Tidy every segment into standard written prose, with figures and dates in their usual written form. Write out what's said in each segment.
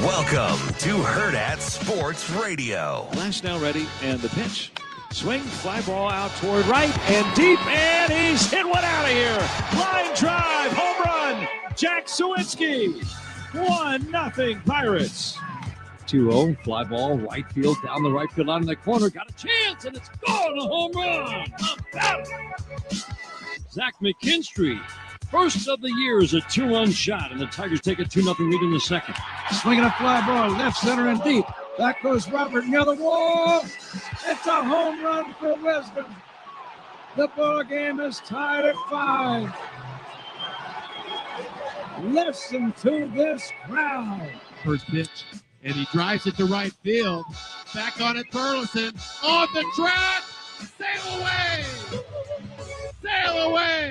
Welcome to Hurrdat Sports Radio. Flash now ready, and the pitch. Swing, fly ball out toward right and deep, and he's hit one out of here. Line drive, home run, Jack Sawinski. 1-0 Pirates. 2-0, fly ball, right field, down the right field line in the corner. Got a chance, and it's gone, a home run. How about it? Zach McKinstry, first of the year, is a 2-run shot, and the Tigers take a 2-0 lead in the second. Swinging a fly ball, left center and deep. Back goes Robert near the wall. It's a home run for Wisdom. The ball game is tied at 5. Listen to this crowd. First pitch, and he drives it to right field. Back on it, Burleson. On the track. Sail away. Sail away.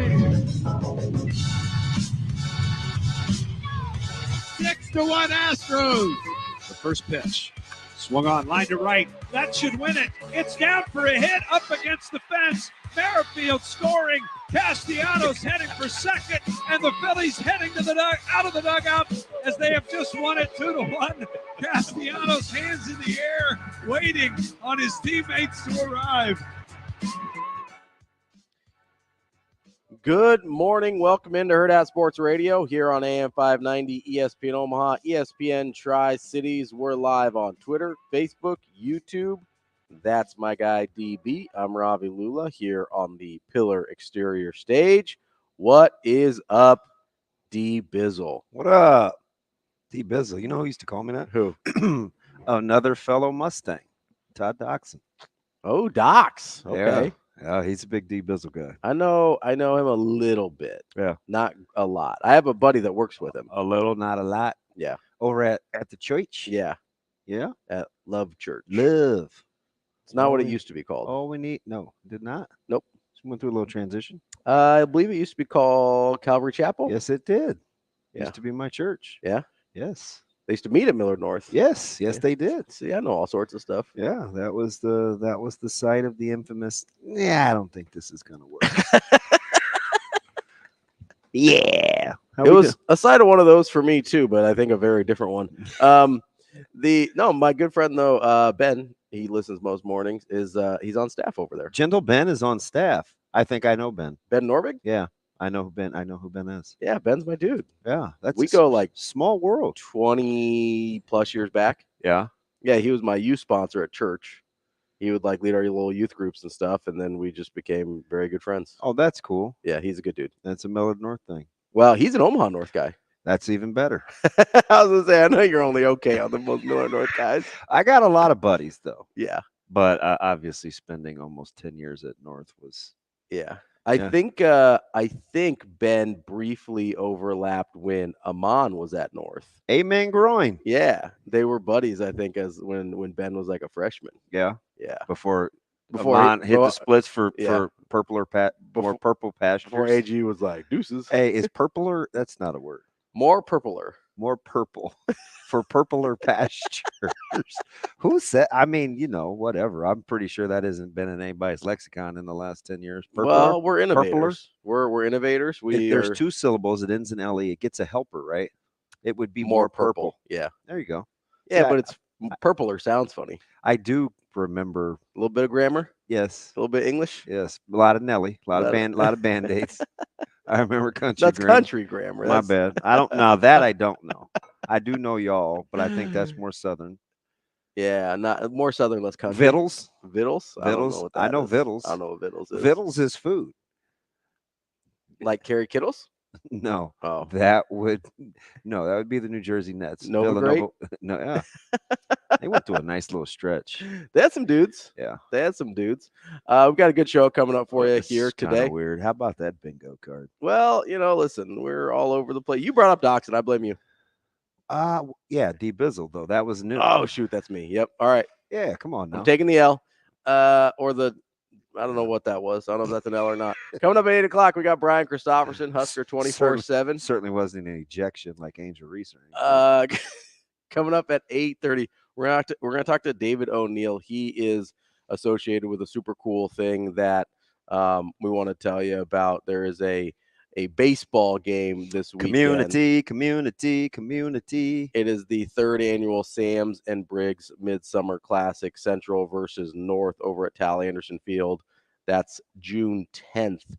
6-1 Astros. The first pitch. Swung on, line to right. That should win it. It's down for a hit up against the fence. Merrifield scoring. Castellanos heading for second, and the Phillies heading to the out of the dugout as they have just won it 2-1. Castellanos hands in the air, waiting on his teammates to arrive. Good morning. Welcome into Hurrdat Sports Radio here on AM 590, ESPN Omaha, ESPN Tri-Cities. We're live on Twitter, Facebook, YouTube. That's my guy, DB. I'm Ravi Lulla here on the Pillar Exterior stage. What is up, D Bizzle? What up, D Bizzle? You know who used to call me that? Who? Another fellow Mustang, Todd Doxson. Oh, Dox. Okay. Yeah, he's a big D Bizzle guy. I know him a little bit. Yeah. Not a lot. I have a buddy that works with him. A little, not a lot. Yeah. Over at the church? Yeah. Yeah? At Love Church. Love. It's not what it used to be called. All we need. No, did not. Nope. Just went through a little transition. I believe it used to be called Calvary Chapel. Yes, it did. Yeah. Used to be my church. Yeah. Yes. They used to meet at Millard North. Yes, Yeah. they did. See, I know all sorts of stuff. Yeah, that was the site of the infamous. Yeah, I don't think this is gonna work. Yeah. It was a side of one of those for me too, but I think a very different one. My good friend though, Ben, he listens most mornings, is he's on staff over there. Gentle Ben is on staff. I think I know Ben. Ben Norbig? Yeah, I know who Ben is. Yeah, Ben's my dude. Yeah, We go like small world. 20 plus years back. Yeah. Yeah, he was my youth sponsor at church. He would like lead our little youth groups and stuff, and then we just became very good friends. Oh, that's cool. Yeah, he's a good dude. That's a Millard North thing. Well, he's an Omaha North guy. That's even better. I was gonna say, I know you're only okay on the most Millard North guys. I got a lot of buddies though. Yeah. But obviously spending almost 10 years at North was. Yeah. I think Ben briefly overlapped when Amon was at North. Amen groin. Yeah. They were buddies, I think, as when Ben was like a freshman. Yeah. Yeah. Before Amon hit the splits for purple pastures. Before AG was like, deuces. Hey, is purpler? That's not a word. More purpler. More purple for purpler pastures. Who said? I mean, whatever. I'm pretty sure that hasn't been in anybody's lexicon in the last 10 years. Purpler? Well, we're innovators. We're innovators. There's 2 syllables. It ends in LE. It gets a helper, right? It would be more purple. Yeah. There you go. Yeah, but it's purpler sounds funny. I do remember a little bit of grammar. Yes. A little bit of English. Yes. A lot of Nelly. A lot of Band-Aids. I remember country That's grammar. Country grammar. My bad. I don't know. That I don't know. I do know y'all, but I think that's more Southern. Yeah, not more Southern, less country. Vittles. Vittles. I know vittles. I don't know what vittles is. Vittles is food. Like Carrie Kittles? No. Oh. That would be the New Jersey Nets. Nova Great? No, yeah. They went through a nice little stretch. They had some dudes. Yeah. They had some dudes. We've got a good show coming up for you here today. Weird. How about that bingo card? Well, listen, we're all over the place. You brought up Doxson. I blame you. Yeah, D Bizzle, though. That was new. Oh, shoot. That's me. Yep. All right. Yeah, come on now. I'm taking the L. I don't know what that was. I don't know if that's an L or not. Coming up at 8 o'clock, we got Brian Christopherson, Husker 24/7. Certainly wasn't an ejection like Angel Reese or anything. Coming up at 8:30, we're gonna talk to David O'Neill. He is associated with a super cool thing that we want to tell you about. There is a a baseball game this weekend. Community. It is the 3rd annual Sam's and Briggs Midsummer Classic, Central versus North over at Tal Anderson Field. That's June 10th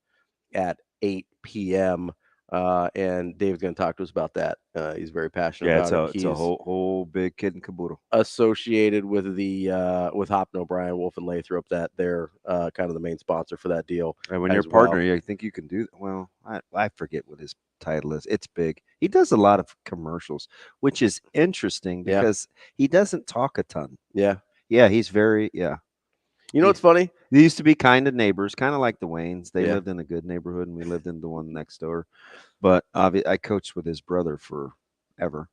at 8 p.m. And Dave's going to talk to us about that. He's very passionate about it. It's a whole big kid and caboodle. Associated with the with Hopno, Brian Wolf, and Lathrop, that they're kind of the main sponsor for that deal. And when you're a partner, I think you can do. Well, I forget what his title is. It's big. He does a lot of commercials, which is interesting because he doesn't talk a ton. Yeah, he's very You know what's funny? They used to be kind of neighbors, kind of like the Waynes. They lived in a good neighborhood, and we lived in the one next door. But I coached with his brother forever,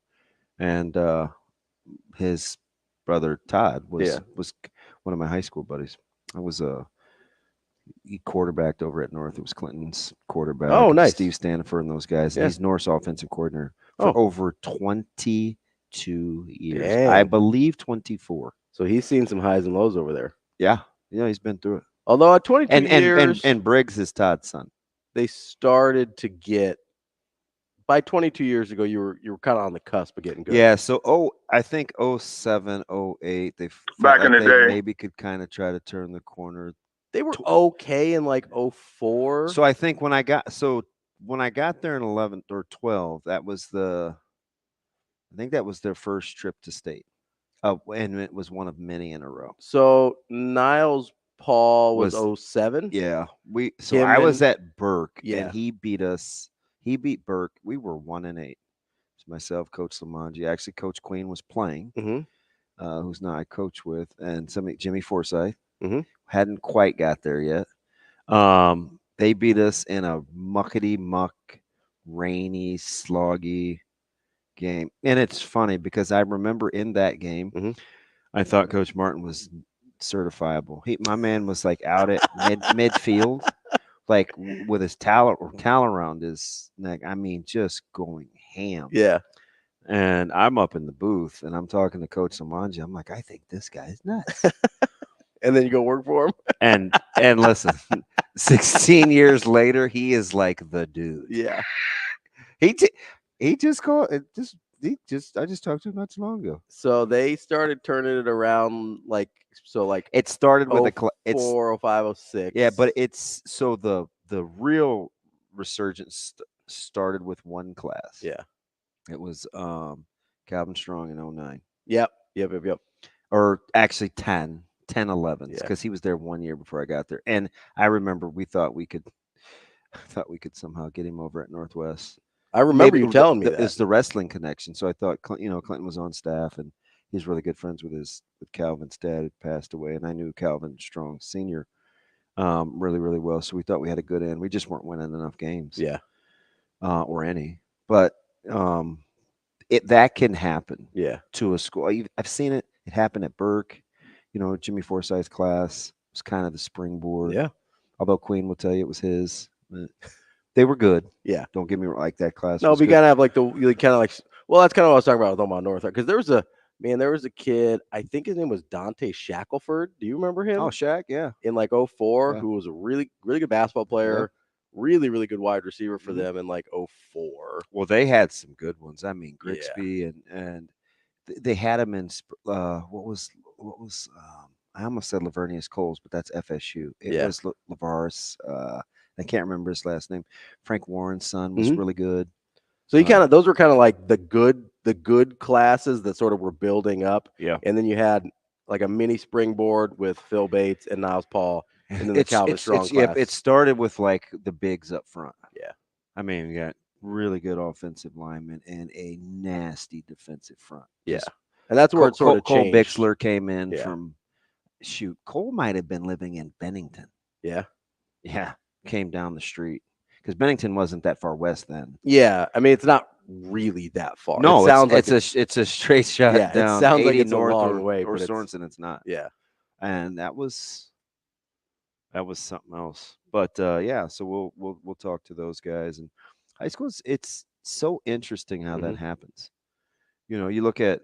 and his brother Todd was one of my high school buddies. I was he quarterbacked over at North. It was Clinton's quarterback. Oh, nice. Steve Stanford and those guys. Yeah. He's North's offensive coordinator for over 22 years. Dang. I believe 24. So he's seen some highs and lows over there. Yeah, he's been through it. Although at 22 years, and Briggs is Todd's son. They started to get. By 22 years ago, you were kind of on the cusp of getting good. Yeah. So I think 07, 08, they back in the day maybe could kind of try to turn the corner. They were okay in like 04. So I think when I got there in 11 or 12, I think that was their first trip to state. And it was one of many in a row. So Niles Paul was 07. Yeah. I was at Burke, and he beat us. He beat Burke. We were 1-8. It's myself, Coach Lamanji. Actually, Coach Queen was playing, who's now I coach with, and Jimmy Forsyth. Hadn't quite got there yet. They beat us in a muckety-muck, rainy, sloggy game. And it's funny because I remember in that game, I thought Coach Martin was certifiable. My man was like out at midfield, like with his towel around his neck. I mean, just going ham. Yeah. And I'm up in the booth and I'm talking to Coach Samanji. I'm like, I think this guy's nuts. And then you go work for him. And listen, 16 years later, he is like the dude. Yeah. I just talked to him not too long ago. So they started turning it around it started with 04, 05, 06. Yeah, but the real resurgence started with one class. Yeah. It was Calvin Strong in 09. Yep. Or actually 10, 11, because he was there 1 year before I got there. And I remember we thought we could somehow get him over at Northwest. I remember you telling me that. It's the wrestling connection. So I thought, Clinton was on staff, and he's really good friends with Calvin's dad, had passed away, and I knew Calvin Strong Sr. Really, really well. So we thought we had a good end. We just weren't winning enough games. Yeah. Or any. But that can happen. Yeah. To a school. I've seen it. It happened at Burke. Jimmy Forsyth's class was kind of the springboard. Yeah. Although Queen will tell you it was his. They were good. Yeah. Don't get me wrong. Like that class. No, was we good. gotta have that's kind of what I was talking about with Omaha North. Because there was a kid, I think his name was Dante Shackelford. Do you remember him? Oh, Shaq, yeah. In 04, who was a really, really good basketball player, really, really good wide receiver for them in 04. Well, they had some good ones. I mean, Grigsby and they had him in what was I almost said Lavernius Coles, but that's FSU. It was Lavaris. I can't remember his last name. Frank Warren's son was really good. So those were kind of like the good classes that sort of were building up. Yeah. And then you had like a mini springboard with Phil Bates and Niles Paul, and then the Calvin Strong class. It started with like the bigs up front. Yeah. I mean, we got really good offensive linemen and a nasty defensive front. Yeah. And that's where it sort of changed. Cole Bixler came in from Cole might have been living in Bennington. Yeah. Yeah. Came down the street because Bennington wasn't that far west then. Yeah. I mean, it's not really that far. No, it sounds it's a straight shot down. It sounds like it's north a long way. Or Sorensen, it's not. Yeah. And that was something else. But so we'll talk to those guys. And high school, it's so interesting how that happens. You look at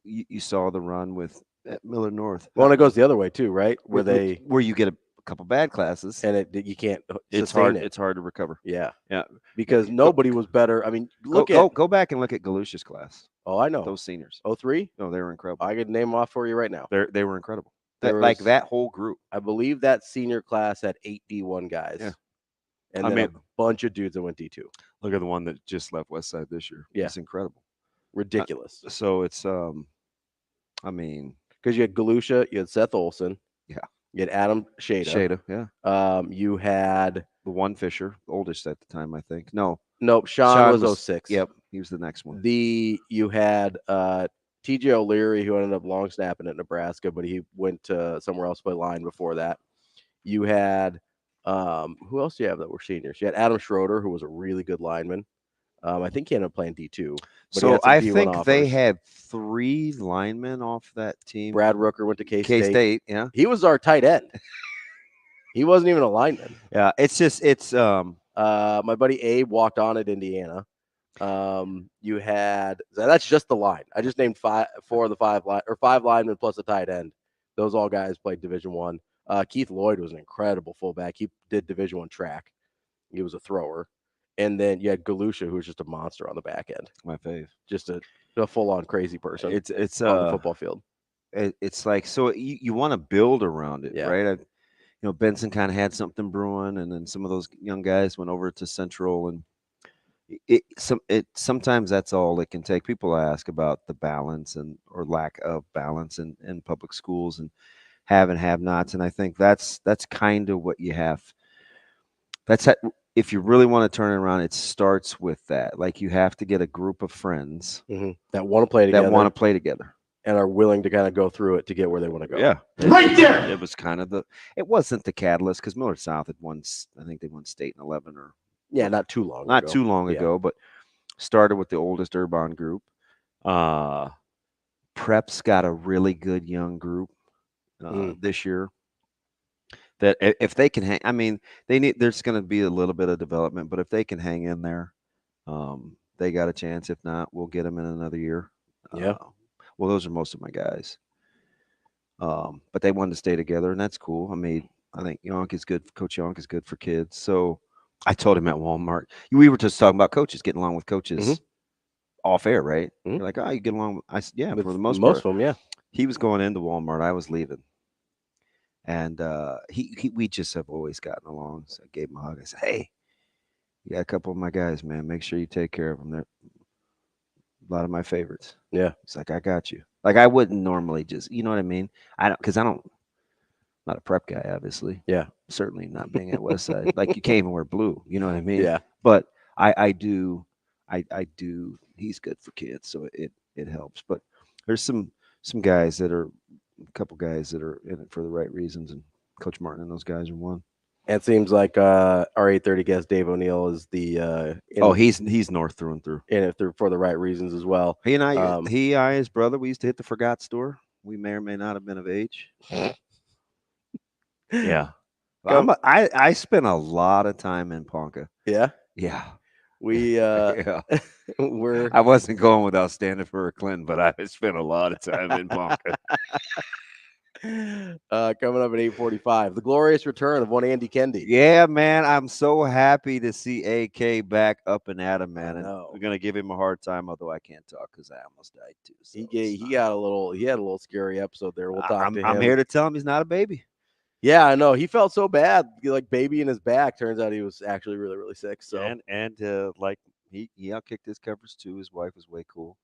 you saw the run at Miller North. Well, and it goes the other way too, right? Where you get a couple bad classes, and you can't. It's hard. It's hard to recover. Yeah, yeah, because nobody was better. I mean, go back and look at Galusha's class. Oh, I know those seniors. 03? No, they were incredible. I could name them off for you right now. They were incredible. That whole group. I believe that senior class had 8 D1 guys. Yeah. And then a bunch of dudes that went D2. Look at the one that just left Westside this year. Yeah. It's incredible. Ridiculous. So it's because you had Galusha, you had Seth Olson. Yeah. You had Adam Shada. Yeah. You had the one Fisher, oldest at the time, I think. Nope, Sean was 06. Yep. He was the next one. You had TJ O'Leary, who ended up long snapping at Nebraska, but he went to somewhere else to play line before that. You had who else do you have that were seniors? You had Adam Schroeder, who was a really good lineman. I think he ended up playing D2. So I think they had 3 linemen off that team. Brad Rooker went to K-State. K-State, yeah. He was our tight end. He wasn't even a lineman. Yeah, it's my buddy Abe walked on at Indiana. You had that's just the line. I just named 5 linemen plus a tight end. Those all guys played Division I. Keith Lloyd was an incredible fullback. He did Division I track. He was a thrower. And then you had Galusha, who was just a monster on the back end. My fave. Just a full-on crazy person. It's on the football field. It's like, so you want to build around it, yeah. right? Benson kind of had something brewing, and then some of those young guys went over to Central, and sometimes that's all it can take. People ask about the balance or lack of balance in public schools and have and have nots, and I think that's kind of what you have. If you really want to turn it around, it starts with that. Like, you have to get a group of friends that want to play together. And are willing to kind of go through it to get where they want to go. Yeah. Right there. It was kind of it wasn't the catalyst, because Millard South had won, I think they won state in 11 or. Yeah, not too long ago, but started with the oldest Urban group. Prep's got a really good young group this year. That if they can hang, I mean, there's going to be a little bit of development, but if they can hang in there, they got a chance. If not, we'll get them in another year. Yeah. Well, those are most of my guys. But they wanted to stay together, and that's cool. I mean, I think Yonk is good. Coach Yonk is good for kids. So I told him at Walmart, we were just talking about coaches, getting along with coaches off air, right? You're like, oh, you get along. I said, yeah, for the most part. Most of them, yeah. He was going into Walmart. I was leaving. And we just have always gotten along. So I gave him a hug. I said, hey, you got a couple of my guys, man. Make sure you take care of them. They're a lot of my favorites. Yeah. It's like, I got you. Like, I wouldn't normally just, you know what I mean? I'm not a prep guy, obviously. Yeah. Certainly not being at Westside. Like, you can't even wear blue. You know what I mean? Yeah. But I do. He's good for kids, so it helps. But there's some guys that are. A couple guys that are in it for the right reasons, and Coach Martin and those guys are one. It seems like our 8:30 guest Dave O'Neill is the he's North through and through, in it for the right reasons as well. He and I, his brother, we used to hit the Forgot store. We may or may not have been of age. Yeah, I spent a lot of time in Ponca. Yeah, yeah. We I wasn't going without standing for a Clinton, but I spent a lot of time in Ponca. Coming up at 8:45, the glorious return of one Andy Keneigh. Yeah, man, I'm so happy to see AK back up and at him, man. And we're gonna give him a hard time, although I can't talk because I almost died too. So he had a little scary episode there. We'll talk to him. I'm here to tell him he's not a baby. Yeah, I know. He felt so bad, like baby in his back. Turns out he was actually really, really sick. So like he outkicked his covers too. His wife was way cool.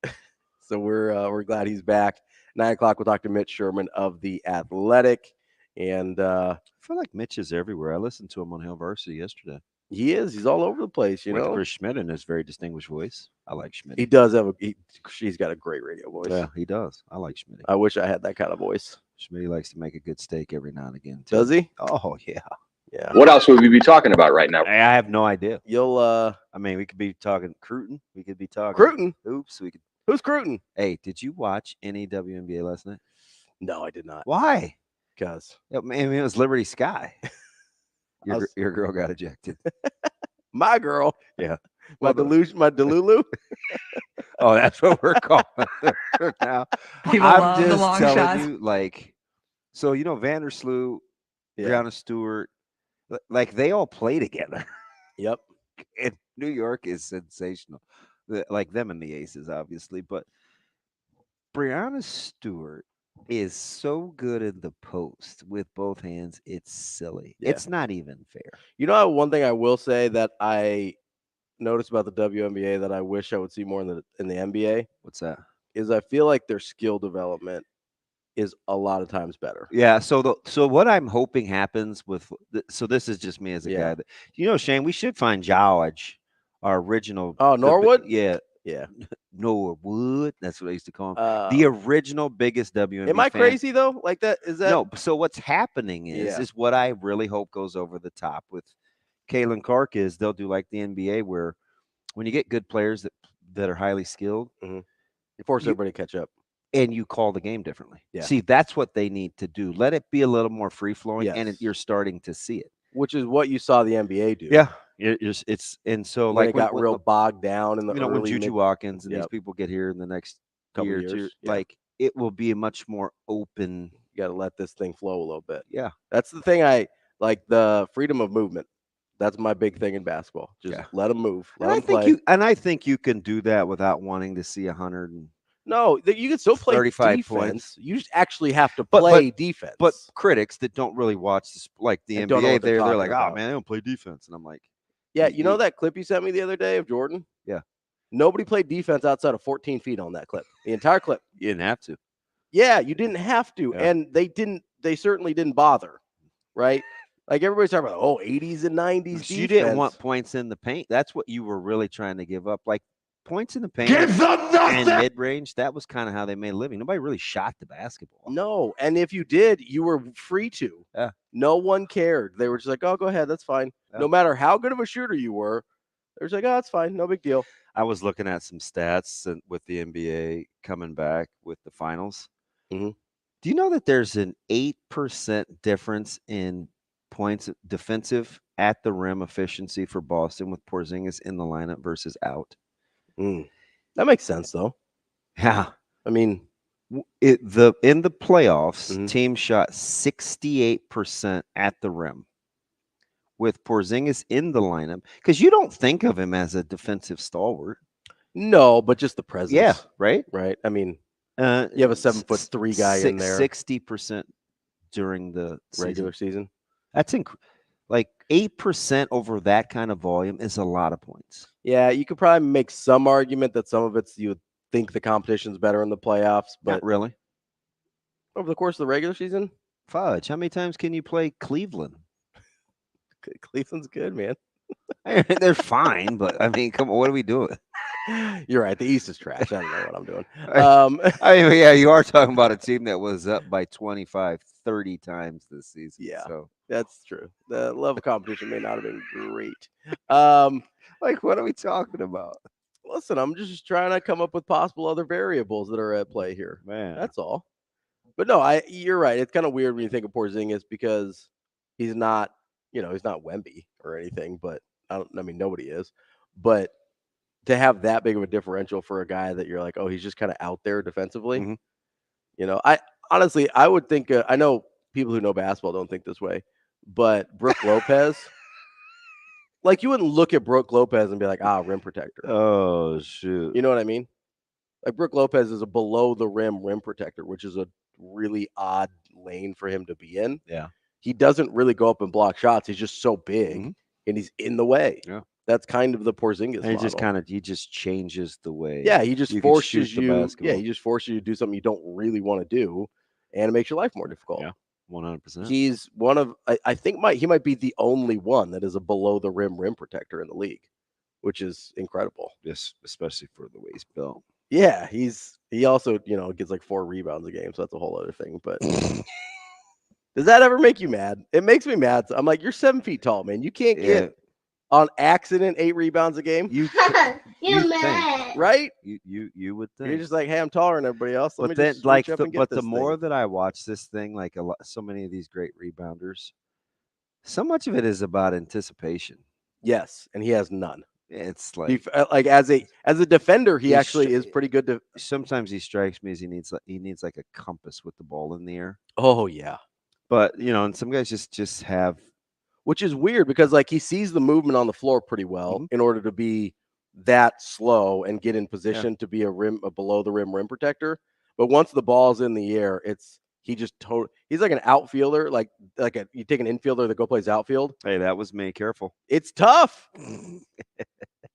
So we're glad he's back. 9 o'clock, we'll talk to Mitch Sherman of The Athletic. And I feel like Mitch is everywhere. I listened to him on Hill Varsity yesterday. He is. He's all over the place, you know. Chris Schmidt in his very distinguished voice. I like Schmidt. He does have he's got a great radio voice. Yeah, he does. I like Schmidt. I wish I had that kind of voice. Schmidt likes to make a good steak every now and again, too. Does he? Oh, yeah. Yeah. What else would we be talking about right now? I have no idea. You'll I mean, we could be talking Cruton. We could be talking Cruton. Oops. We could. Who's Cruton? Hey, did you watch any WNBA last night? No, I did not. Why? Because I mean, it was Liberty Sky. Your girl got ejected. My girl. Yeah. My Delulu. Oh, that's what we're calling her now. I'm just telling you, like, so Vandersloot Brianna Stewart, like they all play together. Yep. And New York is sensational. Like them and the Aces, obviously. But Brianna Stewart is so good in the post with both hands. It's silly. Yeah. It's not even fair. You know, one thing I will say that I noticed about the WNBA that I wish I would see more in the NBA. What's that? Is I feel like their skill development is a lot of times better. Yeah. So what I'm hoping happens with so this is just me as a guy that Shane, we should find George, our original. Oh, Norwood. Yeah. Norwood. That's what I used to call him. The original biggest WNBA. Am I crazy though? Like that? Is that no? So what's happening is what I really hope goes over the top with Kaylin Clark is they'll do like the NBA where when you get good players that are highly skilled, you force everybody to catch up. And you call the game differently. Yeah. See, that's what they need to do. Let it be a little more free-flowing, and you're starting to see it. Which is what you saw the NBA do. Yeah. And so when it got real bogged down in the early when Juju Watkins and these people get here in the next year or two, like it will be a much more open. You got to let this thing flow a little bit. Yeah. That's the thing I like, the freedom of movement. That's my big thing in basketball. Just let them move. Let them play. I think you can do that without wanting to see 100 and no, you can still play 35 defense. Points. You just actually have to play defense. But critics that don't really watch this, like the NBA, they're like, oh man, they don't play defense, and I'm like, yeah, you know that clip you sent me the other day of Jordan? Yeah. Nobody played defense outside of 14 feet on that clip. The entire clip. You didn't have to. Yeah, you didn't have to, and they certainly didn't bother, right? Like everybody's talking about 80s and 90s defense. You didn't want points in the paint. That's what you were really trying to give up. Like points in the paint and mid-range, that was kind of how they made a living. Nobody really shot the basketball. No, and if you did, you were free to. Yeah. No one cared. They were just like, oh, go ahead, that's fine. Yeah. No matter how good of a shooter you were, they were like, oh, it's fine, no big deal. I was looking at some stats with the NBA coming back with the finals. Mm-hmm. Do you know that there's an 8% difference in points defensive at the rim efficiency for Boston with Porzingis in the lineup versus out? That makes sense, though. Yeah, I mean, in the playoffs, teams shot 68% at the rim with Porzingis in the lineup because you don't think of him as a defensive stalwart. No, but just the presence. Yeah, right. I mean, you have a 7'3" guy in there. 60% during the regular season. That's like 8% over that kind of volume is a lot of points. Yeah, you could probably make some argument that some of it's you would think the competition's better in the playoffs, but not really. Over the course of the regular season? Fudge, how many times can you play Cleveland? Cleveland's good, man. They're fine, but I mean, come on, what are we doing? You're right. The East is trash. I don't know what I'm doing. I mean, yeah, you are talking about a team that was up by 25, 30 times this season. Yeah, so that's true. The level of competition may not have been great. Like, what are we talking about? Listen, I'm just trying to come up with possible other variables that are at play here. Man, that's all. But no, you're right. It's kind of weird when you think of Porzingis because he's not, he's not Wemby or anything. But I mean, nobody is. But to have that big of a differential for a guy that you're like, oh, he's just kind of out there defensively. I honestly, I would think. I know people who know basketball don't think this way, but Brooke Lopez. Like, you wouldn't look at Brooke Lopez and be like, rim protector. Oh, shoot. You know what I mean? Like, Brooke Lopez is a below-the-rim rim protector, which is a really odd lane for him to be in. Yeah. He doesn't really go up and block shots. He's just so big, and he's in the way. Yeah. That's kind of the Porzingis model. He just changes the way. Yeah, he just forces you. Yeah, he just forces you to do something you don't really want to do, and it makes your life more difficult. Yeah. 100%. He's one of, I think he might be the only one that is a below the rim protector in the league, which is incredible. Yes, especially for the way he's built. Yeah, he also, gets like 4 rebounds a game, so that's a whole other thing. But does that ever make you mad? It makes me mad. I'm like, you're 7 feet tall, man. You can't get on accident 8 rebounds a game. You mad, right? You would think. You're just like, hey, I'm taller than everybody else. But then, the more that I watch this thing, like so many of these great rebounders, so much of it is about anticipation. Yes, and he has none. It's like as a defender, he actually is pretty good. Sometimes he strikes me as he needs like a compass with the ball in the air. Oh yeah, But and some guys just have, which is weird because like he sees the movement on the floor pretty well in order to be that slow and get in position to be a below the rim rim protector. But once the ball's in the air, he's like an outfielder, like you take an infielder that plays outfield. Hey, that was me. Careful. It's tough.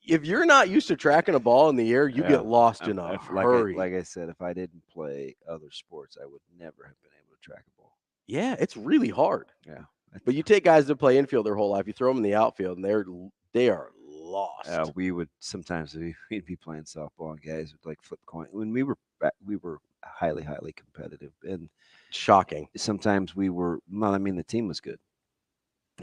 If you're not used to tracking a ball in the air, you get lost in a hurry. Like I said, if I didn't play other sports, I would never have been able to track a ball. Yeah, it's really hard. Yeah. But you take guys that play infield their whole life, you throw them in the outfield, and they are lost. We'd be playing softball, and guys would like flip coin. When we were highly competitive and shocking. Sometimes the team was good,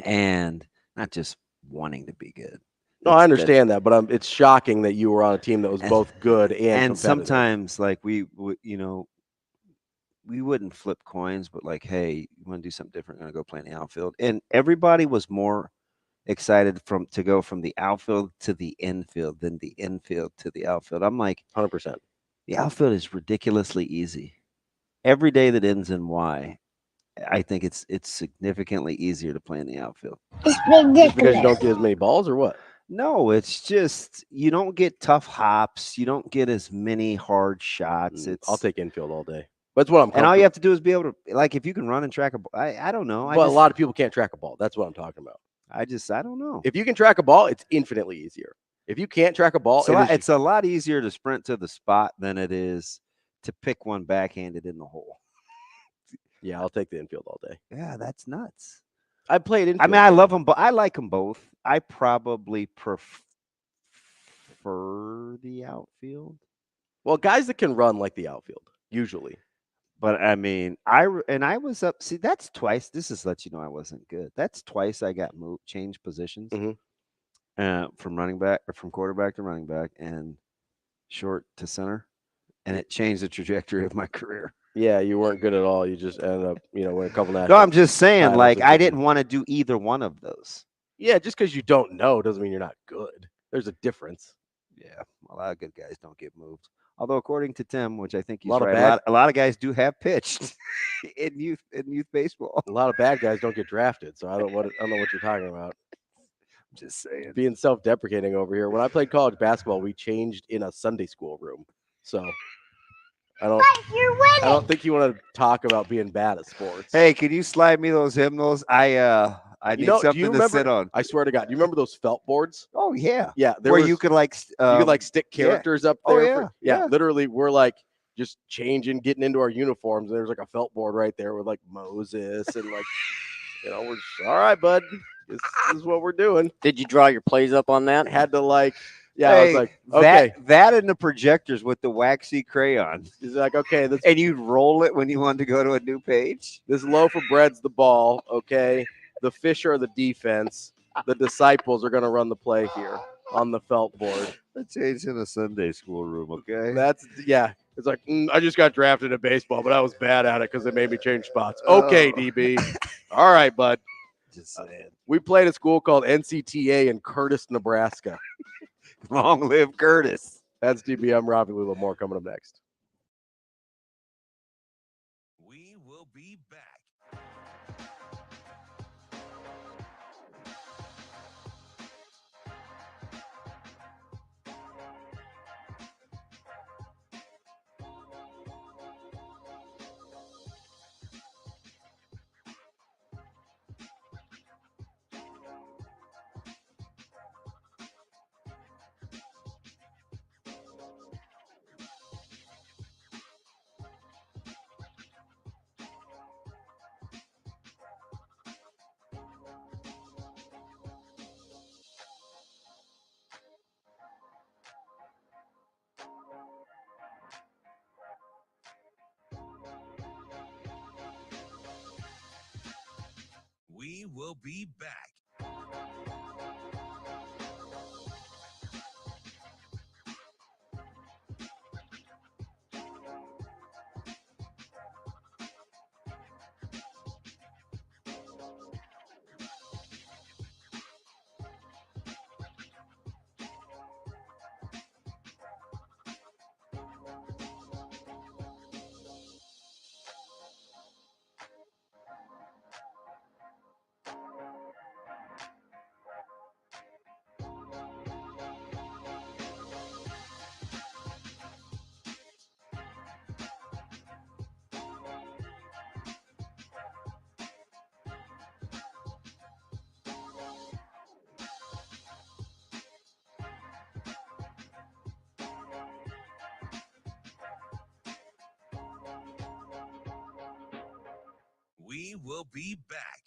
and not just wanting to be good. No, I understand that, but it's shocking that you were on a team that was both good and sometimes like we wouldn't flip coins, but like, hey, you want to do something different? Going to go play in the outfield, and everybody was more excited to go from the outfield to the infield than the infield to the outfield. I'm like, 100%. The outfield is ridiculously easy. Every day that ends in Y, I think it's significantly easier to play in the outfield. It's ridiculous. Just because you don't get as many balls, or what? No, it's just you don't get tough hops. You don't get as many hard shots. I'll take infield all day. That's what I'm. And all you have to do is be able to, like, if you can run and track a ball. I don't know. Well, a lot of people can't track a ball. That's what I'm talking about. I don't know. If you can track a ball, it's infinitely easier. If you can't track a ball, it's a lot easier to sprint to the spot than it is to pick one backhanded in the hole. Yeah, I'll take the infield all day. Yeah, that's nuts. I played infield. I mean, I love them, but I like them both. I probably prefer the outfield. Well, guys that can run like the outfield, usually. But I mean, I was up. See, that's twice. This is let you know I wasn't good. That's twice I got changed positions from running back or from quarterback to running back and short to center, and it changed the trajectory of my career. Yeah, you weren't good at all. You just ended up, with a couple national. No, I'm just saying, like, I didn't want to do either one of those. Yeah, just because you don't know doesn't mean you're not good. There's a difference. Yeah, a lot of good guys don't get moved. Although, according to Tim, which I think he's right, a lot of guys do have pitched in youth baseball. A lot of bad guys don't get drafted, so I don't know what you're talking about. I'm just saying. Being self-deprecating over here. When I played college basketball, we changed in a Sunday school room. So I don't think you want to talk about being bad at sports. Hey, can you slide me those hymnals? I need something to sit on. I swear to God, do you remember those felt boards? Oh yeah, yeah. You could stick characters up there. Oh yeah, Literally, we're like just changing, getting into our uniforms. And there's like a felt board right there with like Moses and like, we're just, all right, bud. This is what we're doing. Did you draw your plays up on that? Had to I was like, okay. That and the projectors with the waxy crayon. He's like, okay. And you'd roll it when you wanted to go to a new page. This loaf of bread's the ball, okay? The fish are the defense. The disciples are going to run the play here on the felt board. That changed in a Sunday school room, okay? It's like, I just got drafted in baseball, but I was bad at it because they made me change spots. Okay, DB. All right, bud. Just saying. We played a school called NCTA in Curtis, Nebraska. Long live Curtis. That's DB. I'm Ravi. Lulla. More coming up next. We will be back. We will be back. We will be back.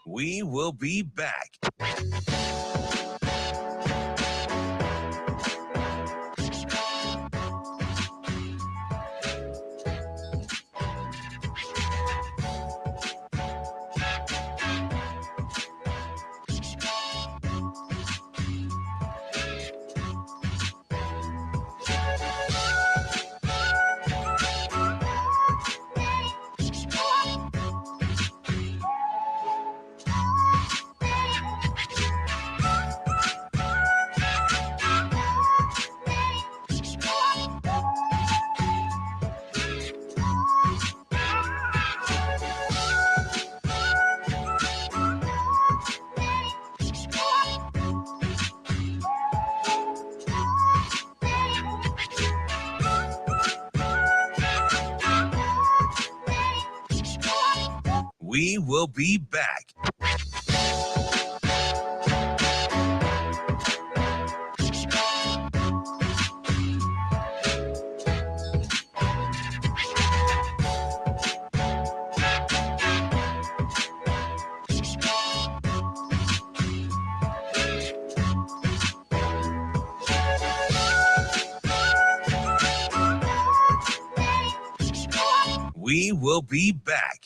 We will be back. We will be back. We will be back.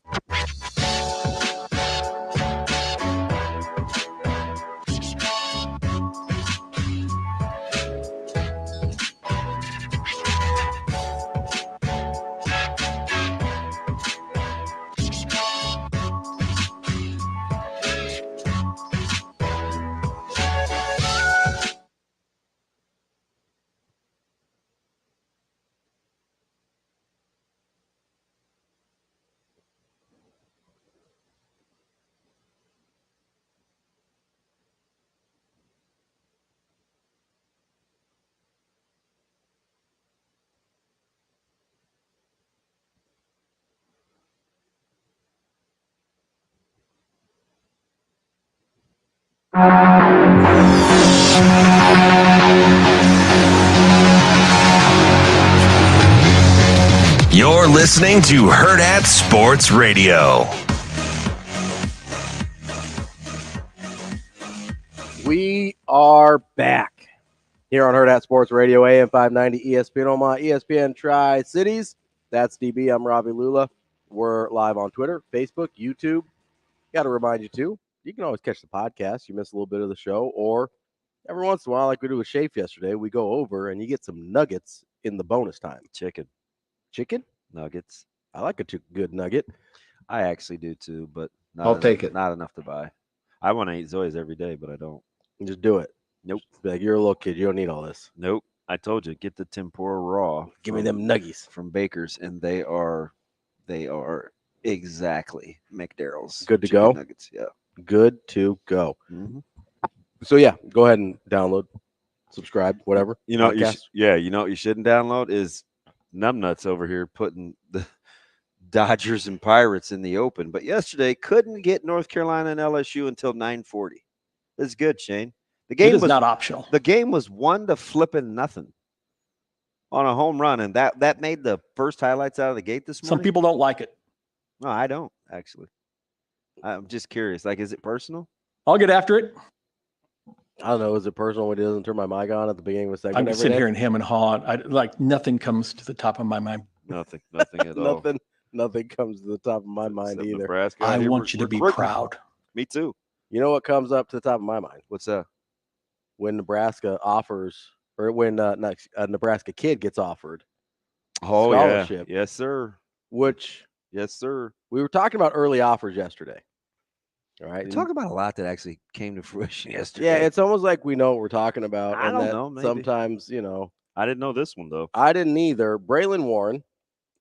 You're listening to Hurrdat Sports Radio. We are back here on Hurrdat Sports Radio, AM 590, ESPN Omaha, ESPN Tri-Cities. That's DB. I'm Ravi Lulla. We're live on Twitter, Facebook, YouTube. Got to remind you, too, you can always catch the podcast. You miss a little bit of the show, or every once in a while, like we did with Shafe yesterday, we go over and you get some nuggets in the bonus time. Chicken? Nuggets. I like a good nugget. I actually do, too, but I'll take it. Not enough to buy. I want to eat Zoe's every day, but I don't. Just do it. Nope. Be like, you're a little kid. You don't need all this. Nope. I told you, get the tempura raw. Give me them nuggies from Baker's, and they are exactly McDarrell's. Good to go. Nuggets, yeah. Good to go. Mm-hmm. So yeah, go ahead and download, subscribe, whatever. You know, you know what you shouldn't download is Numbnuts over here putting the Dodgers and Pirates in the open. But yesterday couldn't get North Carolina and LSU until 9:40. That's good, Shane. The game was not optional. The game was 1-0 on a home run, and that made the first highlights out of the gate this morning. Some people don't like it. No, I don't actually. I'm just curious. Like, is it personal? I'll get after it. I don't know. Is it personal when he doesn't turn my mic on at the beginning of a segment? I'm sitting here and him and haw. Nothing comes to the top of my mind. Nothing at all. Nothing comes to the top of my mind Except either. Nebraska. I want you to be proud. Me too. You know what comes up to the top of my mind? What's that? When Nebraska offers or when a Nebraska kid gets offered scholarship. Yeah. Yes, sir. Yes, sir. We were talking about early offers yesterday. All right. We're talking about a lot that actually came to fruition yesterday. Yeah, it's almost like we know what we're talking about. I don't know. Maybe. Sometimes, I didn't know this one, though. I didn't either. Braylon Warren.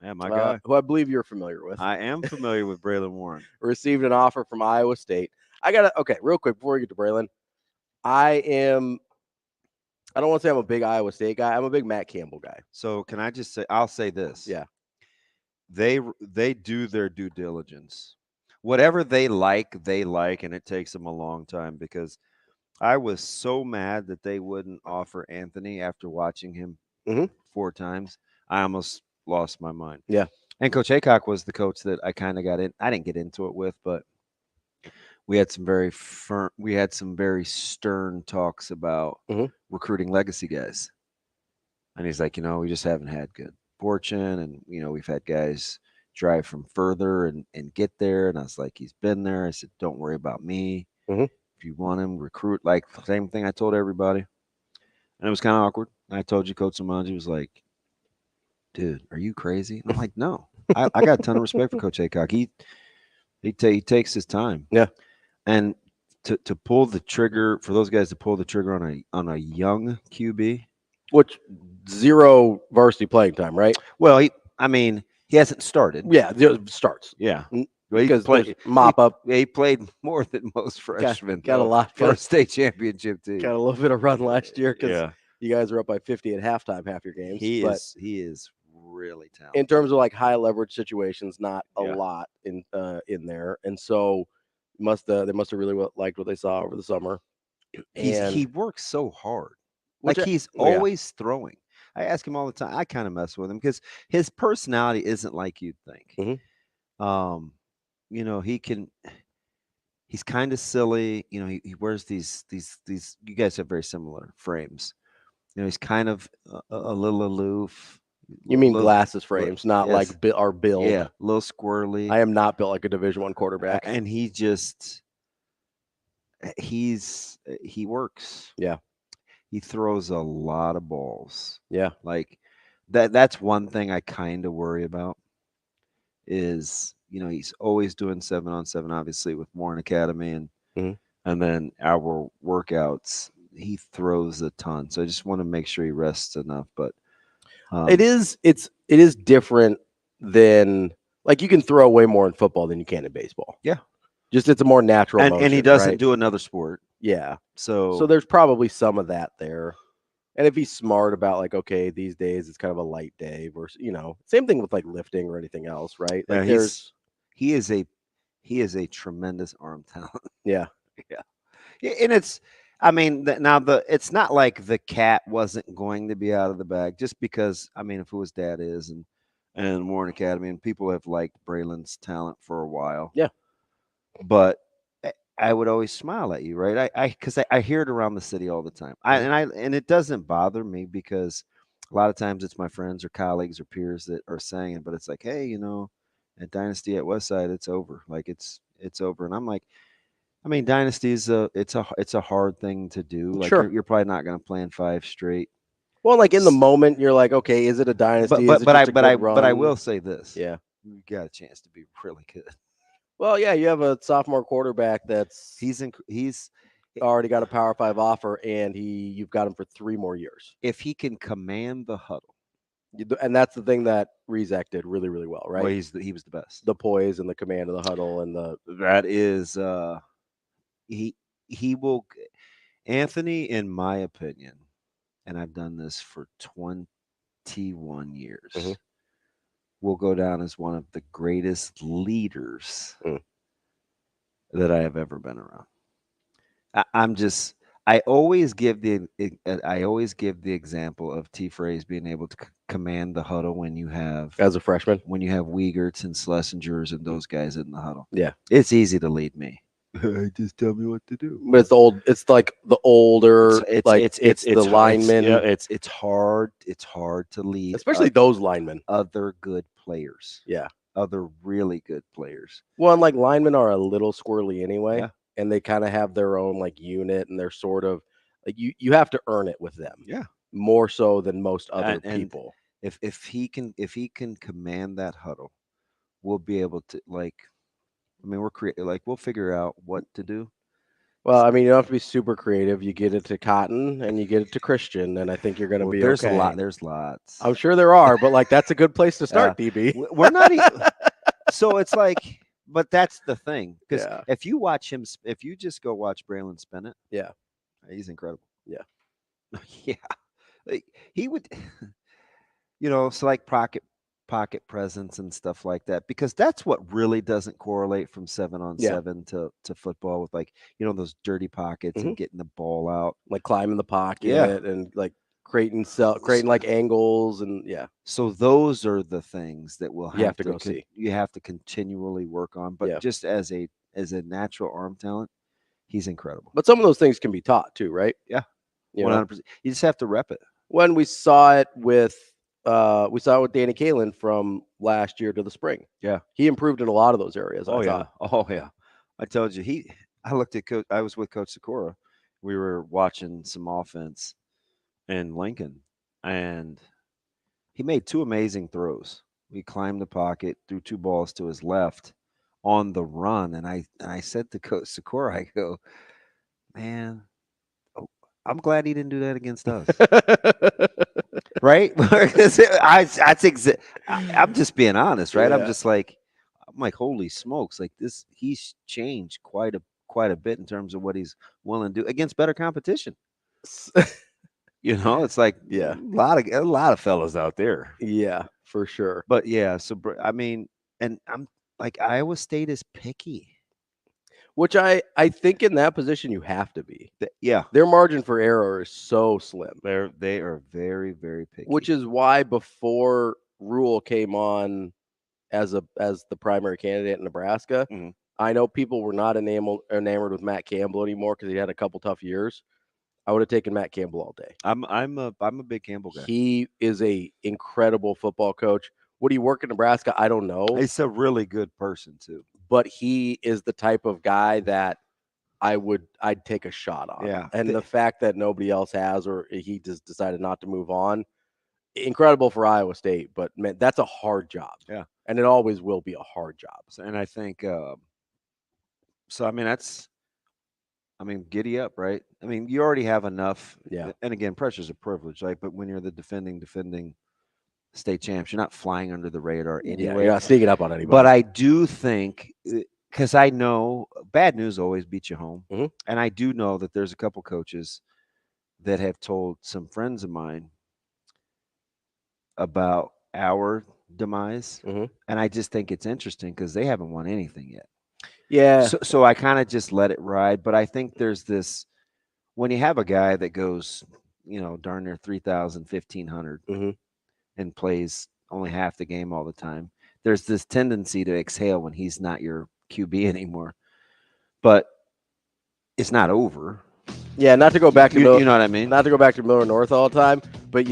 Yeah, my guy. Who I believe you're familiar with. I am familiar with Braylon Warren. Received an offer from Iowa State. Okay, real quick before we get to Braylon. I don't want to say I'm a big Iowa State guy. I'm a big Matt Campbell guy. So can I just say, I'll say this. Yeah. They do their due diligence. Whatever they like, and it takes them a long time because I was so mad that they wouldn't offer Anthony after watching him 4 times. I almost lost my mind. Yeah. And Coach Aycock was the coach that I kind of got in. I didn't get into it with, but we had some very stern talks about recruiting legacy guys. And he's like, we just haven't had good fortune. And, we've had guys drive from further and get there. And I was like, he's been there. I said, don't worry about me. If you want him, recruit. Like the same thing I told everybody. And it was kind of awkward. I told you, Coach Samanji was like, dude, are you crazy? And I'm like, no. I got a ton of respect for Coach Aycock. He takes his time. Yeah. And to pull the trigger, for those guys to pull the trigger on a young QB. Which 0 varsity playing time, right? Well, he hasn't started. Yeah, starts. Yeah. Because mop up. He played more than most freshmen. Got a lot. For a state championship team. Got a little bit of run last year because you guys were up by 50 at halftime half your games. He is really talented. In terms of like high leverage situations, not a lot in there. And so they must have really liked what they saw over the summer. He works so hard. Like he's always throwing. I ask him all the time. I kind of mess with him because his personality isn't like you'd think. He's kind of silly. He wears these. You guys have very similar frames. He's kind of a little aloof. You mean glasses frames, not like our build. Yeah, a little squirrely. I am not built like a Division I quarterback. And he works. Yeah. He throws a lot of balls. Yeah. Like that's one thing I kind of worry about is, he's always doing 7-on-7, obviously with Warren Academy and then our workouts. He throws a ton. So I just want to make sure he rests enough. But it is different than like you can throw way more in football than you can in baseball. Yeah. Just it's a more natural motion, and he doesn't do another sport. Yeah. So there's probably some of that there. And if he's smart about like, okay, these days it's kind of a light day versus, same thing with like lifting or anything else, right? Like he is a tremendous arm talent. Yeah. Yeah. And it's it's not like the cat wasn't going to be out of the bag just because, of who his dad is and Warren Academy, and people have liked Braylon's talent for a while. Yeah. But I would always smile at you, right? Because I hear it around the city all the time. And it doesn't bother me because a lot of times it's my friends or colleagues or peers that are saying it, but it's like, hey, at Dynasty at Westside, it's over. Like it's over. And I'm like, Dynasty is it's a hard thing to do. Like you're probably not going to plan 5 straight. Well, like in the moment, you're like, okay, is it a dynasty? But I will say this. Yeah, you got a chance to be really good. Well, yeah, you have a sophomore quarterback that's he's already got a Power 5 offer, and you've got him for 3 more years. If he can command the huddle, and that's the thing that Rizak did really, really well, right? Well, he was the best. The poise and the command of the huddle, and that is he will. Anthony, in my opinion, and I've done this for 21 years. Will go down as one of the greatest leaders that I have ever been around. I always give the example of T. Fraze being able to command the huddle when you have as a freshman, when you have Wiegerts and Schlesingers and those guys in the huddle. Yeah, it's easy to lead me. Just tell me what to do. But it's like the older, it's the linemen. It's hard to lead, especially those linemen. Other good players. Yeah, other really good players. Well, and like linemen are a little squirrely anyway, and they kind of have their own like unit, and they're sort of like you have to earn it with them. Yeah, more so than most other people. If he can command that huddle, we'll be able to we'll figure out what to do. Well, I mean, you don't have to be super creative. You get it to Cotton and you get it to Christian, and I think you're going to be there's okay. There's lots. I'm sure there are, but that's a good place to start, DB. We're not even. So it's but that's the thing. Because if you watch him, if you just go watch Braylon Spennett, he's incredible. Yeah. Yeah. He would, it's like pocket presence and stuff like that, because that's what really doesn't correlate from 7-on-7 to football with those dirty pockets and getting the ball out, like climbing the pocket and like creating like angles and So those are the things that you have to go see. You have to continually work on, but just as a natural arm talent, he's incredible. But some of those things can be taught too, right? Yeah, 100%. You just have to rep it. When we saw it with Danny Kalin from last year to the spring. Yeah. He improved in a lot of those areas. Oh, yeah. I told you, I looked at Coach, I was with Coach Sikora. We were watching some offense in Lincoln, and he made 2 amazing throws. We climbed the pocket, threw 2 balls to his left on the run. And I said to Coach Sikora, I go, man, I'm glad he didn't do that against us. Right? I'm just being honest, right? Yeah. I'm like, holy smokes, like this, he's changed quite a bit in terms of what he's willing to do against better competition. It's like a lot of fellas out there. Yeah, for sure. But so I mean, and I'm like, Iowa State is picky. Which I think in that position you have to be. Their margin for error is so slim. They are very, very picky. Which is why before Rule came on as the primary candidate in Nebraska, I know people were not enamored with Matt Campbell anymore because he had a couple tough years. I would have taken Matt Campbell all day. I'm a big Campbell guy. He is a incredible football coach. Would he work in Nebraska? I don't know. He's a really good person too. But he is the type of guy that I'd take a shot on. Yeah. And the fact that nobody else has, or he just decided not to move on, incredible for Iowa State. But man, that's a hard job. Yeah. And it always will be a hard job. And I think, giddy up, right? I mean, you already have enough. Yeah. And again, pressure's a privilege, right? But when you're the defending state champs, you're not flying under the radar anyway. Yeah, you're not sneaking up on anybody. But I do think, because I know bad news always beats you home. And I do know that there's a couple coaches that have told some friends of mine about our demise. And I just think it's interesting because they haven't won anything yet. Yeah. So I kind of just let it ride. But I think there's this, when you have a guy that goes, darn near 3,000, 1,500 and plays only half the game all the time, there's this tendency to exhale when he's not your QB anymore. But it's not over. Yeah, not to go back to you know what I mean? Not to go back to Miller North all the time, but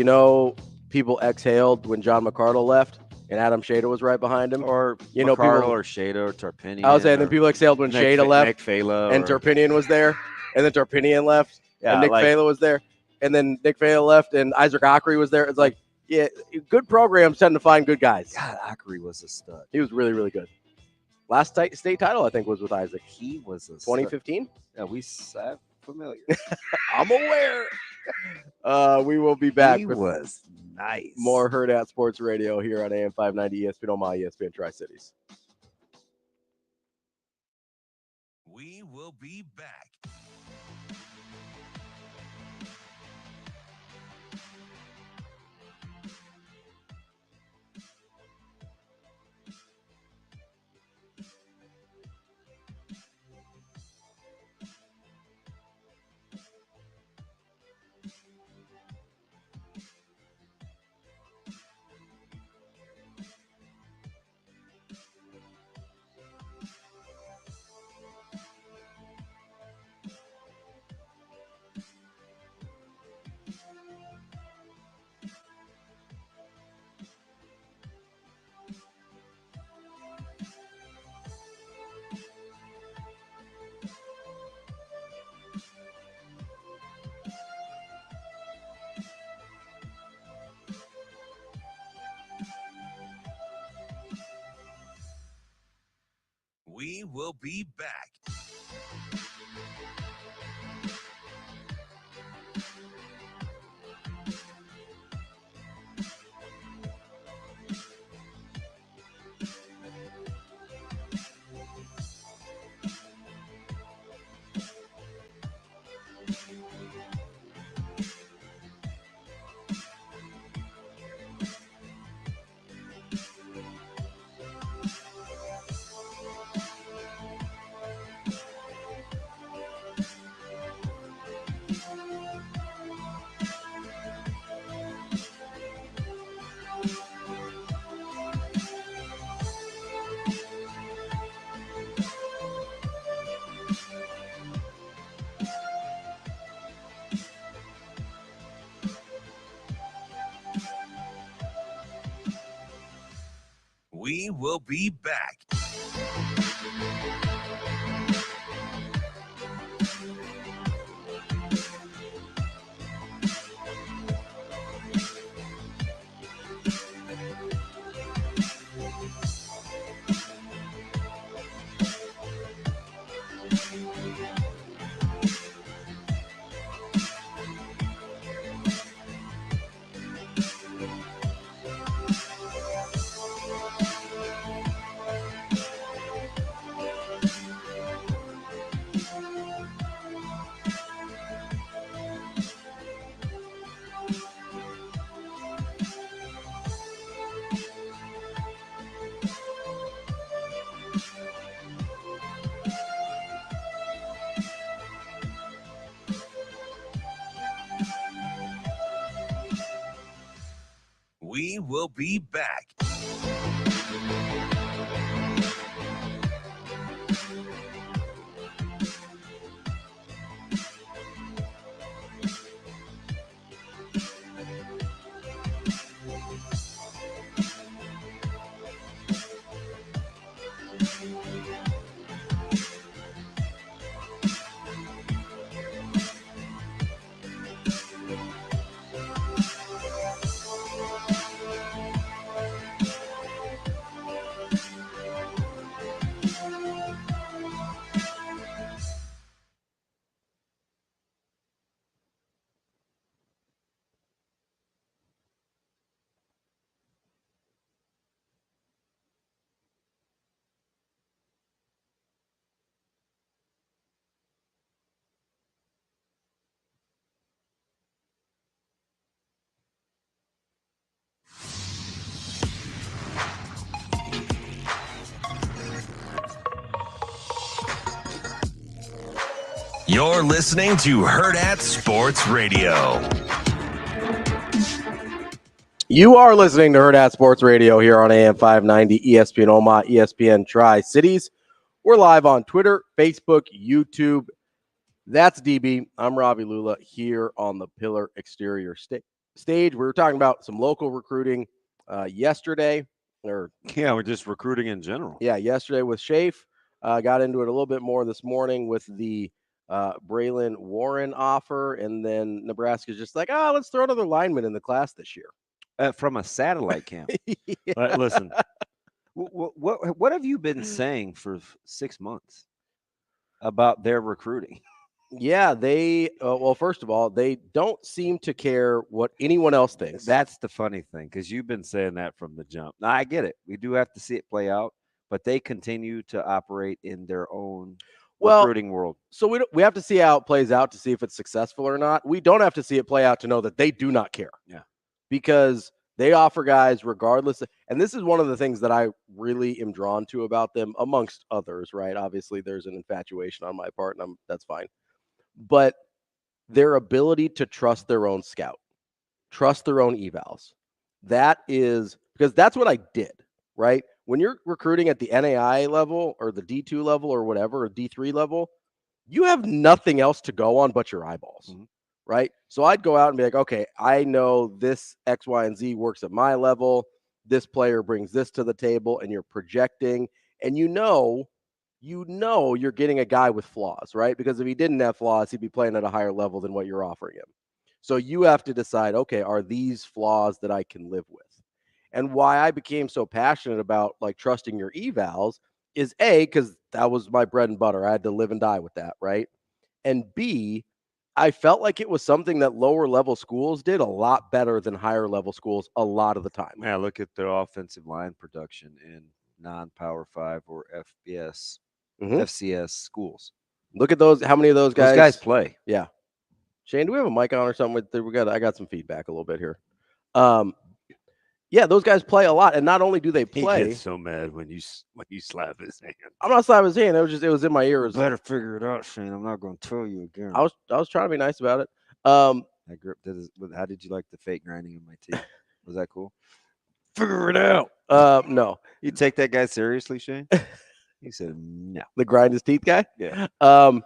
people exhaled when John McCardle left and Adam Shada was right behind him. Or McCardle or Shada or Tarpinian. I was saying, then people exhaled when Shada left. Nick Fala and Tarpinian was there. And then Tarpinian left. And Nick Fala was there. And then Nick Fala left and Isaac Ockery was there. It's like, yeah, good programs tend to find good guys. God, Ockery was a stud. He was really, really good. Last state title, I think, was with Isaac. He was a 2015? Yeah, I'm familiar. I'm aware. We will be back. He was nice. More Hurrdat Sports Radio here on AM 590 ESPN Omaha, ESPN Tri-Cities. We will be back. We will be back. We will be back. We will be back. You're listening to Hurrdat Sports Radio. You are listening to Hurrdat Sports Radio here on AM 590, ESPN Omaha, ESPN Tri-Cities. We're live on Twitter, Facebook, YouTube. That's DB. I'm Ravi Lulla here on the Pillar Exterior stage. We were talking about some local recruiting yesterday. We're just recruiting in general. Yeah, yesterday with Schaaf. Got into it a little bit more this morning with the Braylon Warren offer, and then Nebraska's just like, let's throw another lineman in the class this year. From a satellite camp. Yeah. Listen, what have you been saying for 6 months about their recruiting? Yeah, they well, first of all, they don't seem to care what anyone else thinks. That's the funny thing, because you've been saying that from the jump. Now, I get it. We do have to see it play out, but they continue to operate in their own recruiting world. So we have to see how it plays out to see if it's successful or not. We don't have to see it play out to know that they do not care. Yeah. Because they offer guys regardless. And this is one of the things that I really am drawn to about them, amongst others, right? Obviously, there's an infatuation on my part, and that's fine. But their ability to trust their own scout, trust their own evals. That is because that's what I did, right? When you're recruiting at the NAI level or the D2 level or whatever, or D3 level, you have nothing else to go on but your eyeballs. Mm-hmm. Right? So I'd go out and be like, okay, I know this X, Y, and Z works at my level. This player brings this to the table, and you're projecting, and you know you're getting a guy with flaws, right? Because if he didn't have flaws, he'd be playing at a higher level than what you're offering him. So you have to decide, okay, are these flaws that I can live with? And why I became so passionate about like trusting your evals is A, because that was my bread and butter. I had to live and die with that, right? And B, I felt like it was something that lower level schools did a lot better than higher level schools a lot of the time. Yeah, look at their offensive line production in non-Power 5 or FCS schools. Look at those. How many of those guys? Those guys play. Yeah. Shane, do we have a mic on or something? I got some feedback a little bit here. Yeah, those guys play a lot, and not only do they play. He gets so mad when you slap his hand. I'm not slapping his hand. It was in my ears. Better figure it out, Shane. I'm not going to tell you again. I was trying to be nice about it. That grip. How did you like the fake grinding of my teeth? Was that cool? Figure it out. No. You take that guy seriously, Shane? He said no. The grind his teeth guy? Yeah. No.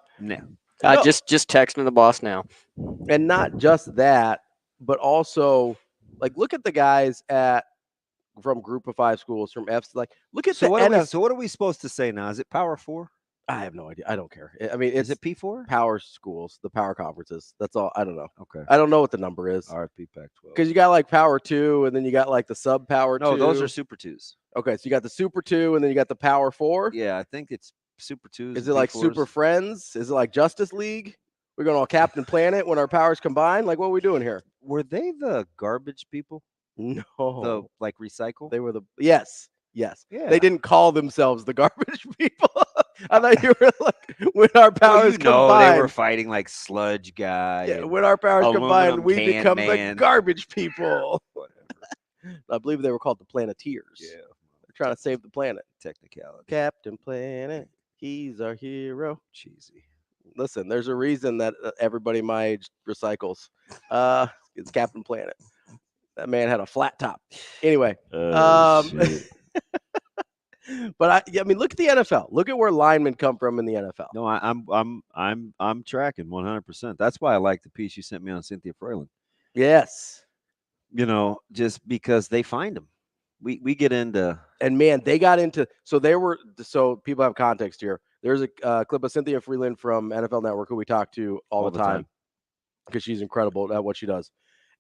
Just texting the boss now. And not just that, but also, like, look at the guys from Group of 5 schools, from F's. Like, look at so what are we supposed to say now? Is it Power 4? I have no idea. I don't care. I mean, is it P4? Power schools, the power conferences. That's all. I don't know. Okay. I don't know what the number is. RFP Pac-12. Because you got like Power 2, and then you got like the sub Power 2. No, those are Super 2s. Okay, so you got the Super 2, and then you got the Power 4. Yeah, I think it's Super 2s. Is it like P4s? Super Friends? Is it like Justice League? We're going on Captain Planet when our powers combine? Like, what are we doing here? Were they the garbage people? No. The like recycle? They were the yes. Yeah. They didn't call themselves the garbage people. I thought you were like, when our powers combine. They were fighting like Sludge Guy. Yeah, when our powers combine, we become the garbage people. Whatever. I believe they were called the Planeteers. Yeah. They're trying to save the planet. Technicality. Captain Planet, he's our hero. Cheesy. Listen, there's a reason that everybody my age recycles. It's Captain Planet. That man had a flat top. Anyway, but I mean, look at the NFL. Look at where linemen come from in the NFL. No, I'm tracking 100%. That's why I like the piece you sent me on Cynthia Frelund. Yes, just because they find them. We get into, and man, they got into. So people have context here. There's a clip of Cynthia Frelund from NFL Network who we talk to all the time because she's incredible at what she does.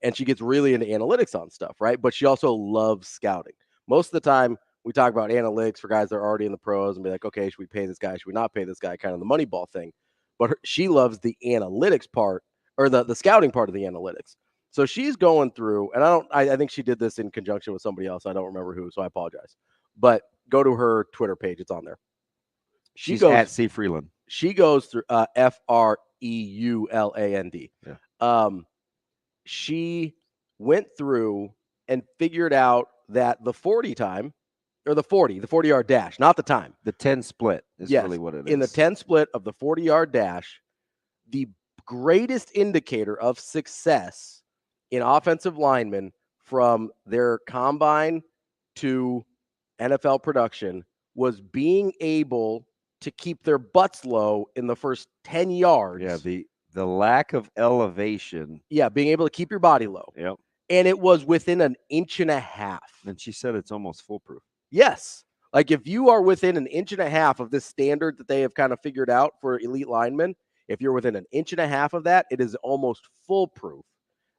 And she gets really into analytics on stuff, right? But she also loves scouting. Most of the time, we talk about analytics for guys that are already in the pros and be like, okay, should we pay this guy? Should we not pay this guy? Kind of the money ball thing. But she loves the analytics part, or the scouting part of the analytics. So she's going through, and I think she did this in conjunction with somebody else. I don't remember who, so I apologize. But go to her Twitter page. It's on there. She's at C. Frelund. She goes through Freuland. Yeah. She went through and figured out that the 40 time, or the 40-yard dash, not the time. The 10 split is really what it is. In the 10 split of the 40-yard dash, the greatest indicator of success in offensive linemen from their combine to NFL production was being able to keep their butts low in the first 10 yards. Yeah, the lack of elevation. Yeah, being able to keep your body low. Yep. And it was within an inch and a half. And she said it's almost foolproof. Yes. Like if you are within an inch and a half of this standard that they have kind of figured out for elite linemen, if you're within an inch and a half of that, it is almost foolproof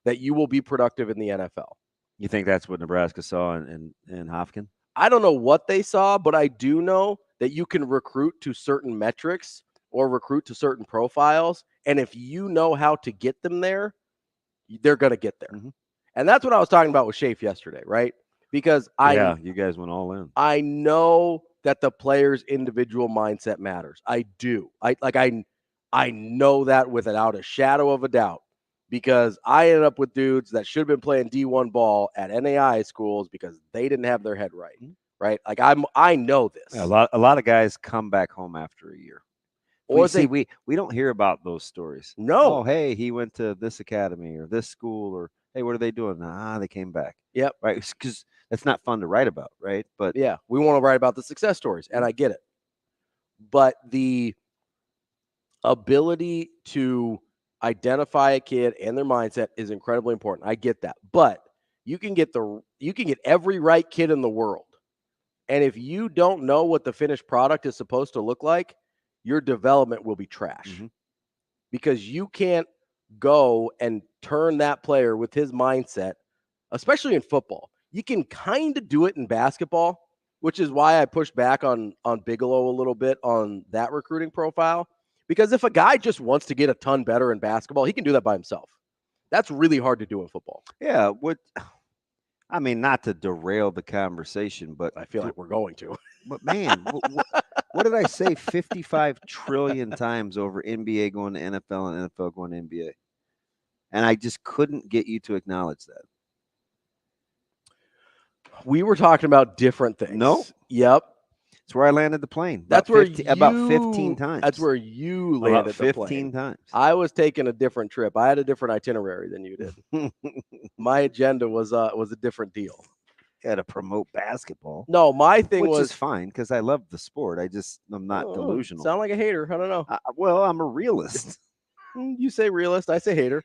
that you will be productive in the NFL. You think that's what Nebraska saw in Hopkins? I don't know what they saw, but I do know that you can recruit to certain metrics or recruit to certain profiles. And if you know how to get them there, they're going to get there. Mm-hmm. And that's what I was talking about with Shafe yesterday, right? Because you guys went all in. I know that the player's individual mindset matters. I do. I know that without a shadow of a doubt, because I ended up with dudes that should have been playing D1 ball at NAI schools because they didn't have their head right. Right? Like I know this. Yeah, a lot of guys come back home after a year. Or we don't hear about those stories. No. Oh, hey, he went to this academy or this school, or hey, what are they doing? They came back. Yep. Right. Because that's not fun to write about, right? But yeah, we want to write about the success stories, and I get it. But the ability to identify a kid and their mindset is incredibly important. I get that. But you can get every right kid in the world. And if you don't know what the finished product is supposed to look like, your development will be trash. Mm-hmm. Because you can't go and turn that player with his mindset, especially in football. You can kind of do it in basketball which is why I pushed back on Bigelow a little bit on that recruiting profile. Because if a guy just wants to get a ton better in basketball, he can do that by himself. That's really hard to do in football. Yeah, I mean, not to derail the conversation, but I feel like we're going to. But man, what did I say 55 trillion times over NBA going to NFL and NFL going to NBA? And I just couldn't get you to acknowledge that. We were talking about different things. No. Yep. That's where I landed the plane. That's where about 15 times. That's where you landed about 15 the plane. times. I was taking a different trip. I had a different itinerary than you did. My agenda was a different deal. You had to promote basketball. No, my thing which was is fine because I love the sport. I'm not delusional. Sound like a hater. I don't know. Well, I'm a realist. You say realist. I say hater.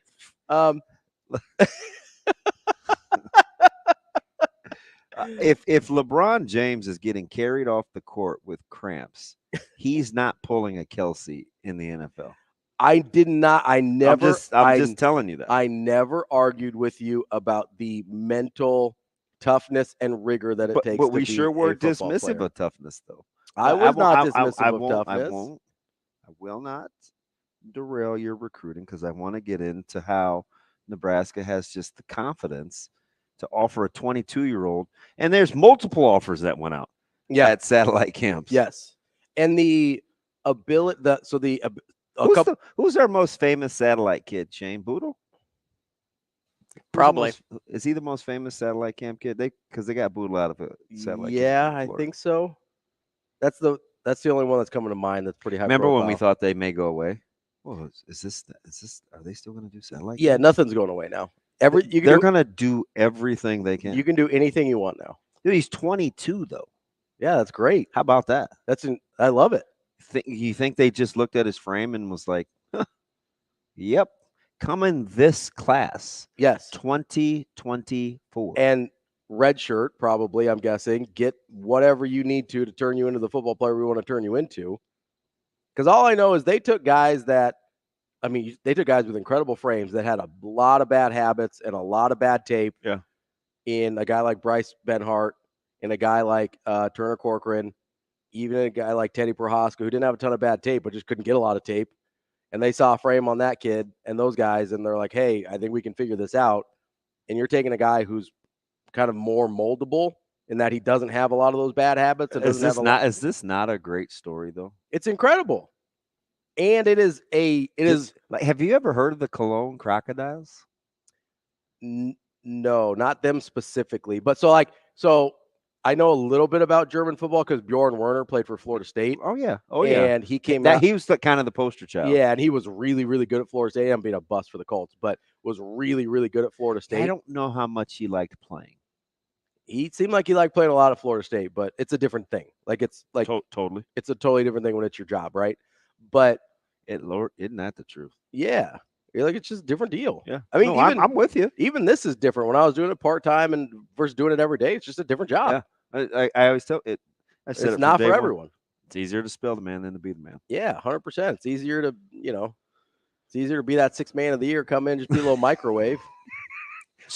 If LeBron James is getting carried off the court with cramps, he's not pulling a Kelsey in the NFL. I did not. I'm just telling you that. I never argued with you about the mental toughness and rigor that it takes. But we to sure be were a football dismissive player. of toughness, though. I was not dismissive of toughness. I will not derail your recruiting because I want to get into how Nebraska has just the confidence to offer a 22-year-old, and there's multiple offers that went out at satellite camps. Yes, and the ability who's our most famous satellite kid? Shane Boodle? Probably. Is he the most famous satellite camp kid? Because they got Boodle out of a satellite camp. Yeah, I think so. That's the only one that's coming to mind that's pretty high. Remember profile. when we thought they may go away? Well, is this? Are they still going to do satellite? Yeah, camp? nothing's going away now. They're going to do everything they can. You can do anything you want now. Dude, he's 22 though. Yeah, that's great. How about that? I love it. You think they just looked at his frame and was like, "Yep, come in this class." Yes, 2024 and red shirt probably. I'm guessing get whatever you need to turn you into the football player we want to turn you into. Because all I know is they took guys with incredible frames that had a lot of bad habits and a lot of bad tape. Yeah. In a guy like Bryce Benhart, and a guy like Turner Corcoran, even a guy like Teddy Prohaska, who didn't have a ton of bad tape, but just couldn't get a lot of tape. And they saw a frame on that kid and those guys, and they're like, hey, I think we can figure this out. And you're taking a guy who's kind of more moldable in that he doesn't have a lot of those bad habits. And is this not a great story, though? It's incredible. And it is like, have you ever heard of the Cologne Crocodiles? No, not them specifically. But so I know a little bit about German football because Bjorn Werner played for Florida State. Oh yeah. And he came out. He was kind of the poster child. Yeah, and he was really, really good at Florida State. I'm being a bust for the Colts, but was really, really good at Florida State. I don't know how much he liked playing. He seemed like he liked playing a lot of Florida State, but it's a different thing. Like it's like totally. It's a totally different thing when it's your job, right? But isn't that the truth? Yeah. You're like, it's just a different deal. Yeah. I mean, I'm with you. Even this is different. When I was doing it part-time and versus doing it every day, it's just a different job. Yeah. I always tell it. It's not for everyone. It's easier to spell the man than to be the man. Yeah, 100%. It's easier to, it's easier to be that sixth man of the year, come in, just be a little microwave.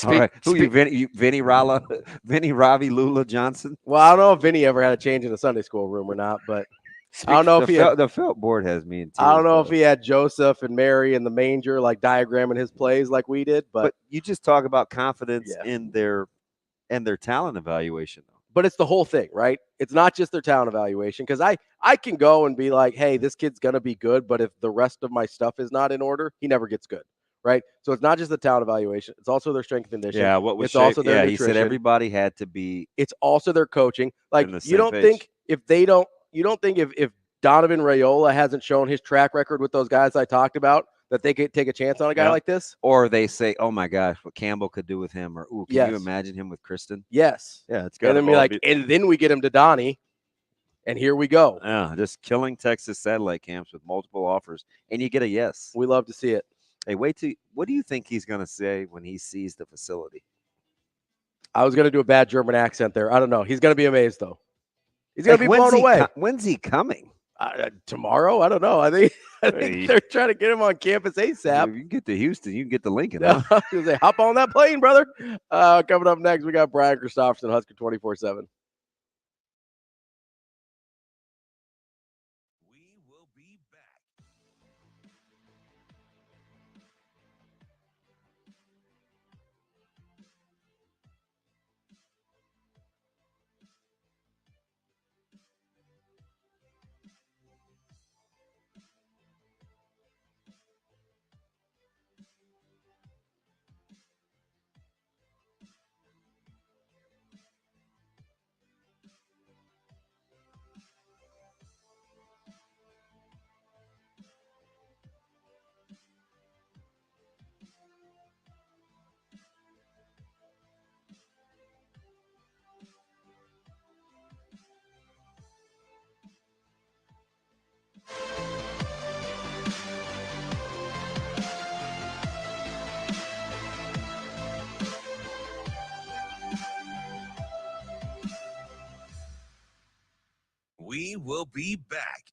All right. Who you, Vinny Ravi, Lulla Johnson? Well, I don't know if Vinny ever had a change in the Sunday school room or not, but I don't know if the felt board has me in tears. I don't know if he had Joseph and Mary in the manger, like diagramming his plays like we did. But you just talk about confidence in their talent evaluation, though. But it's the whole thing, right? It's not just their talent evaluation, because I can go and be like, hey, this kid's gonna be good, but if the rest of my stuff is not in order, he never gets good. Right, so it's not just the talent evaluation; it's also their strength and conditioning. Yeah, what was it's also their nutrition. He said everybody had to be. It's also their coaching. Like you don't think if Donovan Raiola hasn't shown his track record with those guys I talked about that they could take a chance on a guy like this, or they say, "Oh my gosh, what Campbell could do with him," or "Ooh, can you imagine him with Kristen?" Yes, yeah, it's and then be like, and then we get him to Donnie, and here we go. Yeah, just killing Texas satellite camps with multiple offers, and you get a yes. We love to see it. Hey, what do you think he's going to say when he sees the facility? I was going to do a bad German accent there. I don't know. He's going to be amazed, though. He's going to be blown away. When's he coming? Tomorrow? I don't know. I think they're trying to get him on campus ASAP. If you can get to Houston, you can get to Lincoln. I was going to say, hop on that plane, brother. Coming up next, we got Brian Christopherson, Husker 24/7. will be back. We will be back.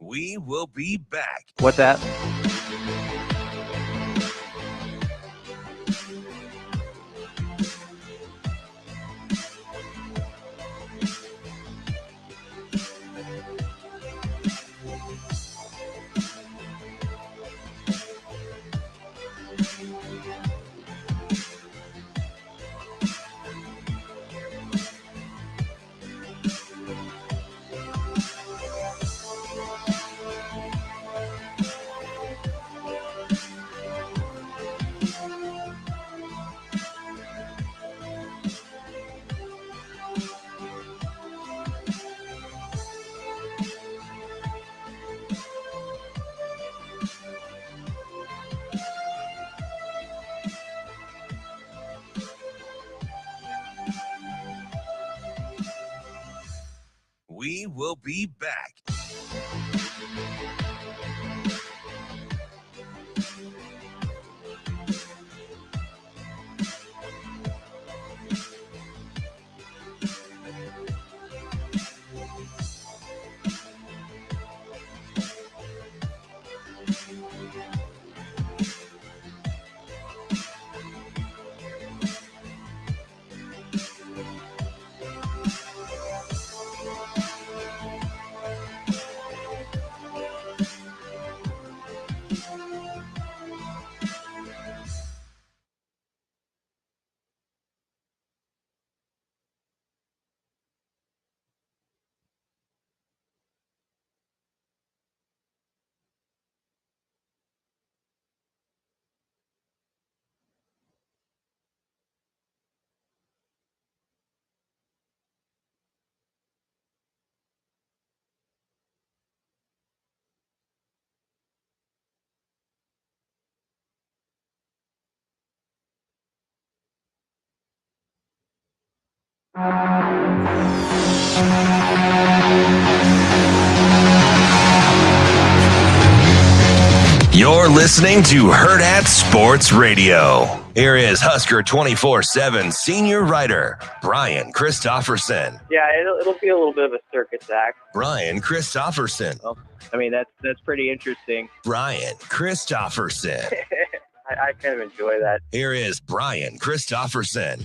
We will be back. What that? We will be back. You're listening to Hurrdat Sports Radio. Here is Husker 24/7 senior writer Brian Christopherson. Yeah, it'll be a little bit of a circus act. Brian Christopherson. Well, I mean, that's pretty interesting. Brian Christopherson. I kind of enjoy that. Here is Brian Christopherson.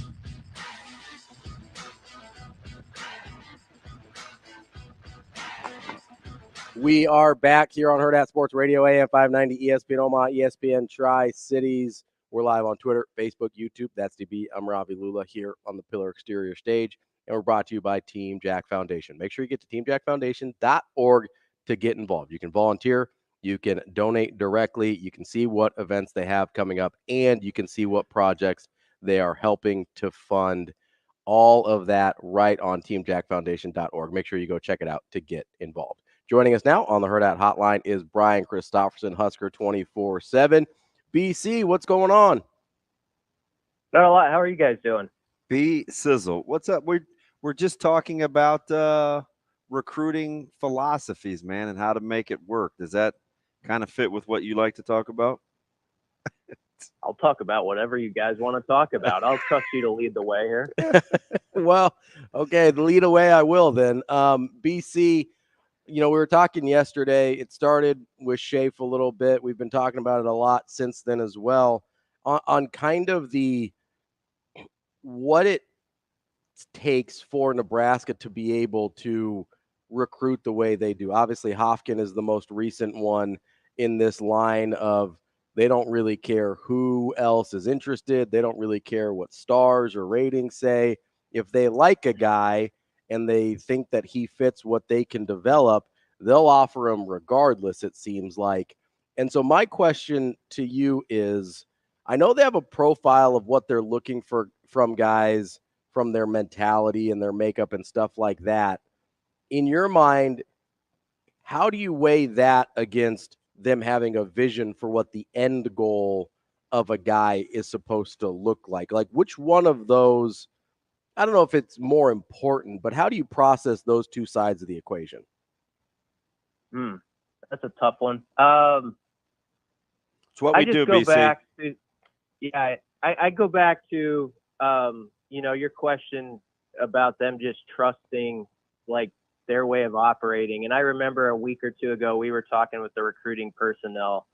We are back here on Hurrdat Sports Radio, AM 590, ESPN Omaha, ESPN Tri-Cities. We're live on Twitter, Facebook, YouTube. That's DB. I'm Ravi Lulla here on the Pillar Exterior stage, and we're brought to you by Team Jack Foundation. Make sure you get to teamjackfoundation.org to get involved. You can volunteer, You can donate directly. You can see what events they have coming up, and you can see what projects they are helping to fund. All of that right on teamjackfoundation.org. Make sure you go check it out to get involved. Joining us now on the Hurrdat Hotline is Brian Christopherson, Husker 24/7. BC, what's going on? Not a lot. How are you guys doing? B Sizzle, what's up? We're just talking about recruiting philosophies, man, and how to make it work. Does that kind of fit with what you like to talk about? I'll talk about whatever you guys want to talk about. I'll trust you to lead the way here. Well, okay, the lead away I will then. BC, we were talking yesterday. It started with Schaaf a little bit. We've been talking about it a lot since then as well on kind of what it takes for Nebraska to be able to recruit the way they do. Obviously, Hofkin is the most recent one in this line of they don't really care who else is interested. They don't really care what stars or ratings say. If they like a guy and they think that he fits what they can develop, they'll offer him regardless, it seems like. And so my question to you is, I know they have a profile of what they're looking for from guys, from their mentality and their makeup and stuff like that. In your mind, how do you weigh that against them having a vision for what the end goal of a guy is supposed to look like? Like, which one of those, I don't know if it's more important, but how do you process those two sides of the equation? That's a tough one. It's what we do, BC. I go back to, your question about them just trusting, like, their way of operating. And I remember a week or two ago, we were talking with the recruiting personnel,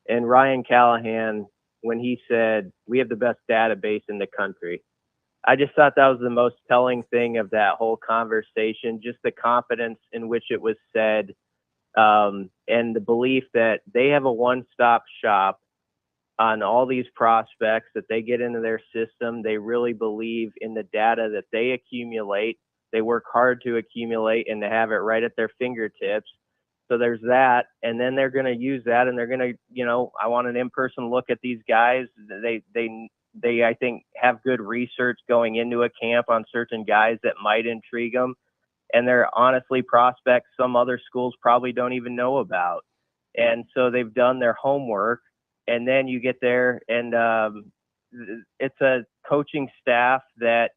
and Ryan Callahan, when he said, we have the best database in the country, I just thought that was the most telling thing of that whole conversation, just the confidence in which it was said, and the belief that they have a one-stop shop on all these prospects that they get into their system. They really believe in the data that they accumulate. They work hard to accumulate and to have it right at their fingertips. So there's that. And then they're going to use that, and they're going to, I want an in-person look at these guys. They, I think, have good research going into a camp on certain guys that might intrigue them. And they're honestly prospects some other schools probably don't even know about. And so they've done their homework. And then you get there, and it's a coaching staff that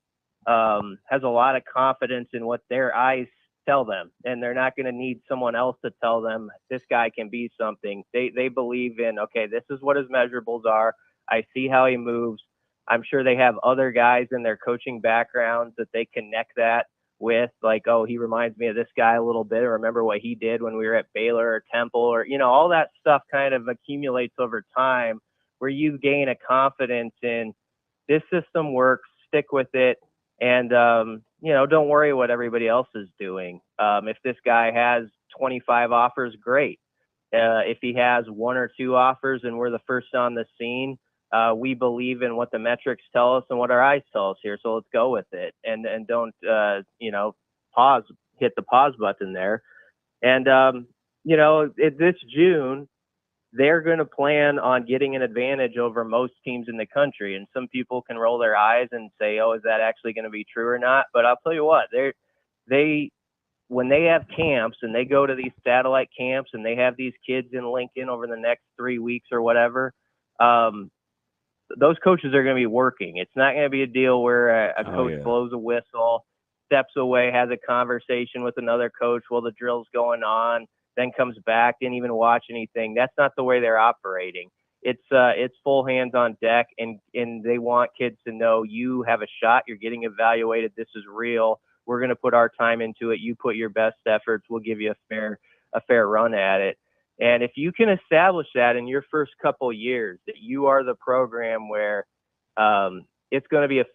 has a lot of confidence in what their eyes tell them, and they're not going to need someone else to tell them this guy can be something. They believe in, okay, this is what his measurables are. I see how he moves. I'm sure they have other guys in their coaching backgrounds that they connect that with, like, oh, he reminds me of this guy a little bit, or remember what he did when we were at Baylor or Temple, or, all that stuff kind of accumulates over time where you gain a confidence in this system works, stick with it. And, don't worry what everybody else is doing. If this guy has 25 offers, great. If he has one or two offers and we're the first on the scene, we believe in what the metrics tell us and what our eyes tell us here. So let's go with it, and don't, hit the pause button there. And, this June, they're going to plan on getting an advantage over most teams in the country. And some people can roll their eyes and say, oh, is that actually going to be true or not? But I'll tell you what, when they have camps and they go to these satellite camps and they have these kids in Lincoln over the next 3 weeks or whatever, those coaches are going to be working. It's not going to be a deal where a coach blows a whistle, steps away, has a conversation with another coach while the drill's going on, then comes back, didn't even watch anything. That's not the way they're operating. It's full hands on deck, and they want kids to know you have a shot. You're getting evaluated. This is real. We're going to put our time into it. You put your best efforts. We'll give you a fair run at it. And if you can establish that in your first couple years, that you are the program where it's going to be a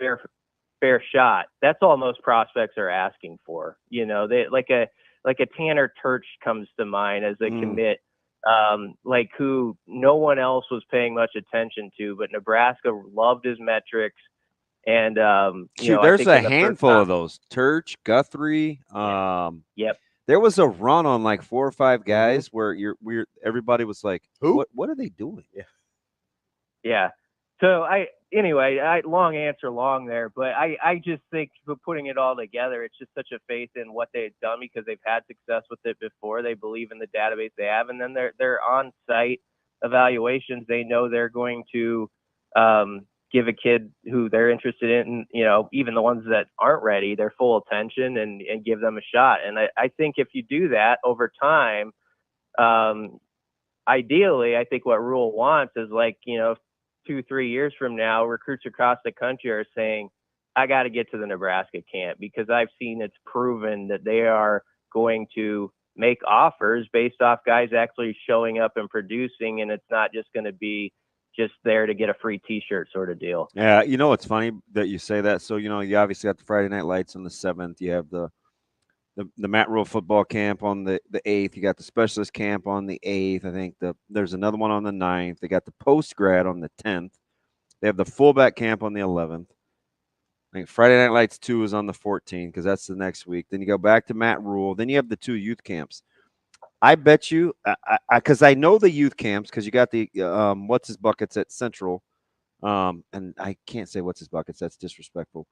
fair shot, that's all most prospects are asking for. They like a Tanner Turch comes to mind as a commit, who no one else was paying much attention to, but Nebraska loved his metrics. And there's a handful of those. Turch, Guthrie. Yep. There was a run on like 4 or 5 guys where everybody was like, who? What are they doing? Yeah. Yeah. So long answer long there, but I just think for putting it all together, it's just such a faith in what they've done because they've had success with it before. They believe in the database they have, and then their on-site evaluations, they know they're going to give a kid who they're interested in, even the ones that aren't ready, their full attention and give them a shot. And I think if you do that over time, ideally, I think what Rule wants is 2-3 years from now, recruits across the country are saying, I got to get to the Nebraska camp because I've seen it's proven that they are going to make offers based off guys actually showing up and producing. And it's not just going to be just there to get a free T-shirt sort of deal. Yeah. It's funny that you say that. So, you obviously got the Friday Night Lights on the 7th. You have the Matt Rule football camp on the 8th. You got the specialist camp on the 8th. I think there's another one on the 9th. They got the post grad on the 10th. They have the fullback camp on the 11th. I think Friday Night Lights 2 is on the 14th because that's the next week. Then you go back to Matt Rule. Then you have the 2 youth camps. I bet you, because I know the youth camps because you got the what's his buckets at Central, and I can't say what's his buckets. That's disrespectful.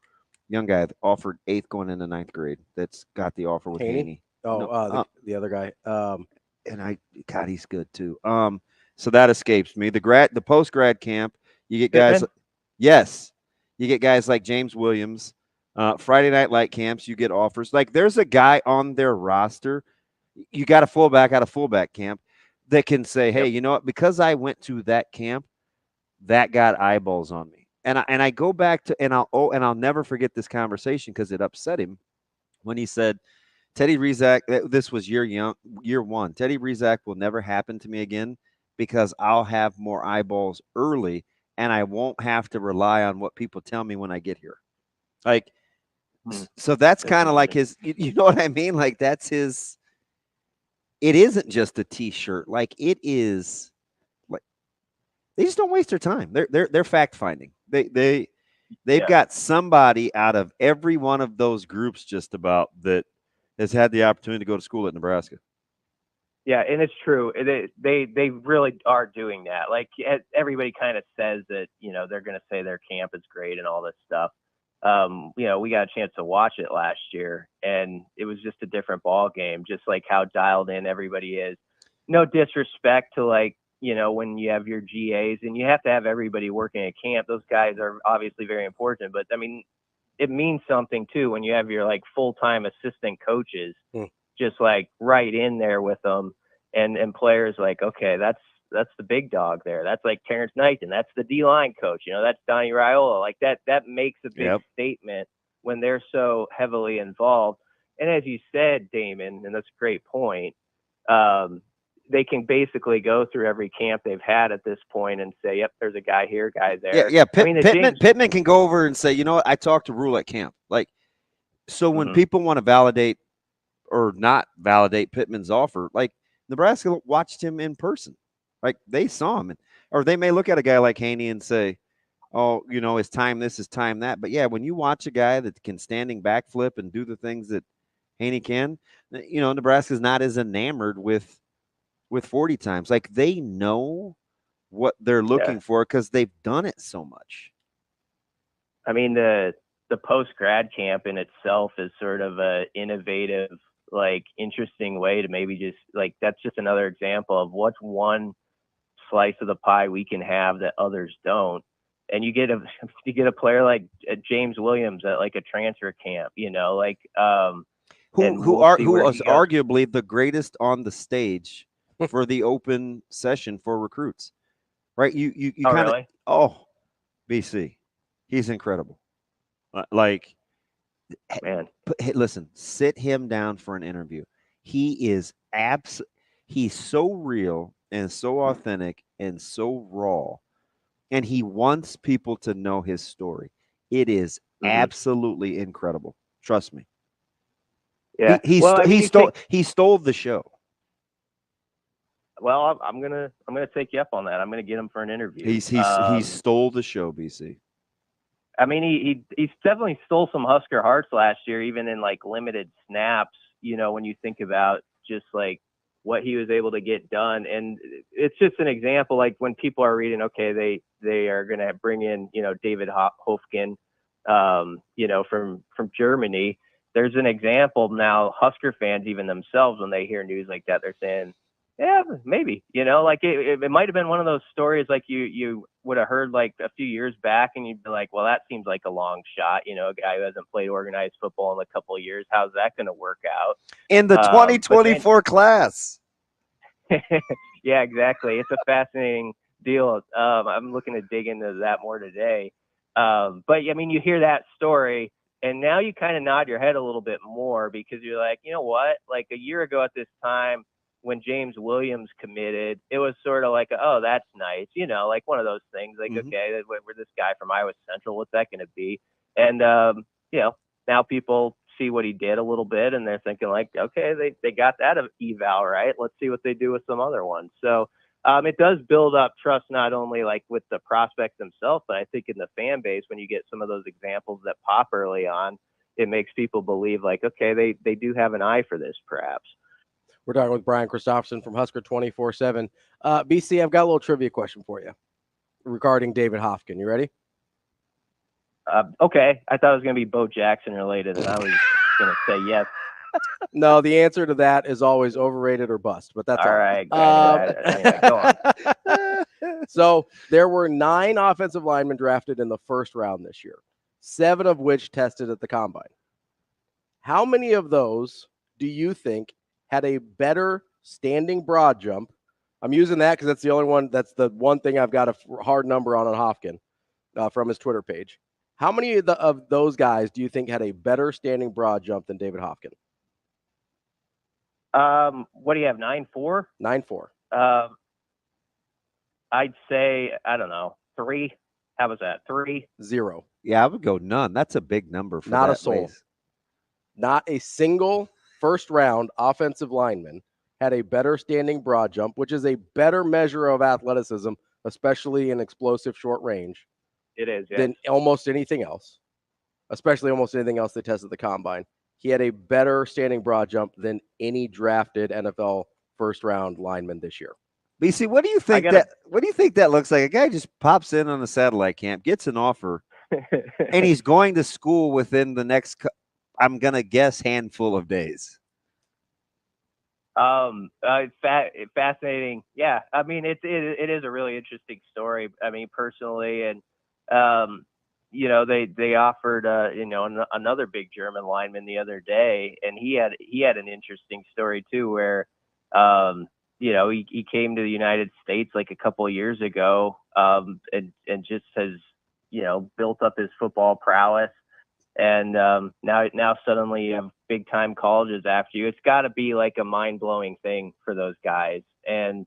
Young guy offered 8th going into 9th grade. That's got the offer with Keneigh. The other guy. And God, he's good too. So that escapes me. The post grad camp, you get guys. Yes, you get guys like James Williams. Friday Night Light camps, you get offers. Like there's a guy on their roster. You got a fullback out of fullback camp that can say, hey, you know what? Because I went to that camp, that got eyeballs on me. And I go back to I'll never forget this conversation because it upset him when he said, Teddy Rizak, this was year 1. Teddy Rizak will never happen to me again because I'll have more eyeballs early and I won't have to rely on what people tell me when I get here. Like, so that's kind of like his, you know what I mean? Like that's his, it isn't just a T-shirt. Like it is like, they just don't waste their time. They're fact finding. They've got somebody out of every one of those groups just about that has had the opportunity to go to school at Nebraska. Yeah, and it's true. They really are doing that. Like everybody kind of says that, they're going to say their camp is great and all this stuff. We got a chance to watch it last year and it was just a different ball game, just like how dialed in everybody is. No disrespect to when you have your GAs and you have to have everybody working at camp, those guys are obviously very important, but I mean, it means something too when you have your full-time assistant coaches just right in there with them and players okay, that's the big dog there. That's Terrence Knighton. That's the D-line coach. That's Donnie Raiola. That makes a big statement when they're so heavily involved. And as you said, Damon, and that's a great point, they can basically go through every camp they've had at this point and say, yep, there's a guy here, guy there. Yeah. Pittman can go over and say, you know what, I talked to Rule at camp. So when people want to validate or not validate Pittman's offer, Nebraska watched him in person. They saw him. Or they may look at a guy like Keneigh and say, oh, it's time this, is time that. But, yeah, when you watch a guy that can standing backflip and do the things that Keneigh can, Nebraska's not as enamored with 40 times. They know what they're looking for because they've done it so much. I mean, the post-grad camp in itself is sort of a innovative, interesting way to maybe just that's just another example of what's one slice of the pie we can have that others don't. And you get a player like James Williams at a transfer camp, who was arguably the greatest on the stage for the open session for recruits, right? You kind of, really? BC, he's incredible. Man, hey, listen, sit him down for an interview. He is he's so real and so authentic and so raw, and he wants people to know his story. It is absolutely incredible. Trust me. Yeah, he stole the show. Well, I'm gonna take you up on that. I'm gonna get him for an interview. He stole the show, BC. I mean, he definitely stole some Husker hearts last year, even in limited snaps. when you think about just like what he was able to get done. And it's just an example, like when people are reading, okay, they are going to bring in, David Hofken, from Germany. There's an example now, Husker fans, even themselves, when they hear news like that, they're saying, yeah, maybe, like it might have been one of those stories like you would have heard like a few years back, and you'd be like, well, that seems like a long shot, a guy who hasn't played organized football in a couple of years. How's that going to work out? In the 2024 class. Yeah, exactly. It's a fascinating deal. I'm looking to dig into that more today. But I mean, you hear that story, and now you kind of nod your head a little bit more because you're like, you know what? Like a year ago at this time, when James Williams committed, it was sort of like, oh, that's nice. Like one of those things like, okay, we're this guy from Iowa Central. What's that going to be? And, now people see what he did a little bit, and they're thinking like, okay, they got that eval right. Let's see what they do with some other ones. So it does build up trust, not only like with the prospects themselves, but I think in the fan base, when you get some of those examples that pop early on, it makes people believe like, okay, they do have an eye for this perhaps. We're talking with Brian Christopherson from Husker 24/7. BC, I've got a little trivia question for you regarding David Hofken. You ready? Okay. I thought it was going to be Bo Jackson related, and I was going to say yes. No, the answer to that is always overrated or bust, but that's all right. Go on. So there were 9 offensive linemen drafted in the first round this year, 7 of which tested at the combine. How many of those do you think had a better standing broad jump? I'm using that because that's the only one. That's the one thing I've got a hard number on Hofken from his Twitter page. How many of those guys do you think had a better standing broad jump than David Hofken? What do you have? 9.4? 9.4. I'd say, I don't know, 3. How was that? 3? 0. Yeah, I would go none. That's a big number for not that a soul. Ways. Not a single first round offensive lineman had a better standing broad jump, which is a better measure of athleticism, especially in explosive short range. It is, yeah. Than almost anything else, especially almost anything else they tested at the combine. He had a better standing broad jump than any drafted NFL first round lineman this year. BC, what do you think what do you think that looks like? A guy just pops in on a satellite camp, gets an offer, and he's going to school within the next, I'm going to guess, handful of days. Fascinating. Yeah. I mean, it is a really interesting story. I mean, personally, and, they offered, another big German lineman the other day, and he had an interesting story too, where, he came to the United States like a couple of years ago, and just has, built up his football prowess. And now suddenly you have big time colleges after you. It's got to be like a mind blowing thing for those guys. And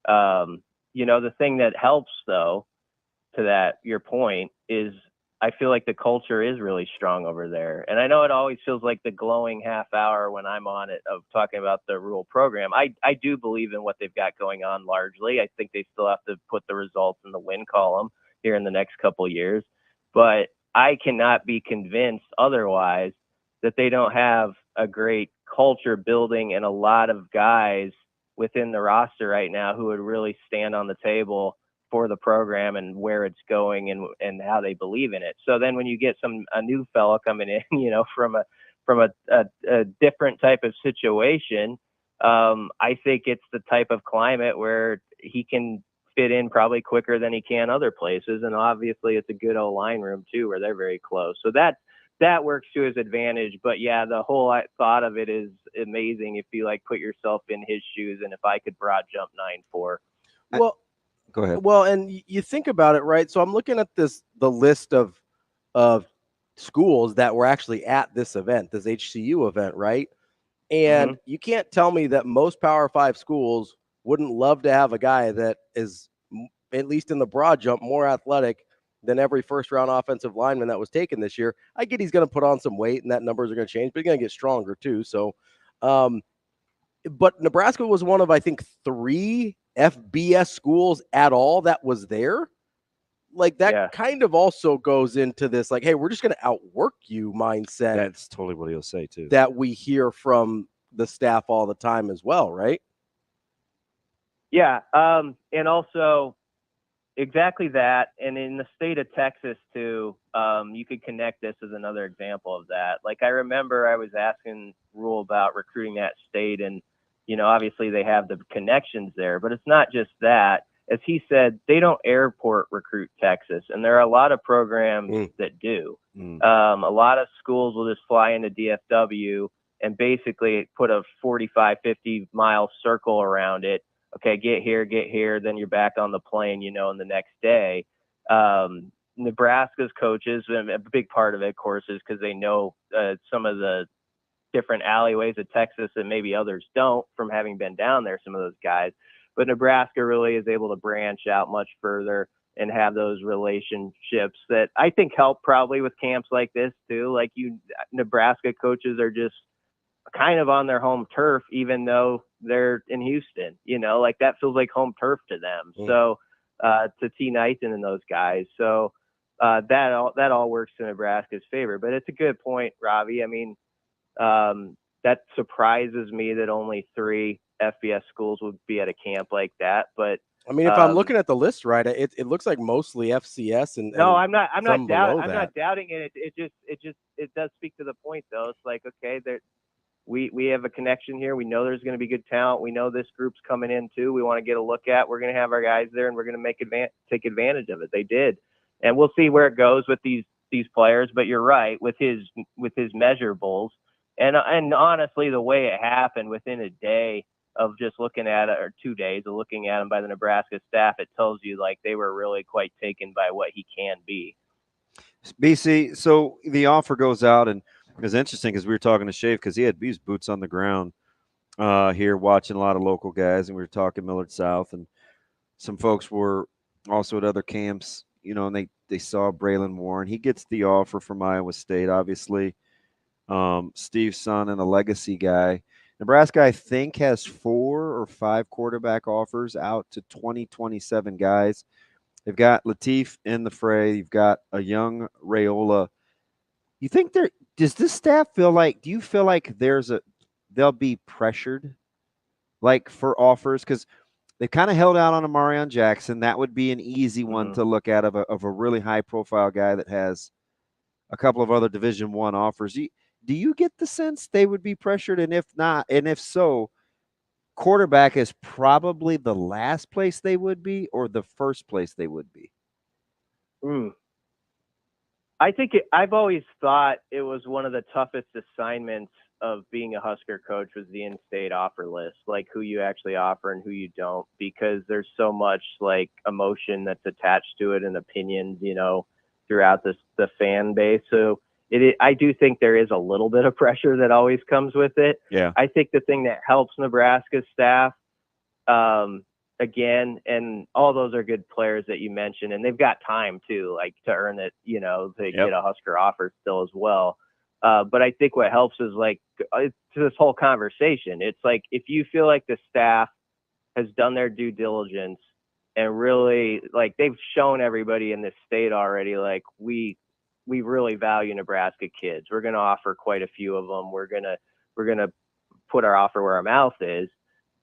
the thing that helps though, to that your point, is I feel like the culture is really strong over there. And I know it always feels like the glowing half hour when I'm on it of talking about the rural program. I do believe in what they've got going on largely. I think they still have to put the results in the win column here in the next couple of years, but I cannot be convinced otherwise that they don't have a great culture building and a lot of guys within the roster right now who would really stand on the table for the program and where it's going and how they believe in it. So then when you get a new fella coming in, from a different type of situation, I think it's the type of climate where he can fit in probably quicker than he can other places. And obviously it's a good old line room too, where they're very close. So that works to his advantage. But yeah, the whole thought of it is amazing if you put yourself in his shoes. And if I could broad jump 9.4. Well, go ahead. Well, and you think about it, right? So I'm looking at the list of schools that were actually at this event, this HCU event, right? And you can't tell me that most Power 5 schools wouldn't love to have a guy that is, at least in the broad jump, more athletic than every first-round offensive lineman that was taken this year. I get he's going to put on some weight, and that numbers are going to change, but he's going to get stronger too. So, but Nebraska was one of, I think, 3 FBS schools at all that was there. Like that kind of also goes into this, hey, we're just going to outwork you mindset. That's totally what he'll say too. That we hear from the staff all the time as well, right? Yeah, and also exactly that. And in the state of Texas too, you could connect this as another example of that. Like I remember I was asking Rule about recruiting that state, and obviously they have the connections there, but it's not just that. As he said, they don't airport recruit Texas, and there are a lot of programs that do. A lot of schools will just fly into DFW and basically put a 45, 50-mile circle around it. Okay, get here, then you're back on the plane, and the next day. Nebraska's coaches, and a big part of it, of course, is because they know some of the different alleyways of Texas that maybe others don't from having been down there, some of those guys. But Nebraska really is able to branch out much further and have those relationships that I think help probably with camps like this too. Like Nebraska coaches are just kind of on their home turf, even though they're in Houston, like that feels like home turf to them. So to T. Knighton and those guys. So that all works to Nebraska's favor. But it's a good point, Ravi. I mean, that surprises me that only 3 FBS schools would be at a camp like that. But I mean, if I'm looking at the list right, it looks like mostly FCS and no, I'm not doubting it. It does speak to the point though. It's like, okay, we have a connection here. We know there's going to be good talent. We know this group's coming in too. We want to get a look at. We're going to have our guys there, and we're going to take advantage of it. They did, and we'll see where it goes with these players. But you're right with his measurables, and honestly, the way it happened within a day of just looking at it, or 2 days of looking at him by the Nebraska staff, it tells you like they were really quite taken by what he can be. BC, so the offer goes out, and it was interesting because we were talking to Shave because he had these boots on the ground here watching a lot of local guys, and we were talking Millard South, and some folks were also at other camps, and they saw Braylon Warren. He gets the offer from Iowa State, obviously. Steve's son and a legacy guy. Nebraska, I think, has 4 or 5 quarterback offers out to 2027 guys. They've got Latif in the fray. You've got a young Raiola. You think does this staff feel like, do you feel like they'll be pressured like for offers? Because they kind of held out on Amarion Jackson. That would be an easy one to look at of a really high profile guy that has a couple of other Division I offers. Do you get the sense they would be pressured? And if not, and if so, quarterback is probably the last place they would be or the first place they would be? I think I've always thought it was one of the toughest assignments of being a Husker coach was the in-state offer list, like who you actually offer and who you don't, because there's so much like emotion that's attached to it and opinions, throughout the fan base. So I do think there is a little bit of pressure that always comes with it. Yeah. I think the thing that helps Nebraska's staff, again, and all those are good players that you mentioned, and they've got time too, like to earn it, to get a Husker offer still as well. But I think what helps is like to this whole conversation. It's like if you feel like the staff has done their due diligence and really like they've shown everybody in this state already, like we really value Nebraska kids. We're going to offer quite a few of them. We're going to put our offer where our mouth is.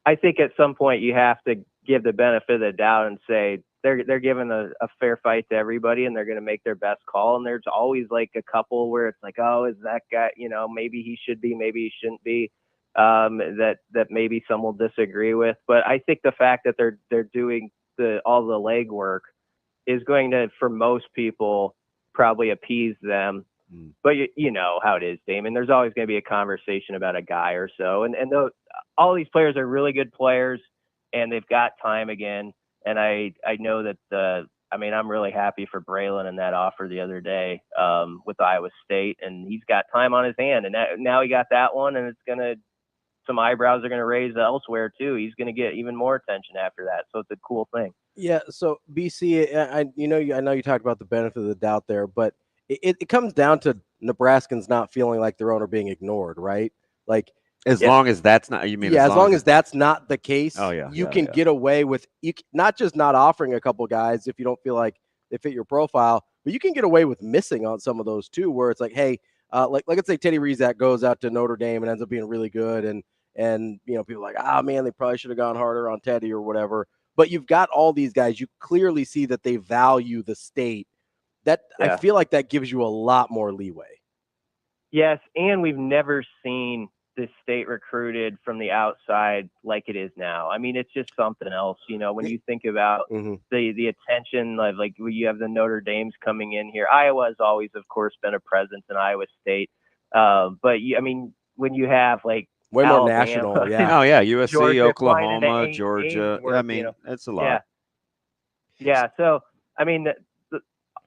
I think at some point you have to give the benefit of the doubt and say they're giving a fair fight to everybody and they're going to make their best call. And there's always like a couple where it's like, oh, is that guy, maybe he should be, maybe he shouldn't be, that maybe some will disagree with. But I think the fact that they're doing all the legwork is going to, for most people, probably appease them. But you know how it is, Damon. There's always going to be a conversation about a guy or so. And all these players are really good players and they've got time again. And I know that I'm really happy for Braylon in that offer the other day with Iowa State, and he's got time on his hand, and now he got that one, and some eyebrows are going to raise elsewhere too. He's going to get even more attention after that. So it's a cool thing. Yeah. So BC, I know you talked about the benefit of the doubt there, but it comes down to Nebraskans not feeling like their own are being ignored, right? Like as long as that's not, you mean? Yeah, as long as that's not the case, you can get away with not just not offering a couple guys if you don't feel like they fit your profile, but you can get away with missing on some of those too, where it's like, hey, like let's say Teddy Rizak goes out to Notre Dame and ends up being really good, and And, people are like, man, they probably should have gone harder on Teddy or whatever. But you've got all these guys. You clearly see that they value the state. I feel like that gives you a lot more leeway. Yes, and we've never seen this state recruited from the outside like it is now. I mean, it's just something else, when you think about the attention, like when you have the Notre Dames coming in here. Iowa has always, of course, been a presence in Iowa State. But, when you have, like, way Alabama, more national, yeah. Oh, yeah, USC, Georgia, Oklahoma, Georgia. I mean, it's a lot. Yeah, so, I mean,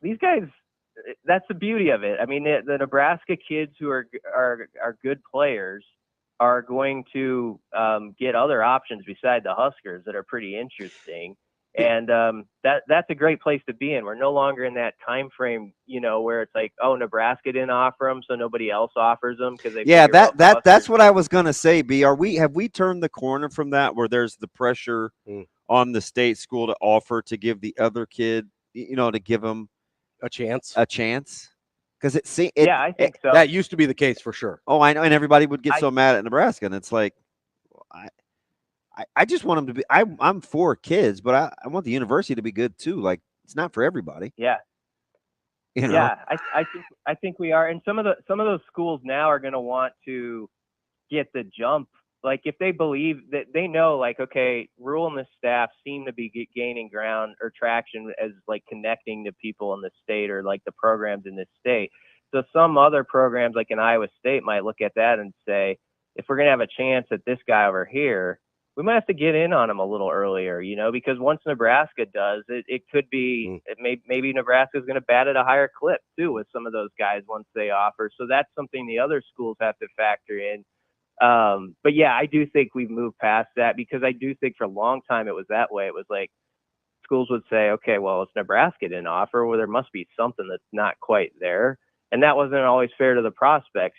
these guys – that's the beauty of it. I mean, the Nebraska kids who are good players are going to get other options beside the Huskers that are pretty interesting. And that's a great place to be in. We're no longer in that time frame, where it's like, oh, Nebraska didn't offer them, so nobody else offers them because they. Yeah, that's what I was gonna say. B, have we turned the corner from that, where there's the pressure on the state school to offer to give the other kid, to give them a chance? Because I think so. That used to be the case for sure. Oh, I know, and everybody would get so mad at Nebraska, and it's like, I just want them to be. I'm for kids, but I want the university to be good too. Like, it's not for everybody. Yeah. Yeah, I think we are, and some of those schools now are going to want to get the jump. Like, if they believe that they know, like, okay, Rule and the staff seem to be gaining ground or traction as, like, connecting to people in the state or, like, the programs in this state. So some other programs, like in Iowa State, might look at that and say, if we're going to have a chance at this guy over here, we might have to get in on him a little earlier, because once Nebraska does, it could be maybe Nebraska's going to bat at a higher clip, too, with some of those guys once they offer. So that's something the other schools have to factor in. But yeah, I do think we've moved past that, because I do think for a long time it was that way. It was like schools would say, okay, well, if Nebraska didn't offer, well, there must be something that's not quite there. And that wasn't always fair to the prospects,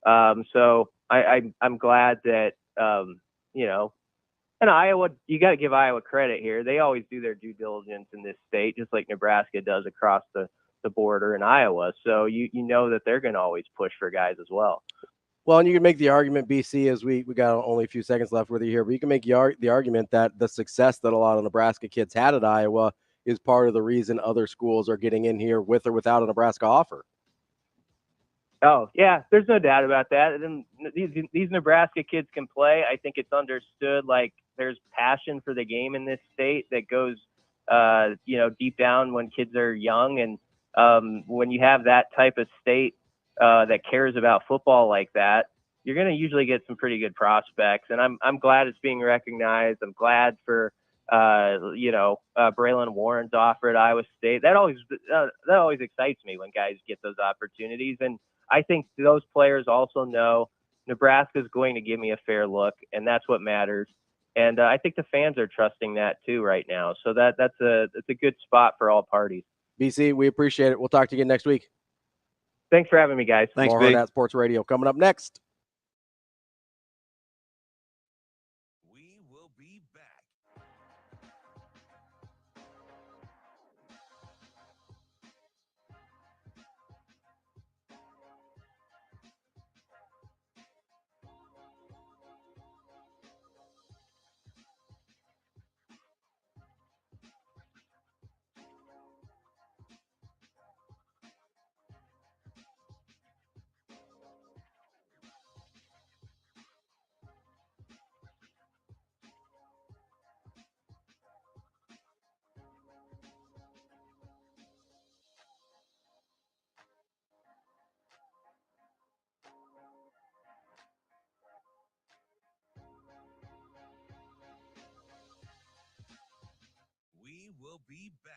So I'm glad that, and Iowa, you got to give Iowa credit here. They always do their due diligence in this state, just like Nebraska does across the border in Iowa. So you know that they're going to always push for guys as well. Well, and you can make the argument, BC, as we got only a few seconds left with you here, but you can make the argument that the success that a lot of Nebraska kids had at Iowa is part of the reason other schools are getting in here with or without a Nebraska offer. Oh, yeah, there's no doubt about that. And these Nebraska kids can play. I think it's understood, like, there's passion for the game in this state that goes, deep down when kids are young. And when you have that type of state that cares about football like that, you're going to usually get some pretty good prospects. And I'm glad it's being recognized. I'm glad for, Braylon Warren's offer at Iowa State. That always excites me when guys get those opportunities. And I think those players also know Nebraska's going to give me a fair look, and that's what matters. And I think the fans are trusting that too right now. So that's a good spot for all parties. BC, we appreciate it. We'll talk to you again next week. Thanks for having me, guys. Thanks, More Hurrdat Sports Radio coming up next. We will be back. We will be back.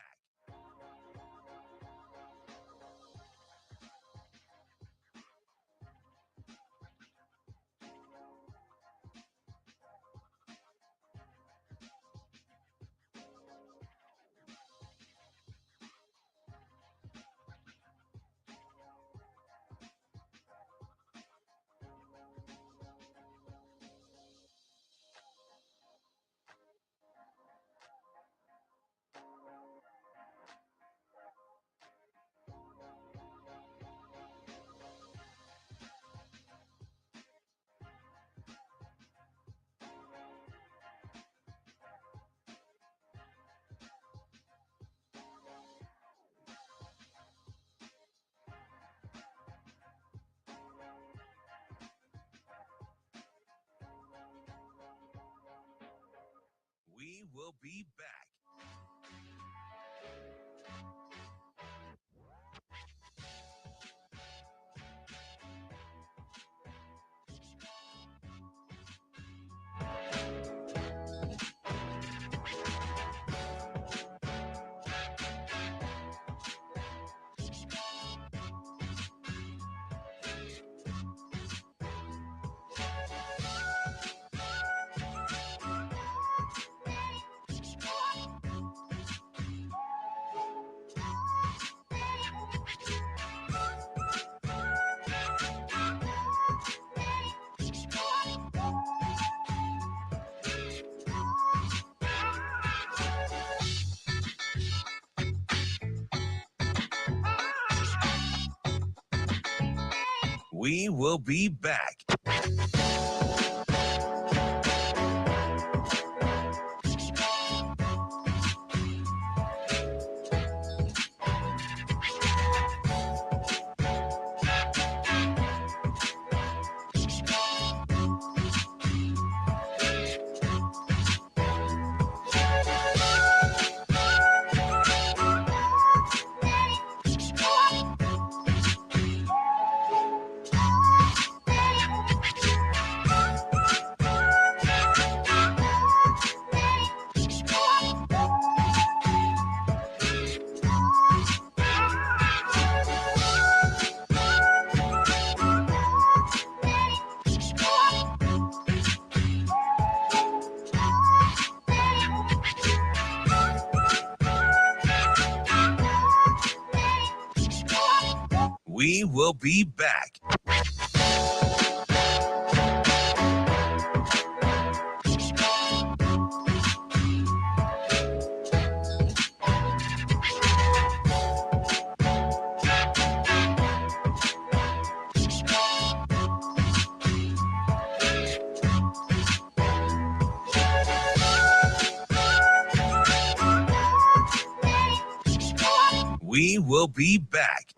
will be back. We will be back. We will be back. We will be back.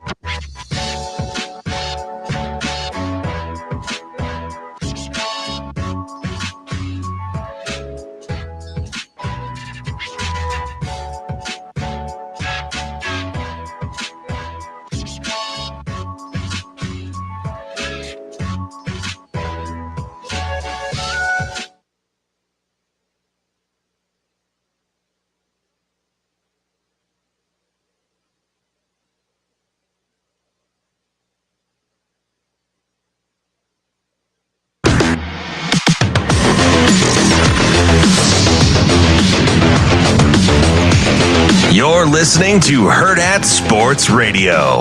You're listening to Hurrdat Sports Radio.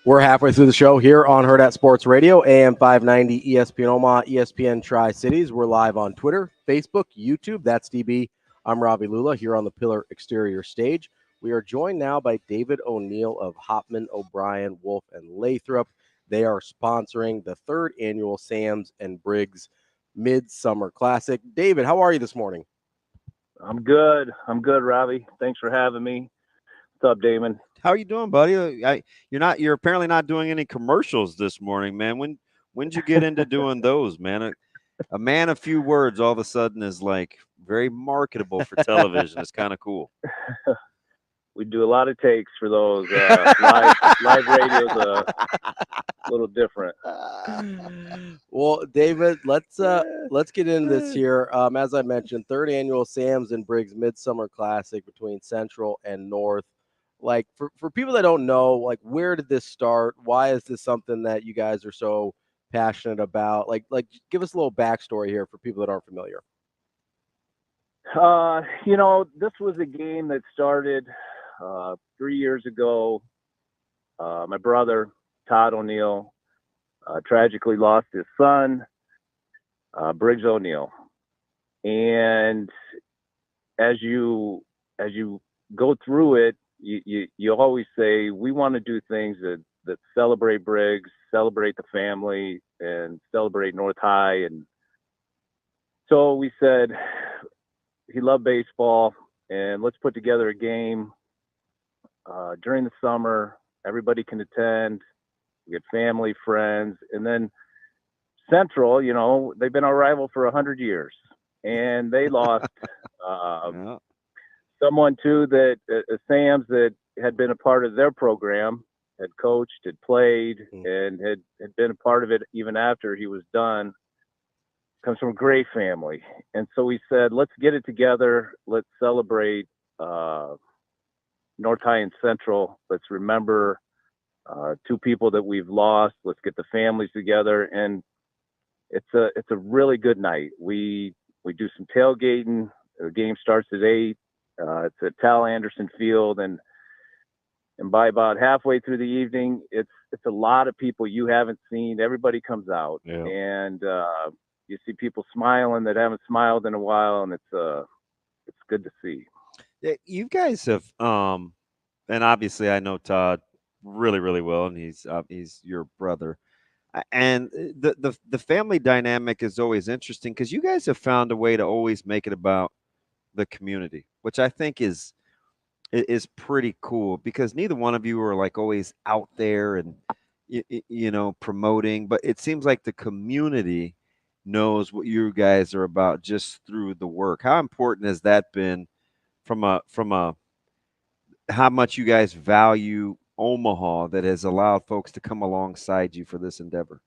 We're halfway through the show here on Hurrdat Sports Radio, AM 590, ESPN Omaha, ESPN Tri-Cities. We're live on Twitter, Facebook, YouTube. That's DB. I'm Ravi Lulla here on the Pillar Exterior stage. We are joined now by David O'Neill of Hopman, O'Brien, Wolf, and Lathrop. They are sponsoring the third annual Sam's and Briggs Midsummer Classic. David, how are you this morning? I'm good, Ravi. Thanks for having me. What's up, Damon? How are you doing, buddy? You're apparently not doing any commercials this morning, man. When'd you get into doing those, man? A man of few words all of a sudden is like very marketable for television. It's kind of cool. We do a lot of takes for those. Live radio's a little different. Well, David, let's get into this here. As I mentioned, third annual Sam's and Briggs Midsummer Classic between Central and North. Like for people that don't know, like where did this start? Why is this something that you guys are so passionate about? Like give us a little backstory here for people that aren't familiar. This was a game that started 3 years ago. My brother, Todd O'Neill, tragically lost his son, Briggs O'Neill. And as you go through it, you always say, we want to do things that celebrate Briggs, celebrate the family, and celebrate North High. And so we said, he loved baseball, and let's put together a game during the summer. Everybody can attend. We get family, friends, and then Central, you know, they've been our rival for 100 years, and they lost someone too that Sam's that had been a part of their program, had coached, had played, and had been a part of it even after he was done. Comes from a great family, and so we said, let's get it together. Let's celebrate North High and Central. Let's remember two people that we've lost. Let's get the families together, and it's a really good night. We do some tailgating. The game starts at 8. It's at Tal Anderson Field, and by about halfway through the evening, it's a lot of people you haven't seen. Everybody comes out, and you see people smiling that haven't smiled in a while, and it's good to see. Yeah, you guys have, and obviously I know Todd really, really well, and he's your brother. And the family dynamic is always interesting because you guys have found a way to always make it about the community, which I think is pretty cool because neither one of you are like always out there and you know promoting, but it seems like the community knows what you guys are about just through the work. How important has that been from a how much you guys value Omaha that has allowed folks to come alongside you for this endeavor?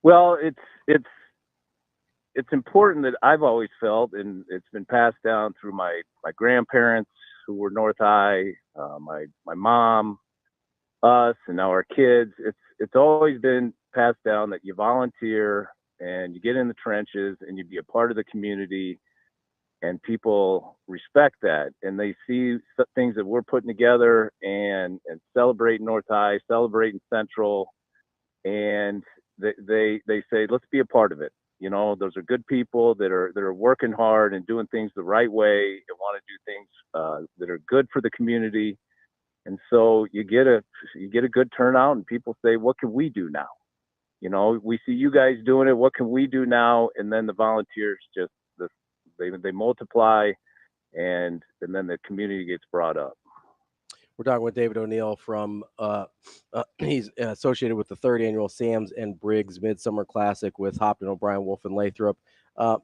Well, it's important that I've always felt, and it's been passed down through my grandparents who were North High, my mom, us, and now our kids. It's always been passed down that you volunteer and you get in the trenches and you be a part of the community, and people respect that, and they see things that we're putting together and celebrating North High, celebrating Central, and they say, let's be a part of it. You know, those are good people that are working hard and doing things the right way and want to do things that are good for the community. And so you get a good turnout, and people say, what can we do now? You know, we see you guys doing it. What can we do now? And then the volunteers just they multiply, and then the community gets brought up. We're talking with David O'Neill from he's associated with the 3rd annual Sam's and Briggs Midsummer Classic with Hopton, O'Brien, Wolf, and Lathrop.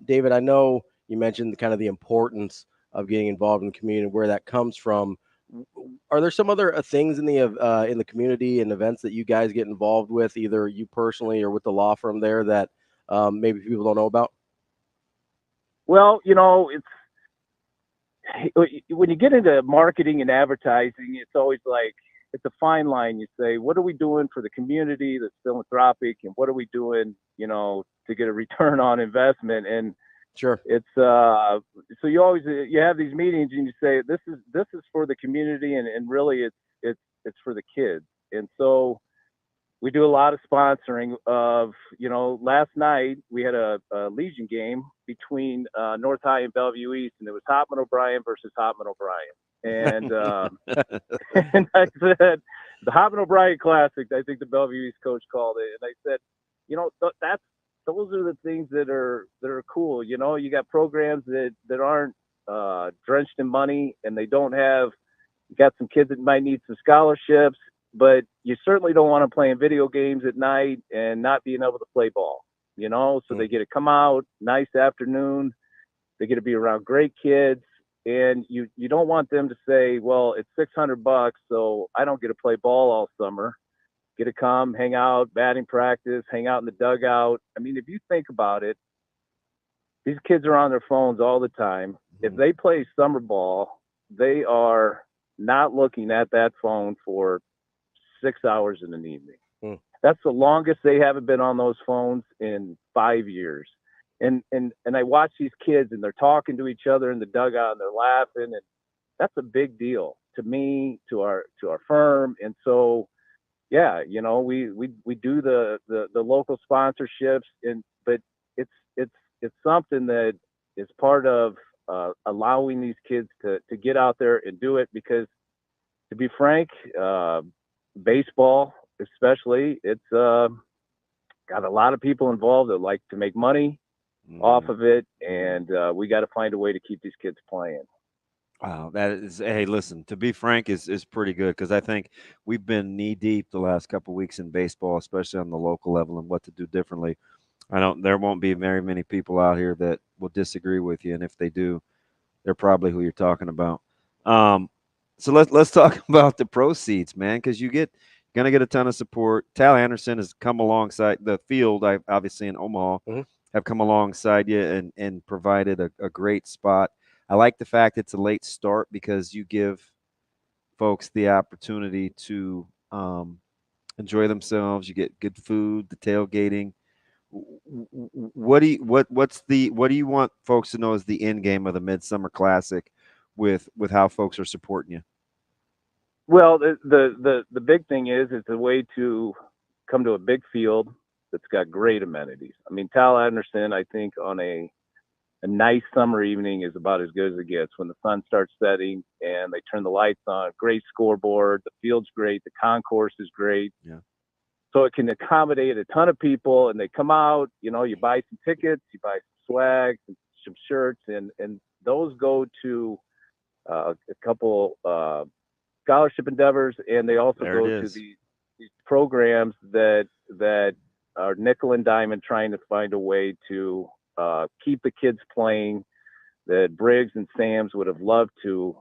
David, I know you mentioned kind of the importance of getting involved in the community and where that comes from. Are there some other things in the community and events that you guys get involved with, either you personally or with the law firm there, that maybe people don't know about? Well, you know, when you get into marketing and advertising, it's always like, it's a fine line. You say, what are we doing for the community that's philanthropic, and what are we doing, you know, to get a return on investment? And sure, it's so you have these meetings and you say, this is for the community, and really it's for the kids. And so we do a lot of sponsoring of, you know, last night we had a Legion game between North High and Bellevue East, and it was Hopman O'Brien versus Hopman O'Brien. And and I said, the Hopman O'Brien Classic, I think the Bellevue East coach called it. And I said, you know, those are the things that are cool. You know, you got programs that aren't drenched in money, and you got some kids that might need some scholarships, but you certainly don't want them playing video games at night and not being able to play ball, you know? So they get to come out, nice afternoon. They get to be around great kids, and you don't want them to say, well, it's $600, so I don't get to play ball all summer. Get to come, hang out, batting practice, hang out in the dugout. I mean, if you think about it, these kids are on their phones all the time. Mm-hmm. If they play summer ball, they are not looking at that phone for 6 hours in an evening. Mm. That's the longest they haven't been on those phones in 5 years. And I watch these kids, and they're talking to each other in the dugout, and they're laughing, and that's a big deal to me, to our firm. And so, yeah, you know, we do the local sponsorships, but it's something that is part of allowing these kids to get out there and do it, because, to be frank, baseball especially, it's got a lot of people involved that like to make money off of it, and we got to find a way to keep these kids playing. Wow, that is. Hey, listen. To be frank, is pretty good because I think we've been knee deep the last couple of weeks in baseball, especially on the local level, and what to do differently. There won't be very many people out here that will disagree with you, and if they do, they're probably who you're talking about. So let's talk about the proceeds, man, because gonna get a ton of support. Tal Anderson has come alongside the field, obviously in Omaha, have come alongside you and provided a great spot. I like the fact it's a late start because you give folks the opportunity to enjoy themselves. You get good food, the tailgating. What do you want folks to know is the end game of the Midsummer Classic with how folks are supporting you? Well, the big thing is it's a way to come to a big field that's got great amenities. I mean, Tal Anderson, I think on a nice summer evening is about as good as it gets. When the sun starts setting and they turn the lights on, great scoreboard, the field's great, the concourse is great. Yeah. So it can accommodate a ton of people, and they come out, you buy some tickets, you buy some swag, some shirts, and those go to a couple scholarship endeavors, and they also go to these programs that are nickel and diamond, trying to find a way to keep the kids playing that Briggs and Sam's would have loved to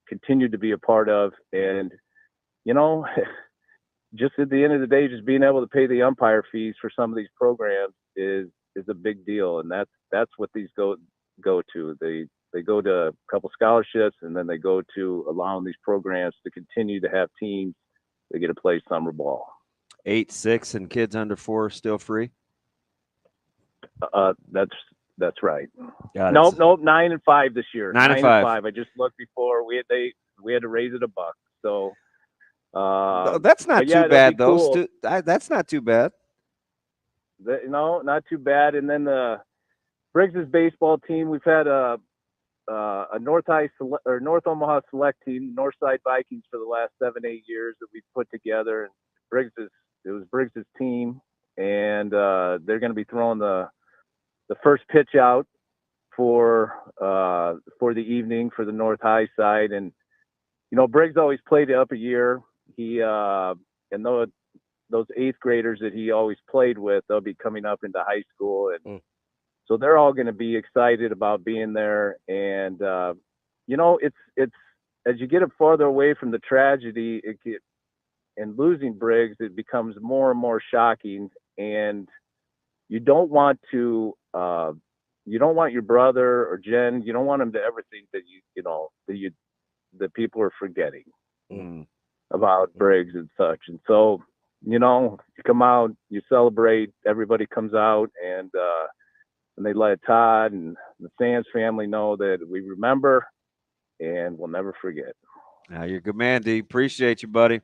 continue to be a part of. And just at the end of the day, just being able to pay the umpire fees for some of these programs is a big deal, and that's what these go to. They go to a couple scholarships, and then they go to allowing these programs to continue to have teams that get to play summer ball. 8, 6, and kids under 4 still free. That's right. Nope. 9 and 5 this year. 9 and 5. I just looked before we had to raise it $1. So that's not too bad, though. Cool. That's not too bad. No, not too bad. And then the Briggs's baseball team, we've had a North Omaha select team, Northside Vikings, for the last 7-8 years that we've put together. And it was Briggs's team, and they're going to be throwing the first pitch out for the evening for the North High side. And Briggs always played it up a year. He and those 8th graders that he always played with, they'll be coming up into high school, and so they're all going to be excited about being there. And it's as you get farther away from the tragedy, and losing Briggs, it becomes more and more shocking. And you don't want your brother or Jen, you don't want them to ever think that that people are forgetting about Briggs and such. And so, you come out, you celebrate, everybody comes out, and they let Todd and the Sands family know that we remember and we'll never forget. You're a good man, D. Appreciate you, buddy.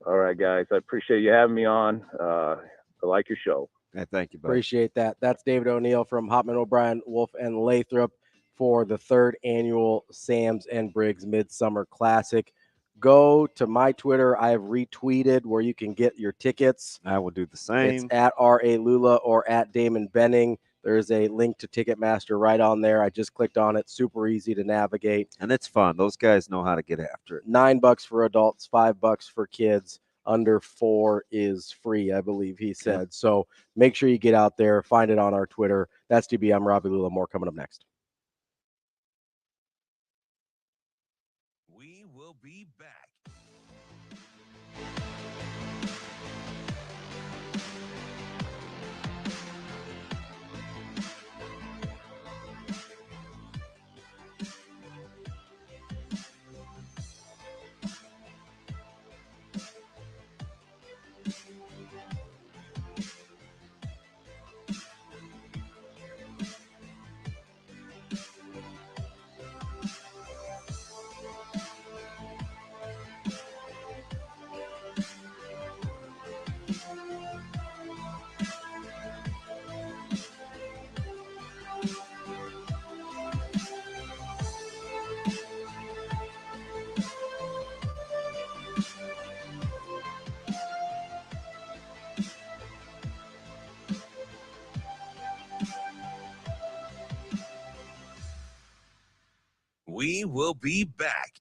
All right, guys. I appreciate you having me on. I like your show. Thank you, buddy. Appreciate that. That's David O'Neill from Hopman, O'Brien, Wolf, and Lathrop for the 3rd annual Sam's and Briggs Midsummer Classic. Go to my Twitter. I have retweeted where you can get your tickets. I will do the same. It's at R.A. Lulla or at Damon Benning. There's a link to Ticketmaster right on there. I just clicked on it. Super easy to navigate. And it's fun. Those guys know how to get after it. $9 for adults, $5 for kids. Under 4 is free, I believe he said. Yep. So make sure you get out there. Find it on our Twitter. That's DB. I'm Ravi. Lulla. More coming up next. We will be back. We will be back.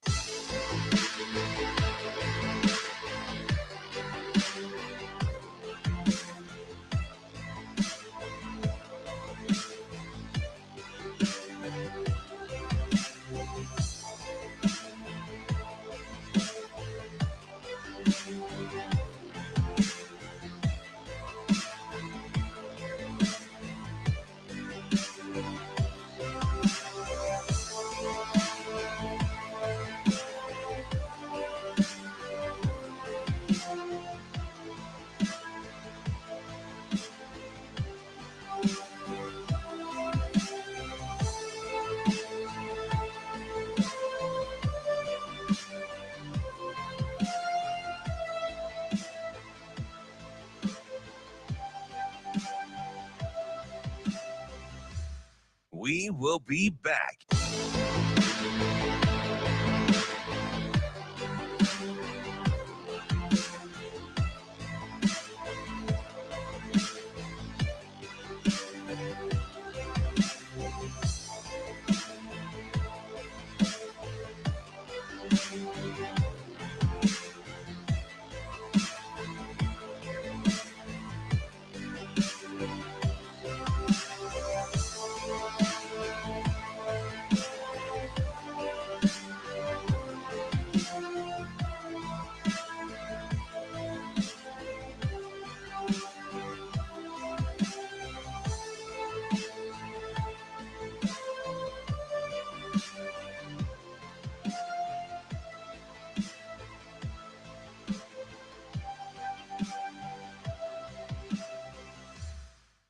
We will be back.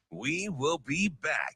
We will be back.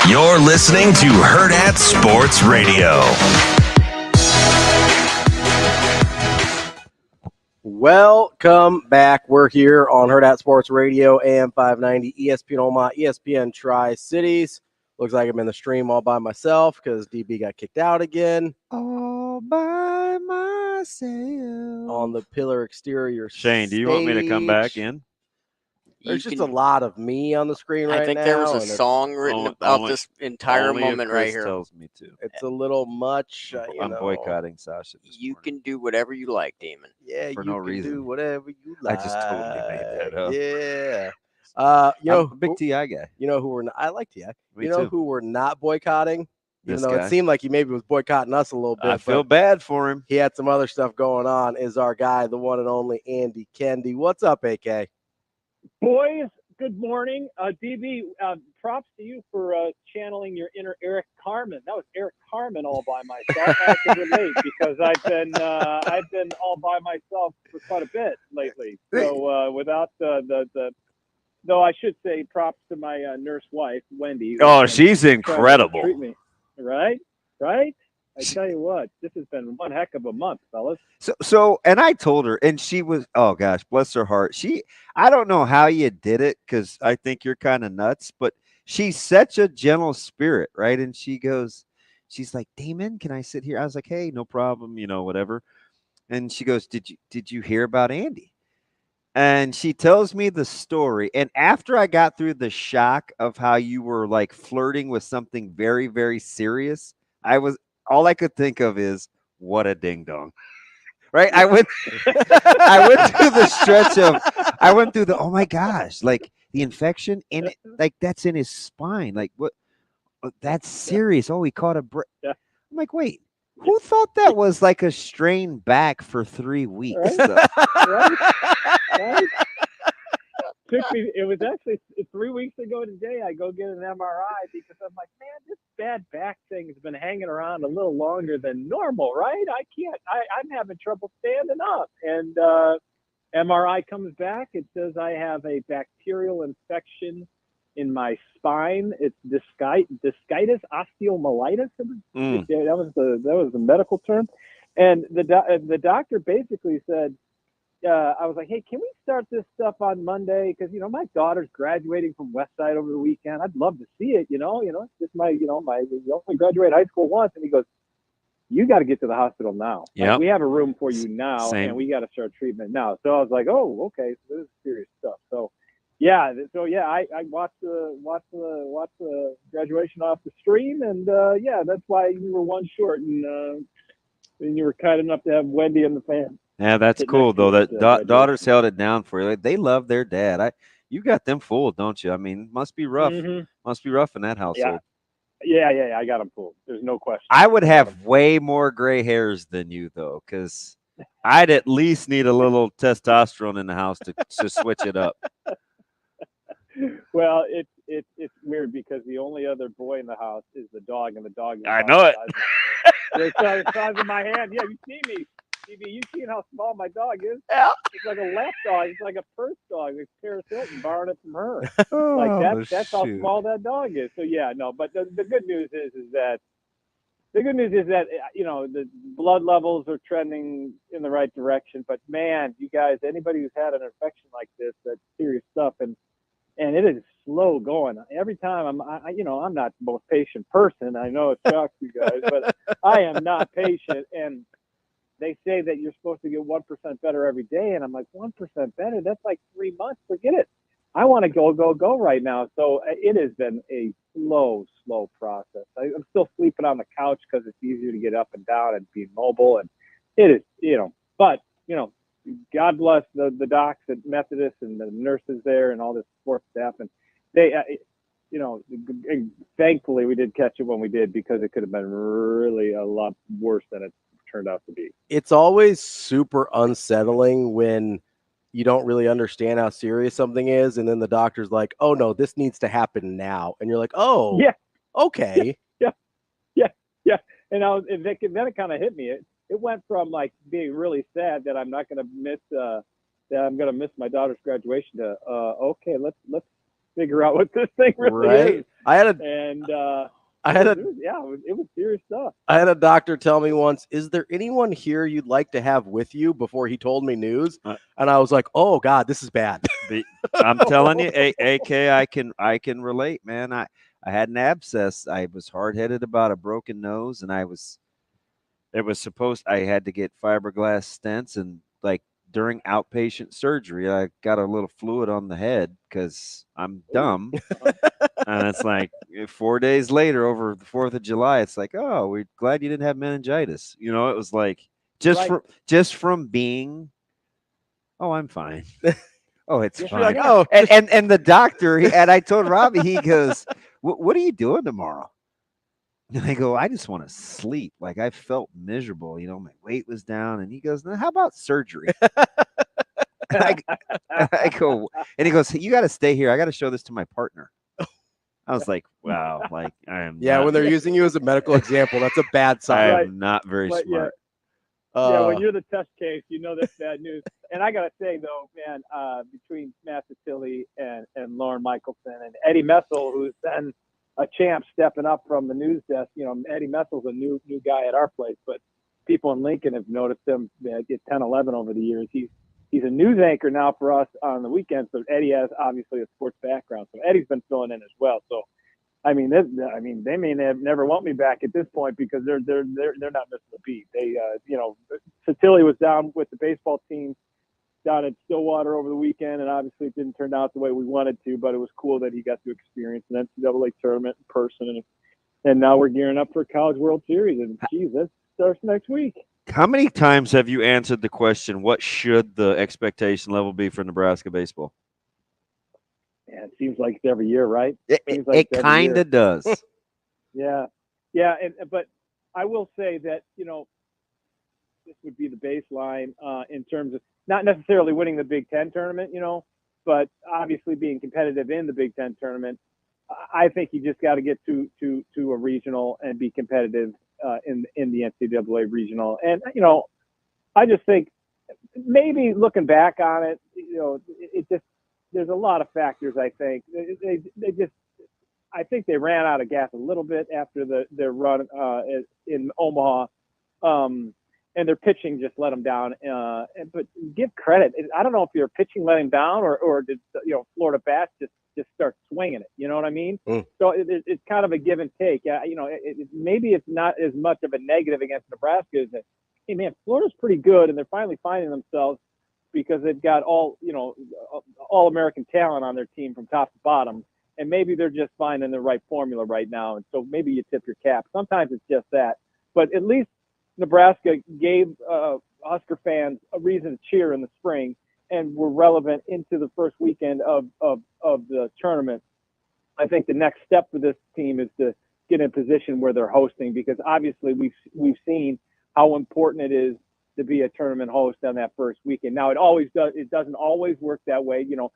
You're listening to Hurrdat Sports Radio. Welcome back. We're here on Hurrdat Sports Radio, AM 590, ESPN Omaha, ESPN Tri-Cities. Looks like I'm in the stream all by myself because DB got kicked out again. All by myself. On the pillar exterior Shane, do you want me to come back in? There's just a lot of me on the screen right now. I think there was a song written about this entire moment right here. Tells me to. It's a little much. I'm boycotting Sasha. You can do whatever you like, Damon. Yeah, for you no can reason. do whatever you like. I just totally made that up. Yeah. You know, I'm a big TI guy. You know who we're not, I like TI. Me you know too. who we're not boycotting? This Even though guy. it seemed like he maybe was boycotting us a little bit. I feel bad for him. He had some other stuff going on. Is our guy, the one and only Andy Keneigh. What's up, AK? Boys, good morning. DB, props to you for channeling your inner Eric Carmen. That was Eric Carmen all by myself. I can relate because I've been all by myself for quite a bit lately. So without though I should say props to my nurse wife, Wendy. Oh, she's incredible. Treat me. Right? I tell you what, this has been one heck of a month, fellas. So, and I told her, and she was, oh gosh, bless her heart. I don't know how you did it because I think you're kind of nuts, but she's such a gentle spirit, right? And she's like, Damon, can I sit here? I was like, hey, no problem, whatever. And she goes, did you hear about Andy? And she tells me the story. And after I got through the shock of how you were like flirting with something very, very serious, all I could think of is what a ding dong. Right? I went through the oh my gosh, like the infection in it, like that's in his spine. Like what? That's serious. Oh, he caught a break. Yeah. I'm like, wait, who thought that was like a strained back for 3 weeks? Right? It was actually 3 weeks ago today. I go get an MRI because I'm like, man, this bad back thing has been hanging around a little longer than normal, right? I'm having trouble standing up. And MRI comes back. It says I have a bacterial infection in my spine. It's discitis osteomyelitis. That was the medical term. And the doctor basically said, I was like, hey, can we start this stuff on Monday? Because, my daughter's graduating from Westside over the weekend. I'd love to see it, It's just we only graduate high school once. And he goes, you got to get to the hospital now. Yeah. We have a room for you now, Same. and we got to start treatment now. So I was like, oh, okay, so this is serious stuff. So I watched the graduation off the stream, and that's why you were one short, and you were kind enough to have Wendy and the fans. Yeah, that's cool though. That daughters held it down for you. Like, they love their dad. You got them fooled, don't you? I mean, must be rough. Mm-hmm. Must be rough in that household. Yeah. I got them fooled. There's no question. I would have way more gray hairs than you though, because I'd at least need a little testosterone in the house to switch it up. Well, it's weird because the only other boy in the house is the dog, and the dog. I know it. The size of my hand. Yeah, you see me. You seen how small my dog is? Yeah. It's like a lap dog. It's like a purse dog. It's Paris Hilton borrowing it from her. That's how small that dog is. So but the good news is that the blood levels are trending in the right direction. But man, you guys, anybody who's had an infection like this, that's serious stuff, and it is slow going. Every time I'm not the most patient person. I know it shocks you guys, but I am not patient. And they say that you're supposed to get 1% better every day. And I'm like, 1% better? That's like 3 months. Forget it. I want to go right now. So it has been a slow process. I'm still sleeping on the couch because it's easier to get up and down and be mobile. And it is, but, God bless the docs at Methodist and the nurses there and all the support staff. And they, thankfully we did catch it when we did, because it could have been really a lot worse than it turned out to be. It's always super unsettling when you don't really understand how serious something is, and then the doctor's like, oh no, this needs to happen now, and you're like, oh yeah, okay, yeah. And then it kind of hit me. It went from like being really sad that I'm not going to miss my daughter's graduation to okay, let's figure out what this thing really is. It was serious stuff. I had a doctor tell me once, is there anyone here you'd like to have with you, before he told me news? And I was like, oh God, this is bad. I'm telling you, AK, I can relate, man. I had an abscess. I was hard-headed about a broken nose, and I had to get fiberglass stents, and like during outpatient surgery, I got a little fluid on the head because I'm dumb. And it's like 4 days later, over the 4th of July, it's like, oh, we're glad you didn't have meningitis. It was like just from being, oh, I'm fine. Oh, it's fine. Like, oh, and the doctor, and I told Ravi, he goes, what are you doing tomorrow? And I go, I just want to sleep. Like, I felt miserable. My weight was down. And he goes, now, how about surgery? I go, and he goes, you got to stay here. I got to show this to my partner. I was like, wow. Like, I am. Yeah, when they're using you as a medical example, that's a bad sign. I am not very smart. When you're the test case, that's bad news. And I got to say, though, man, between Matt Tilly and Lauren Michelson and Eddie Messel, who's been a champ stepping up from the news desk. Eddie Messel's a new guy at our place, but people in Lincoln have noticed him at 10-11 over the years. He's a news anchor now for us on the weekends. So Eddie has obviously a sports background, so Eddie's been filling in as well. So, they may never want me back at this point, because they're not missing a beat. They, Tilly was down with the baseball team down at Stillwater over the weekend, and obviously it didn't turn out the way we wanted to, but it was cool that he got to experience an NCAA tournament in person, and now we're gearing up for College World Series, and geez, that starts next week. How many times have you answered the question, what should the expectation level be for Nebraska baseball? Yeah, it seems like it's every year, right? It kind of does. Yeah, but I will say that this would be the baseline in terms of not necessarily winning the Big Ten tournament, but obviously being competitive in the Big Ten tournament. I think you just got to get to a regional and be competitive in the NCAA regional. And I just think maybe looking back on it, it just there's a lot of factors. I think I think they ran out of gas a little bit after their run in Omaha. And their pitching just let them down. But give credit. I don't know if your pitching let him down or did Florida bats just start swinging it. You know what I mean? So it's kind of a give and take. Maybe it's not as much of a negative against Nebraska as that. Hey man, Florida's pretty good, and they're finally finding themselves because they've got all American talent on their team from top to bottom, and maybe they're just finding the right formula right now. And so maybe you tip your cap. Sometimes it's just that, but at least Nebraska gave Husker fans a reason to cheer in the spring and were relevant into the first weekend of the tournament. I think the next step for this team is to get in a position where they're hosting, because obviously we've seen how important it is to be a tournament host on that first weekend. Now it doesn't always work that way. You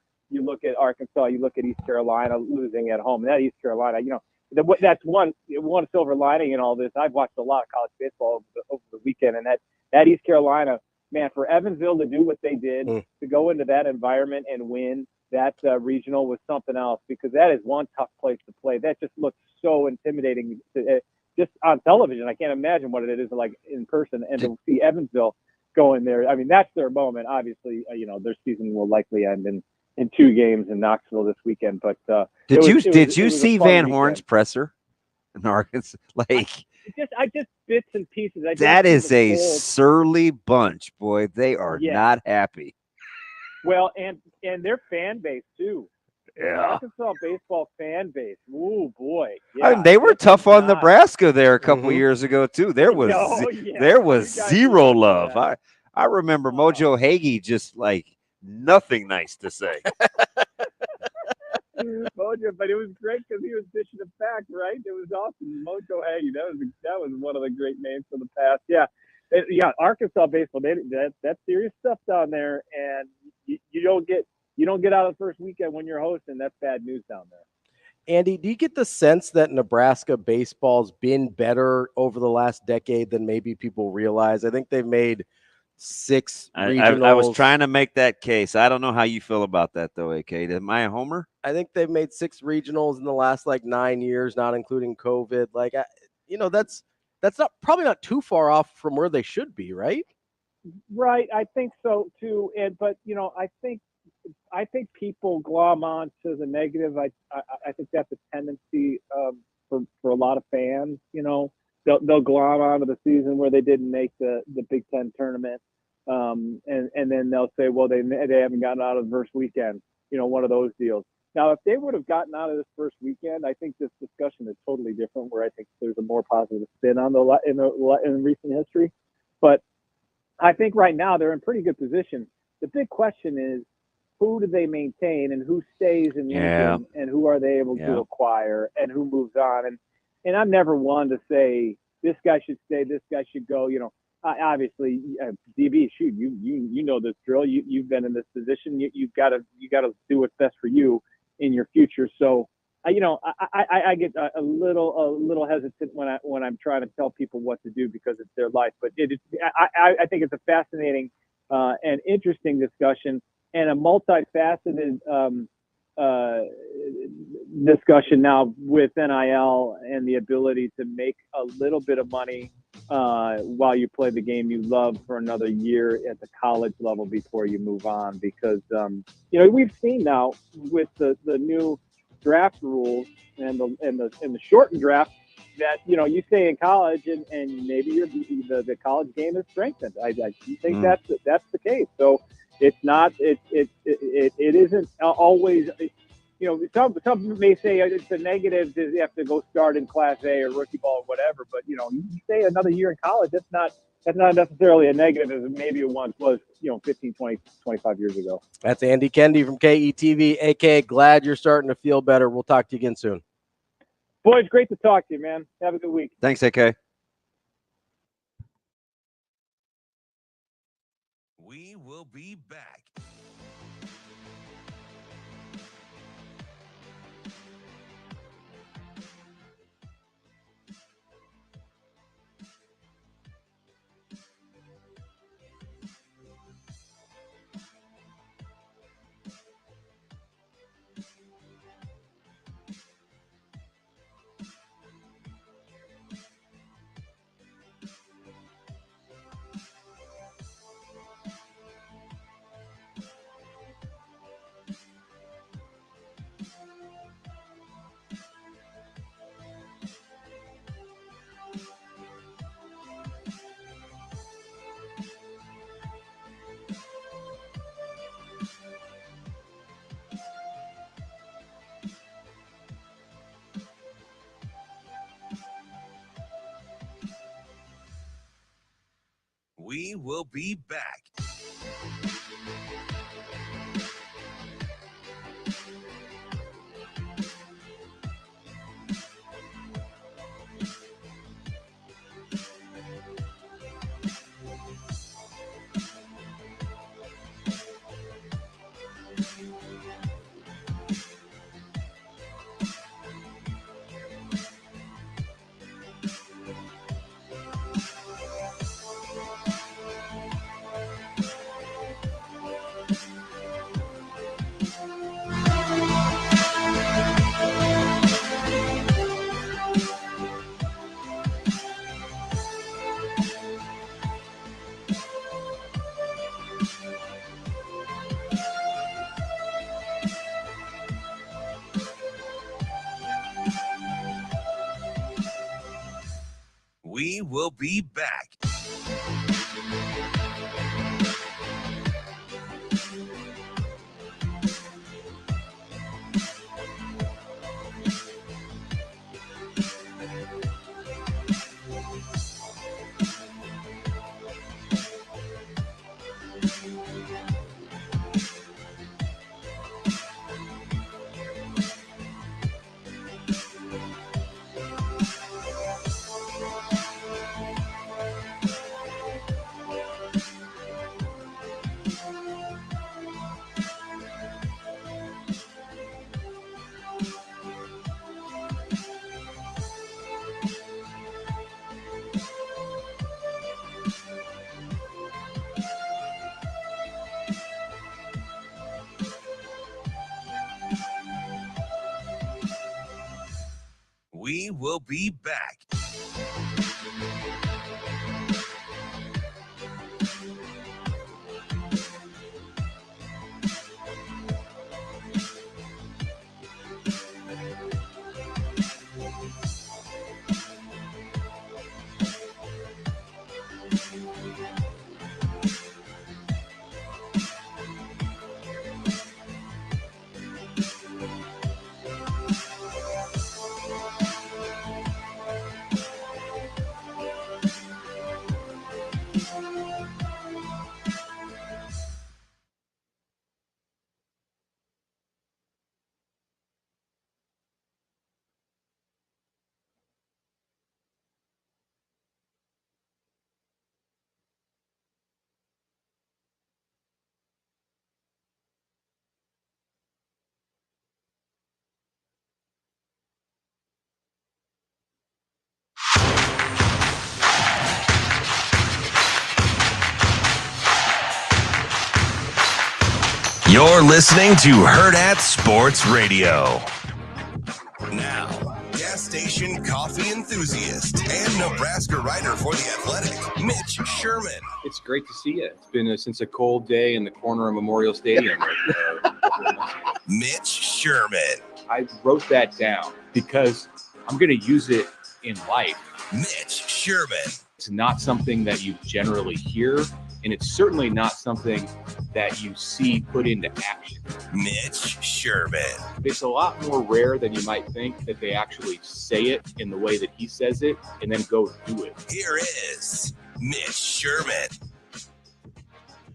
look at Arkansas, you look at East Carolina losing at home. And that East Carolina, that's one silver lining in all this. I've watched a lot of college baseball over the weekend, and that East Carolina, man, for Evansville to do what they did, to go into that environment and win that regional was something else, because that is one tough place to play. That just looks so intimidating just on television. I can't imagine what it is like in person, and to see Evansville go in there. I mean, that's their moment. Obviously, their season will likely end in 2 games in Knoxville this weekend. But did you see Van Horn's presser in Arkansas? I just bits and pieces. That is a surly bunch, boy. They are not happy. Well, and their fan base too. Yeah. Arkansas baseball fan base. Ooh, boy. Yeah. I mean, they were tough on Nebraska there a couple years ago too. There was zero love. I remember Mojo Hagee just nothing nice to say. Mojo, but it was great because he was dishing it back, right? It was awesome. Mojo Hagee, that was one of the great names for the past. Yeah, Arkansas baseball, that's serious stuff down there, and you don't get out of the first weekend when you're hosting. That's bad news down there. Andy, do you get the sense that Nebraska baseball's been better over the last decade than maybe people realize? I think they've made 6 regionals. I was trying to make that case. I don't know how you feel about that, though, AK. Am I a homer? I think they've made 6 regionals in the last 9 years, not including COVID. That's probably not too far off from where they should be, right? Right, I think so too. But I think people glom on to the negative. I think that's a tendency for a lot of fans. They'll glom onto the season where they didn't make the Big Ten tournament, and then they'll say, well, they haven't gotten out of the first weekend. One of those deals. Now, if they would have gotten out of this first weekend, I think this discussion is totally different. Where I think there's a more positive spin on in recent history. But I think right now they're in pretty good position. The big question is, who do they maintain and who stays in Lincoln and who are they able to acquire and who moves on? And I'm never one to say this guy should stay, this guy should go. Obviously, DB, shoot, you know this drill. You've been in this position. You've got to do what's best for you in your future. So, I get a little hesitant when I'm trying to tell people what to do because it's their life. But I think it's a fascinating and interesting discussion and a multifaceted discussion now with NIL and the ability to make a little bit of money while you play the game you love for another year at the college level before you move on. Because we've seen now with the new draft rules and the shortened draft that you stay in college and maybe the college game is strengthened. I think that's the case. So it's not it isn't always. Some may say it's a negative that you have to go start in Class A or rookie ball or whatever, but you stay another year in college. That's not that's not necessarily a negative as maybe it once was, 15, 20, 25 years ago. That's Andy Keneigh from KETV. AK, glad you're starting to feel better. We'll talk to you again soon. Boys, great to talk to you, man. Have a good week. Thanks, AK. We will be back. We will be back. We will be back. We will be back. You're listening to Hurrdat Sports Radio. Now, gas station coffee enthusiast and Nebraska writer for The Athletic, Mitch Sherman. It's great to see you. It's been since a cold day in the corner of Memorial Stadium. Mitch Sherman. I wrote that down because I'm going to use it in life. Mitch Sherman. It's not something that you generally hear, and it's certainly not something that you see put into action. Mitch Sherman. It's a lot more rare than you might think that they actually say it in the way that he says it and then go do it. Here is Mitch Sherman.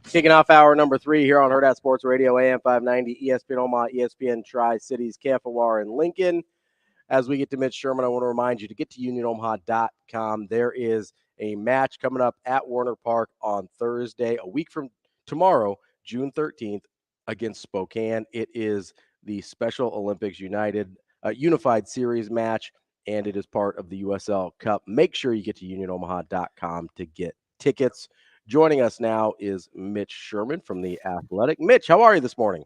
Kicking off hour number 3 here on Hurrdat Sports Radio, AM 590, ESPN Omaha, ESPN Tri-Cities, KFOR, and Lincoln. As we get to Mitch Sherman, I want to remind you to get to unionomaha.com. There is a match coming up at Warner Park on Thursday, a week from tomorrow, June 13th, against Spokane. It is the Special Olympics Unified Series match, and it is part of the USL Cup. Make sure you get to unionomaha.com to get tickets. Joining us now is Mitch Sherman from The Athletic. Mitch, how are you this morning?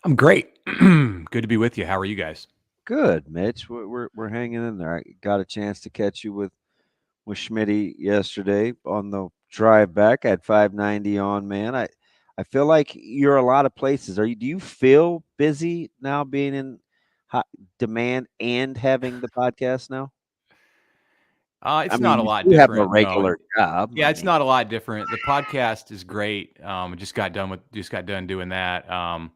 I'm great. Good to be with you. How are you guys? Good, Mitch. We're hanging in there. I got a chance to catch you with Schmitty yesterday on the drive back at 590 on, man. I feel like you're a lot of places. Do you feel busy now being in hot demand and having the podcast now? It's not a lot different. You have a regular job. Yeah, it's not a lot different. The podcast is great. Just got done doing that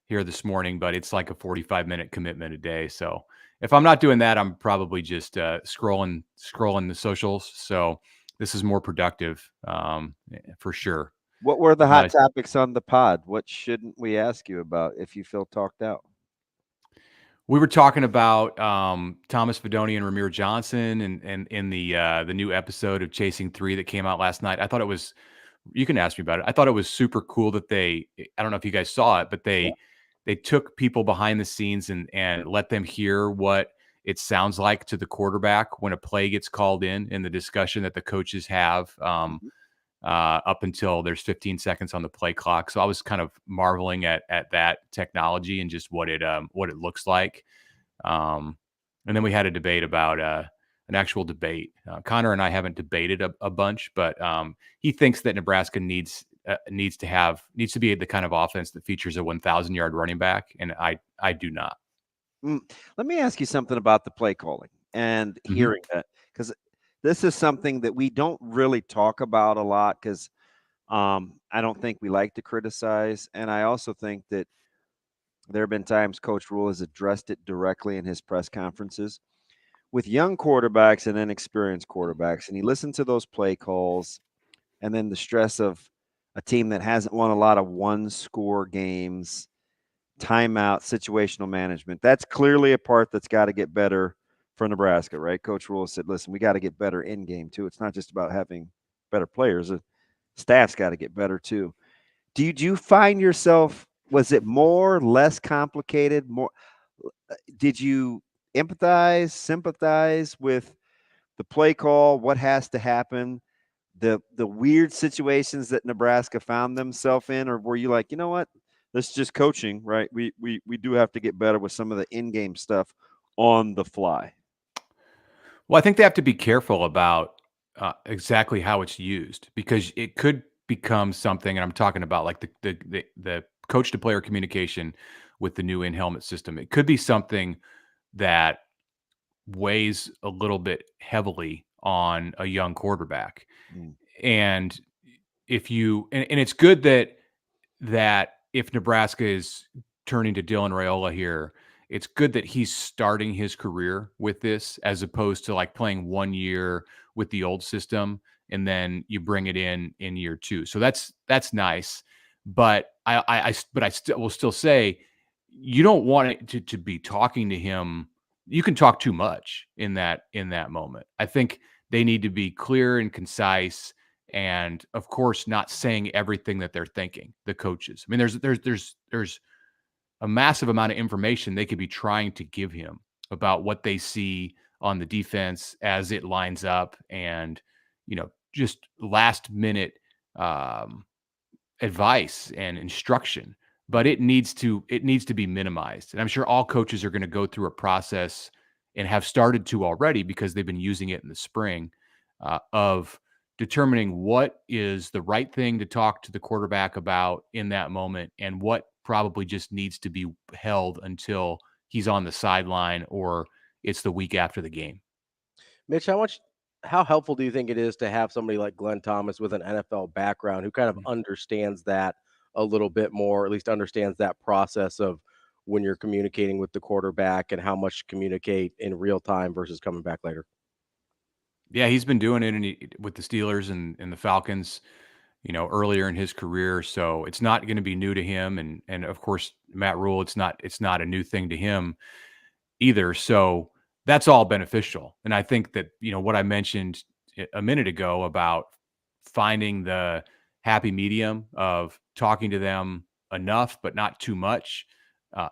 here this morning, but it's like a 45-minute commitment a day. So if I'm not doing that, I'm probably just scrolling the socials. So this is more productive for sure. What were the hot topics on the pod? What shouldn't we ask you about if you feel talked out? We were talking about Thomas Fedoni and Ramir Johnson and in the new episode of Chasing 3 that came out last night. I thought it was, you can ask me about it. I thought it was super cool that I don't know if you guys saw it, but they took people behind the scenes and let them hear what it sounds like to the quarterback when a play gets called in the discussion that the coaches have up until there's 15 seconds on the play clock. So I was kind of marveling at that technology and just what it looks like. And then we had a debate about an actual debate. Connor and I haven't debated a bunch, but he thinks that Nebraska needs to be the kind of offense that features a 1,000-yard running back, and I do not. Let me ask you something about the play calling and hearing that, because this is something that we don't really talk about a lot because I don't think we like to criticize. And I also think that there have been times Coach Rule has addressed it directly in his press conferences with young quarterbacks and inexperienced quarterbacks. And he listened to those play calls and then the stress of a team that hasn't won a lot of one-score games, timeout, situational management. That's clearly a part that's got to get better for Nebraska, right? Coach Rule said, listen, we got to get better in game too. It's not just about having better players. The staff's got to get better too. Do you find yourself, was it more, less complicated? Did you empathize, sympathize with the play call, what has to happen, the weird situations that Nebraska found themselves in? Or were you like, you know what, this is just coaching, right? We do have to get better with some of the in-game stuff on the fly. Well, I think they have to be careful about exactly how it's used, because it could become something, and I'm talking about like the coach to player communication with the new in-helmet system. It could be something that weighs a little bit heavily on a young quarterback. And if you, and it's good that if Nebraska is turning to Dylan Raiola here, it's good that he's starting his career with this, as opposed to like playing 1 year with the old system and then you bring it in year 2. So that's nice. But I will still say, you don't want it to be talking to him. You can talk too much in that moment. I think they need to be clear and concise, and of course not saying everything that they're thinking, the coaches. I mean, there's a massive amount of information they could be trying to give him about what they see on the defense as it lines up, and just last minute advice and instruction. But it needs to be minimized. And I'm sure all coaches are going to go through a process, and have started to already, because they've been using it in the spring, of determining what is the right thing to talk to the quarterback about in that moment, and what probably just needs to be held until he's on the sideline or it's the week after the game. Mitch, how helpful do you think it is to have somebody like Glenn Thomas with an NFL background who kind of understands that a little bit more, or at least understands that process of when you're communicating with the quarterback and how much to communicate in real time versus coming back later? Yeah, he's been doing it with the Steelers and the Falcons, earlier in his career. So it's not going to be new to him. And of course, Matt Rule, it's not a new thing to him either. So that's all beneficial. And I think that, what I mentioned a minute ago about finding the happy medium of talking to them enough, but not too much,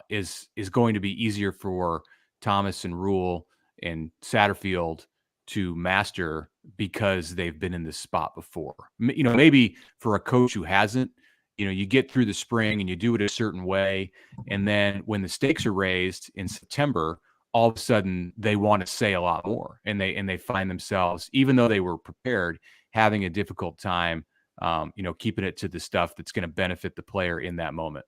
is going to be easier for Thomas and Rule and Satterfield to master because they've been in this spot before. Maybe for a coach who hasn't, you get through the spring and you do it a certain way. And then when the stakes are raised in September, all of a sudden they want to say a lot more, and they find themselves, even though they were prepared, having a difficult time, keeping it to the stuff that's going to benefit the player in that moment.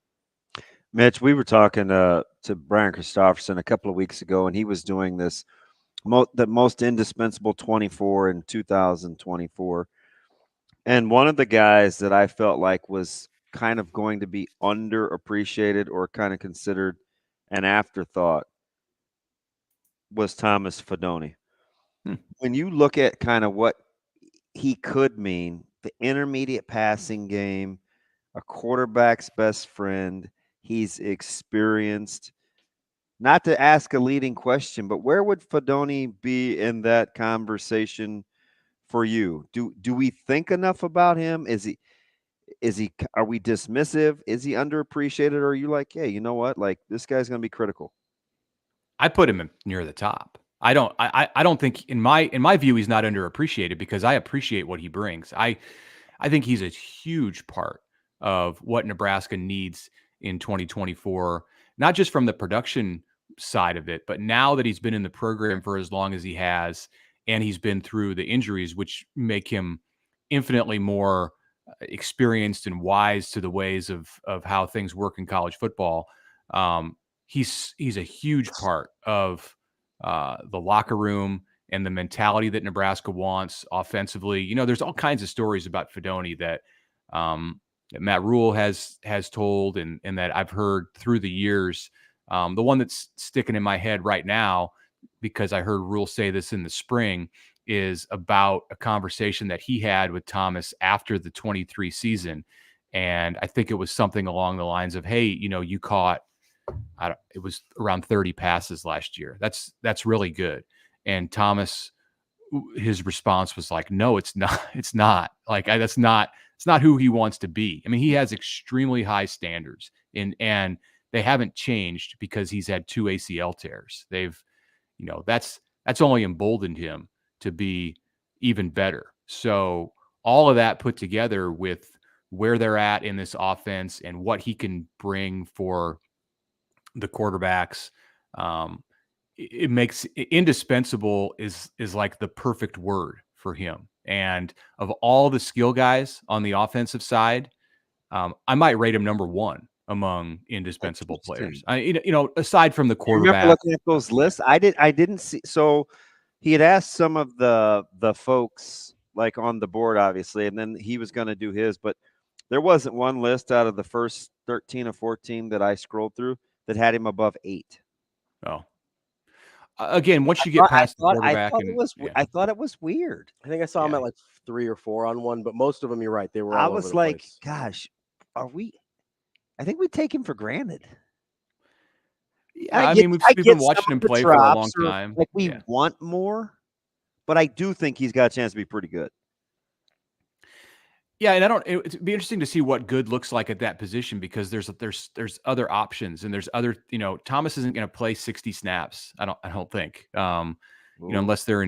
Mitch, we were talking to Brian Christopherson a couple of weeks ago, and he was doing this, the most indispensable 24 in 2024. And one of the guys that I felt like was kind of going to be underappreciated or kind of considered an afterthought was Thomas Fidone. When you look at kind of what he could mean, the intermediate passing game, a quarterback's best friend, he's experienced. Not to ask a leading question, but where would Fidone be in that conversation for you? Do we think enough about him? Are we dismissive? Is he underappreciated? Or are you like, yeah, you know what? Like, this guy's going to be critical. I put him near the top. I don't think in my view, he's not underappreciated because I appreciate what he brings. I think he's a huge part of what Nebraska needs in 2024, not just from the production side of it, but now that he's been in the program for as long as he has, and he's been through the injuries, which make him infinitely more experienced and wise to the ways of how things work in college football. He's a huge part of the locker room and the mentality that Nebraska wants offensively. There's all kinds of stories about Fidone that Matt Rule has told and that I've heard through the years. The one that's sticking in my head right now, because I heard Rule say this in the spring, is about a conversation that he had with Thomas after the 23 season. And I think it was something along the lines of, hey, you caught, it was around 30 passes last year. That's really good. And Thomas, his response was like, no, it's not. It's not like, it's not who he wants to be. I mean, he has extremely high standards and they haven't changed because he's had 2 ACL tears. That's only emboldened him to be even better. So all of that put together with where they're at in this offense and what he can bring for the quarterbacks, it makes indispensable is like the perfect word for him. And of all the skill guys on the offensive side, I might rate him number 1 among indispensable players. Aside from the quarterback. Remember looking at those lists? I didn't see. So he had asked some of the folks like on the board, obviously, and then he was going to do his, but there wasn't one list out of the first 13 or 14 that I scrolled through that had him above 8. Oh, again, once you get past the quarterback, I thought it was weird. I think I saw him at like 3 or 4 on one, but most of them, you're right, they were. I was like, gosh, I think we take him for granted. Yeah, we've been watching him play for a long time. Like we want more, but I do think he's got a chance to be pretty good. Yeah, and it'd be interesting to see what good looks like at that position because there's other options and there's other, Thomas isn't going to play 60 snaps. I don't think, unless they're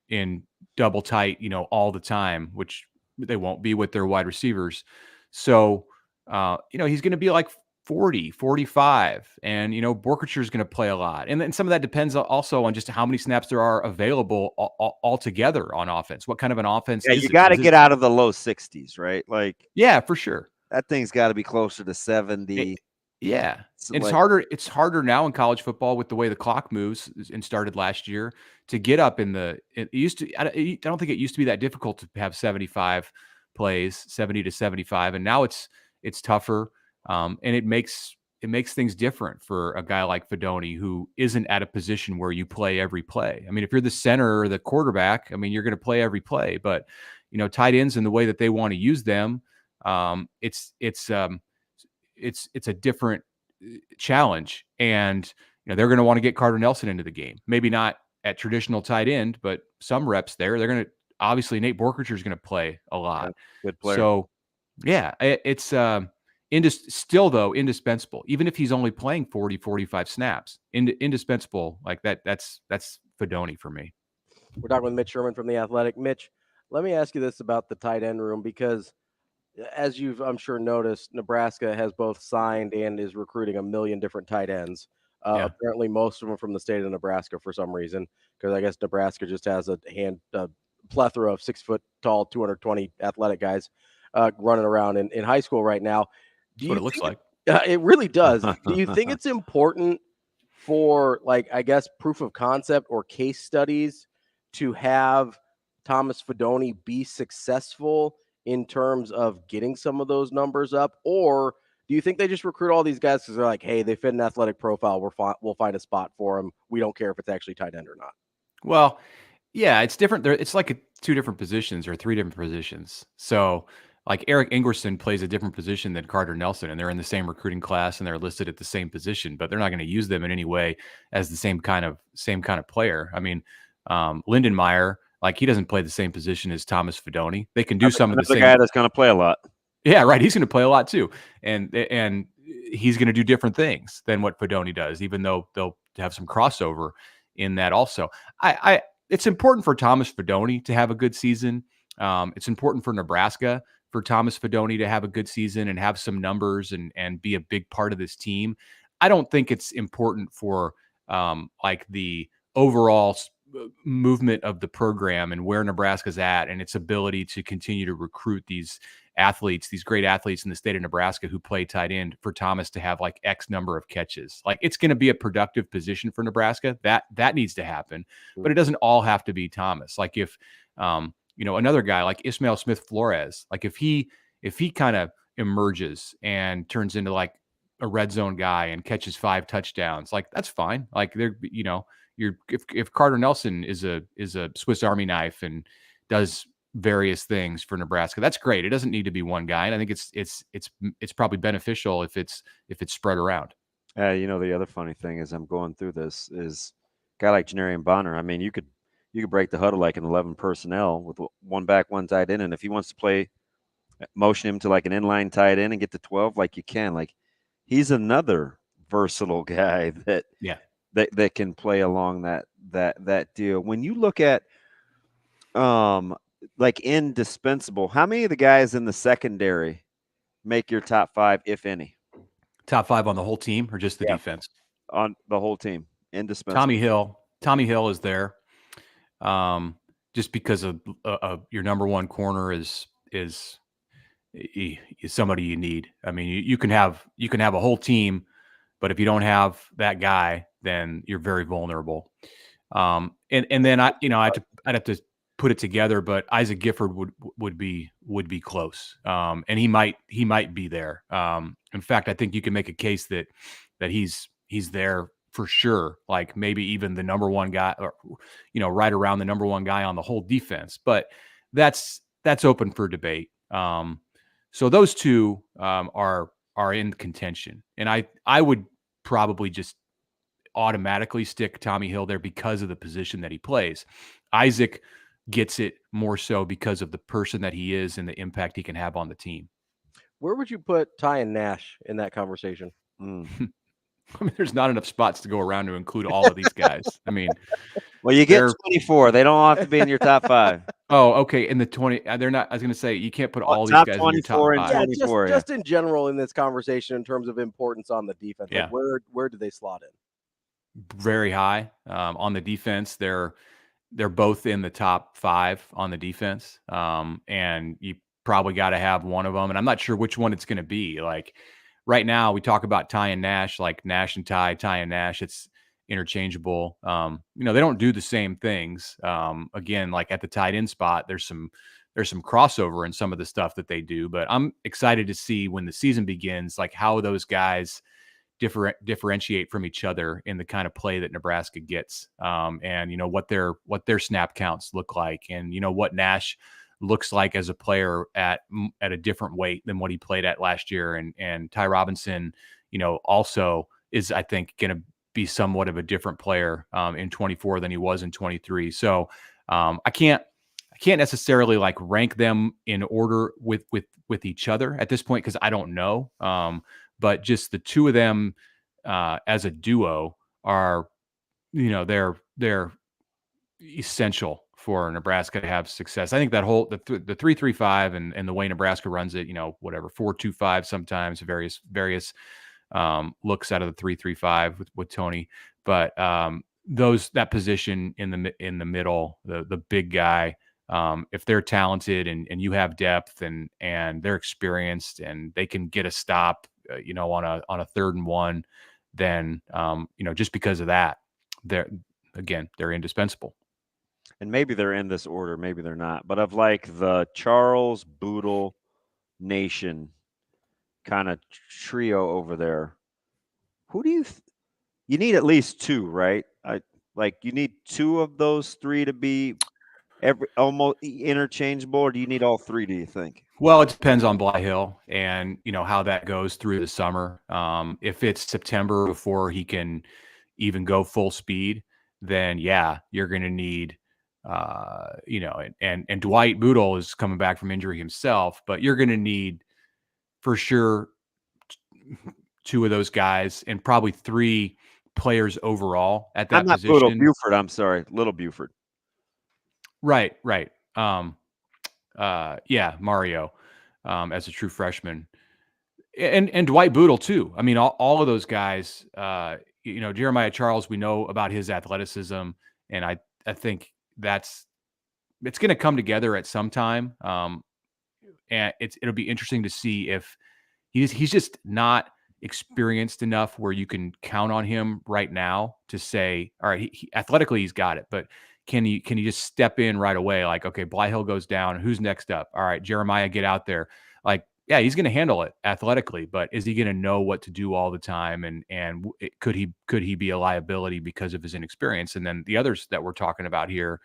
in double tight, all the time, which they won't be with their wide receivers. So, he's going to be like 40, 45, and, Borkature is going to play a lot. And then some of that depends also on just how many snaps there are available altogether on offense. What kind of an offense is you got to get out of the low 60s, right? Like, yeah, for sure. That thing's got to be closer to 70. It's harder. It's harder now in college football with the way the clock moves and started last year to get up in the, it used to, I don't think it used to be that difficult to have 75 plays, 70 to 75. And now it's tougher. And it makes things different for a guy like Fidone, who isn't at a position where you play every play. I mean, if you're the center or the quarterback, I mean, you're going to play every play, but tight ends and the way that they want to use them, it's a different challenge. And they're going to want to get Carter Nelson into the game. Maybe not at traditional tight end, but some reps there. They're going to obviously Nate Borkercher is going to play a lot. Good player. So yeah, it's still though indispensable. Even if he's only playing 40, 45 snaps, indispensable like that. That's Fidone for me. We're talking with Mitch Sherman from The Athletic. Mitch, let me ask you this about the tight end room, because as you've, I'm sure, noticed, Nebraska has both signed and is recruiting a million different tight ends. Apparently most of them from the state of Nebraska for some reason, because I guess Nebraska just has a plethora of 6 foot tall, 220 athletic guys running around in high school right now. That's what it looks like. It really does. Do you think it's important for, like, I guess, proof of concept or case studies to have Thomas Fidone be successful in terms of getting some of those numbers up? Or do you think they just recruit all these guys because they're like, hey, they fit an athletic profile, we'll find a spot for them, we don't care if it's actually tight end or not? Well, yeah, it's different. It's like 2 different positions or 3 different positions. So like Eric Ingerson plays a different position than Carter Nelson, and they're in the same recruiting class and they're listed at the same position, but they're not going to use them in any way as the same kind of player. I mean, Lindenmeyer, like, he doesn't play the same position as Thomas Fidone. They can do some of the same. Guy that's going to play a lot. Yeah, right. He's going to play a lot too, and he's going to do different things than what Fidone does, even though they'll have some crossover in that also. It's important for Thomas Fidone to have a good season. It's important for Nebraska for Thomas Fidone to have a good season and have some numbers and be a big part of this team. I don't think it's important for like the overall movement of the program and where Nebraska's at and its ability to continue to recruit these athletes, these great athletes in the state of Nebraska who play tight end, for Thomas to have like X number of catches. Like, it's going to be a productive position for Nebraska. That needs to happen, but it doesn't all have to be Thomas. Like, if another guy like Ismail Smith Flores, like if he kind of emerges and turns into like a red zone guy and catches 5 touchdowns, like, that's fine. Like, if Carter Nelson is a Swiss Army knife and does various things for Nebraska, that's great. It doesn't need to be one guy, and I think it's probably beneficial if it's spread around. The other funny thing is, I'm going through this, is a guy like Janarian Bonner. I mean, you could break the huddle like an 11 personnel with 1 back, 1 tight end, and if he wants to play, motion him to like an inline tight end and get to 12, like, you can. Like, he's another versatile guy that can play along that deal. When you look at like indispensable, how many of the guys in the secondary make your top 5, if any? Top 5 on the whole team, or just the defense? On the whole team. Indispensable. Tommy Hill is there. Just because of your number 1 corner is somebody you need. I mean, you can have a whole team, but if you don't have that guy, then you're very vulnerable. And then I'd have to put it together, but Isaac Gifford would be close. And he might be there. In fact, I think you can make a case that he's there for sure. Like, maybe even the number 1 guy, or right around the number 1 guy on the whole defense. But that's open for debate. So those 2 are in contention, and I would probably just automatically stick Tommy Hill there because of the position that he plays. Isaac gets it more so because of the person that he is and the impact he can have on the team. Where would you put Ty and Nash in that conversation? I mean, there's not enough spots to go around to include all of these guys. I mean, well, you get 24. They don't have to be in your top 5. Oh, okay. In the 20, they're not. I was going to say, you can't put all these guys in your top 5. Yeah, just in general in this conversation in terms of importance on the defense. Yeah. Like, where do they slot in? Very high on the defense. They're both in the top 5 on the defense, and you probably got to have one of them. And I'm not sure which one it's going to be. Like, right now, we talk about Ty and Nash, like Nash and Ty and Nash. It's interchangeable. They don't do the same things. Again, like at the tight end spot, there's some crossover in some of the stuff that they do. But I'm excited to see when the season begins, like how those guys differentiate from each other in the kind of play that Nebraska gets, and what their snap counts look like, and what Nash looks like as a player at a different weight than what he played at last year, and Ty Robinson, also is, I think, going to be somewhat of a different player in 24 than he was in 23. So I can't necessarily like rank them in order with each other at this point, because I don't know. But just the two of them as a duo are, they're essential for Nebraska to have success. I think that whole the 3-3-5 and the way Nebraska runs it, 4-2-5 sometimes, various looks out of the 3-3-5 with Tony, but that position in the middle, the big guy, if they're talented and you have depth and they're experienced and they can get a stop, on a 3rd and 1, then just because of that, they're indispensable. And maybe they're in this order, maybe they're not. But of like the Charles Boodle Nation kind of trio over there, who do you need at least 2, right? You need 2 of those 3 to be almost interchangeable, or do you need all 3, do you think? Well, it depends on Blyhill and how that goes through the summer. If it's September before he can even go full speed, then yeah, you're going to need and Dwight Boodle is coming back from injury himself, but you're going to need for sure 2 of those guys and probably 3 players overall at that position. Little Buford, I'm sorry, Little Buford. Right. Yeah, Mario as a true freshman, and Dwight Boodle too. I mean, all of those guys. Jeremiah Charles, we know about his athleticism, and I think it's going to come together at some time. And it'll be interesting to see if he's just not experienced enough where you can count on him right now to say, all right, he athletically he's got it, but can he just step in right away? Like, okay, Blyhill goes down. Who's next up? All right, Jeremiah, get out there. Like, yeah, he's going to handle it athletically, but is he going to know what to do all the time? And could he be a liability because of his inexperience? And then the others that we're talking about here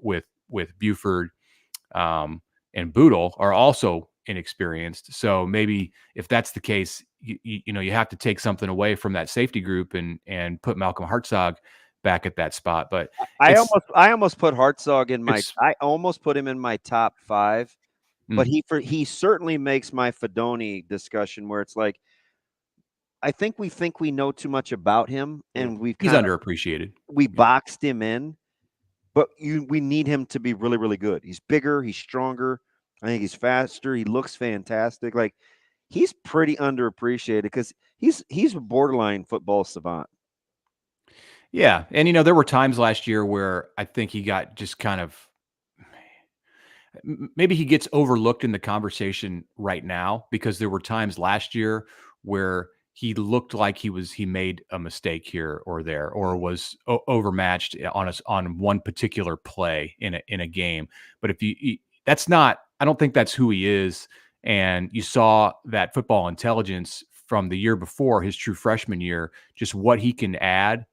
with Buford and Boodle are also inexperienced. So maybe if that's the case, you have to take something away from that safety group and put Malcolm Hartzog back at that spot. But I almost put Hartzog in I almost put him in my top 5, but he certainly makes my Fedoni discussion where it's like, I think we know too much about him, and he's underappreciated. We boxed him in, but we need him to be really, really good. He's bigger, he's stronger. I think he's faster. He looks fantastic. Like, he's pretty underappreciated because he's a borderline football savant. Yeah. And, there were times last year where I think he got just kind of, maybe he gets overlooked in the conversation right now, because there were times last year where he looked like he made a mistake here or there, or was overmatched on one particular play in a game. But I don't think that's who he is. And you saw that football intelligence from the year before, his true freshman year, just what he can add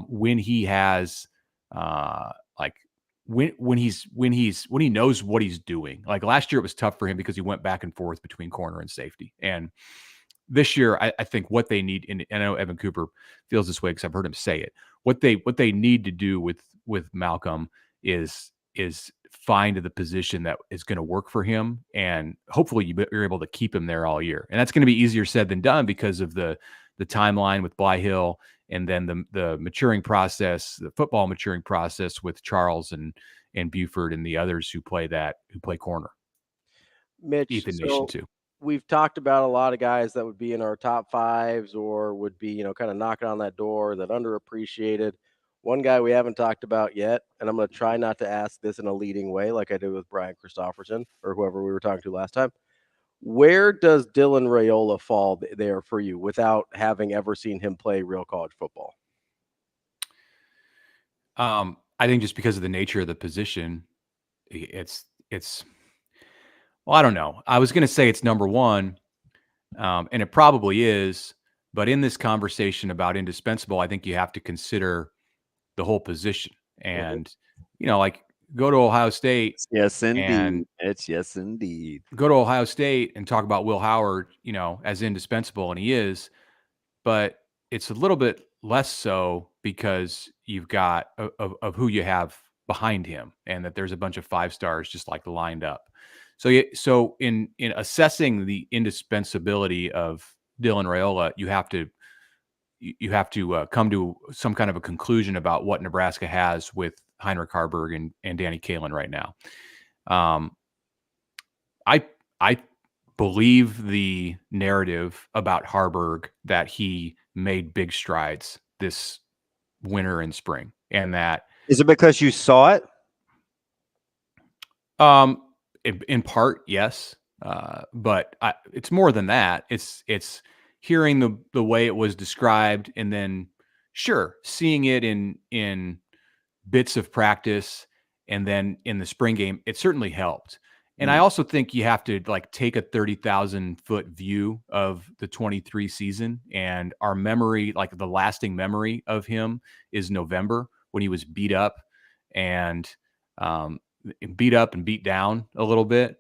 when he has when he knows what he's doing. Like last year, it was tough for him because he went back and forth between corner and safety. And this year, I think what they need, and I know Evan Cooper feels this way because I've heard him say it. What they need to do with Malcolm is find the position that is going to work for him, and hopefully you're able to keep him there all year. And that's going to be easier said than done because of the timeline with Blyhill, and then the maturing process, the football maturing process with Charles and Buford and the others who play corner. Mitch, Ethan Nation too. We've talked about a lot of guys that would be in our top 5s or would be, kind of knocking on that door, that underappreciated. One guy we haven't talked about yet, and I'm going to try not to ask this in a leading way like I did with Brian Christopherson or whoever we were talking to last time. Where does Dylan Raiola fall there for you without having ever seen him play real college football? I think just because of the nature of the position, it's well, I don't know. I was going to say it's number 1, and it probably is, But in this conversation about indispensable, I think you have to consider the whole position. And, like go to Ohio State. Yes, indeed. It's yes, indeed. Go to Ohio State and talk about Will Howard, as indispensable, and he is. But it's a little bit less so because you've got of who you have behind him, and that there's a bunch of 5 stars just like lined up. So in assessing the indispensability of Dylan Raiola, you have to come to some kind of a conclusion about what Nebraska has with Heinrich Haarberg and Danny Kaelin right now. I believe the narrative about Haarberg that he made big strides this winter and spring, and that is it because you saw it? In part, yes, but it's more than that. It's hearing the way it was described, and then seeing it in bits of practice, and then in the spring game, it certainly helped. And I also think you have to take a 30,000 foot view of the 23 season, and our memory, the lasting memory of him, is November when he was beat up and beat down a little bit.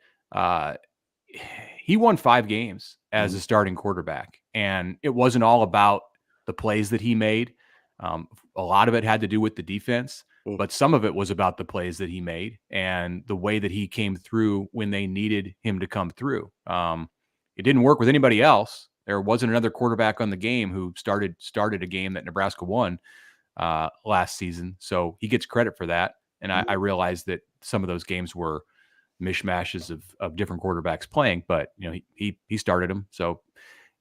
He won 5 games as a starting quarterback, and it wasn't all about the plays that he made. A lot of it had to do with the defense, but some of it was about the plays that he made and the way that he came through when they needed him to come through. It didn't work with anybody else. There wasn't another quarterback on the game who started a game that Nebraska won last season, so he gets credit for that. And I realized that some of those games were mishmashes of different quarterbacks playing, but he started them, so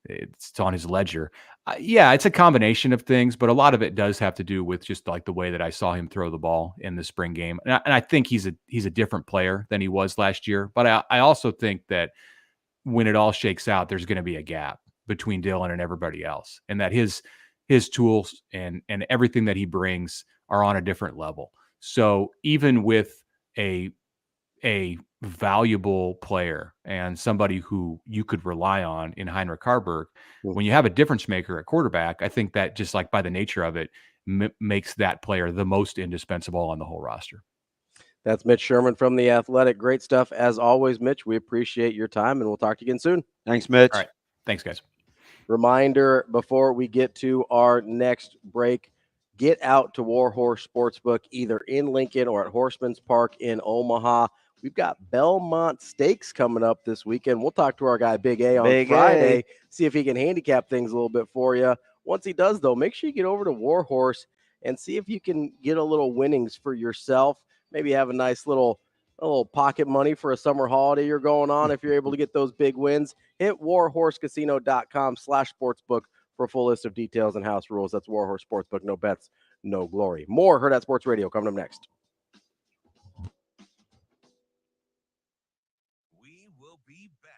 it's on his ledger. It's a combination of things, but a lot of it does have to do with just the way that I saw him throw the ball in the spring game. And I think he's a different player than he was last year. But I also think that when it all shakes out, there's going to be a gap between Dylan and everybody else, and that his tools and everything that he brings are on a different level. So even with a valuable player and somebody who you could rely on in Heinrich Haarberg, when you have a difference maker at quarterback, I think that just by the nature of it makes that player the most indispensable on the whole roster. That's Mitch Sherman from The Athletic. Great stuff as always, Mitch. We appreciate your time, and we'll talk to you again soon. Thanks, Mitch. All right. Thanks, guys. Reminder before we get to our next break, get out to Warhorse Sportsbook either in Lincoln or at Horseman's Park in Omaha. We've got Belmont Stakes coming up this weekend. We'll talk to our guy Big A on Friday, see if he can handicap things a little bit for you. Once he does, though, make sure you get over to Warhorse and see if you can get a little winnings for yourself. Maybe have a nice little pocket money for a summer holiday you're going on if you're able to get those big wins. Hit warhorsecasino.com/sportsbook for a full list of details and house rules. That's Warhorse Sportsbook. No bets, no glory. More Hurrdat Sports Radio coming up next. We will be back.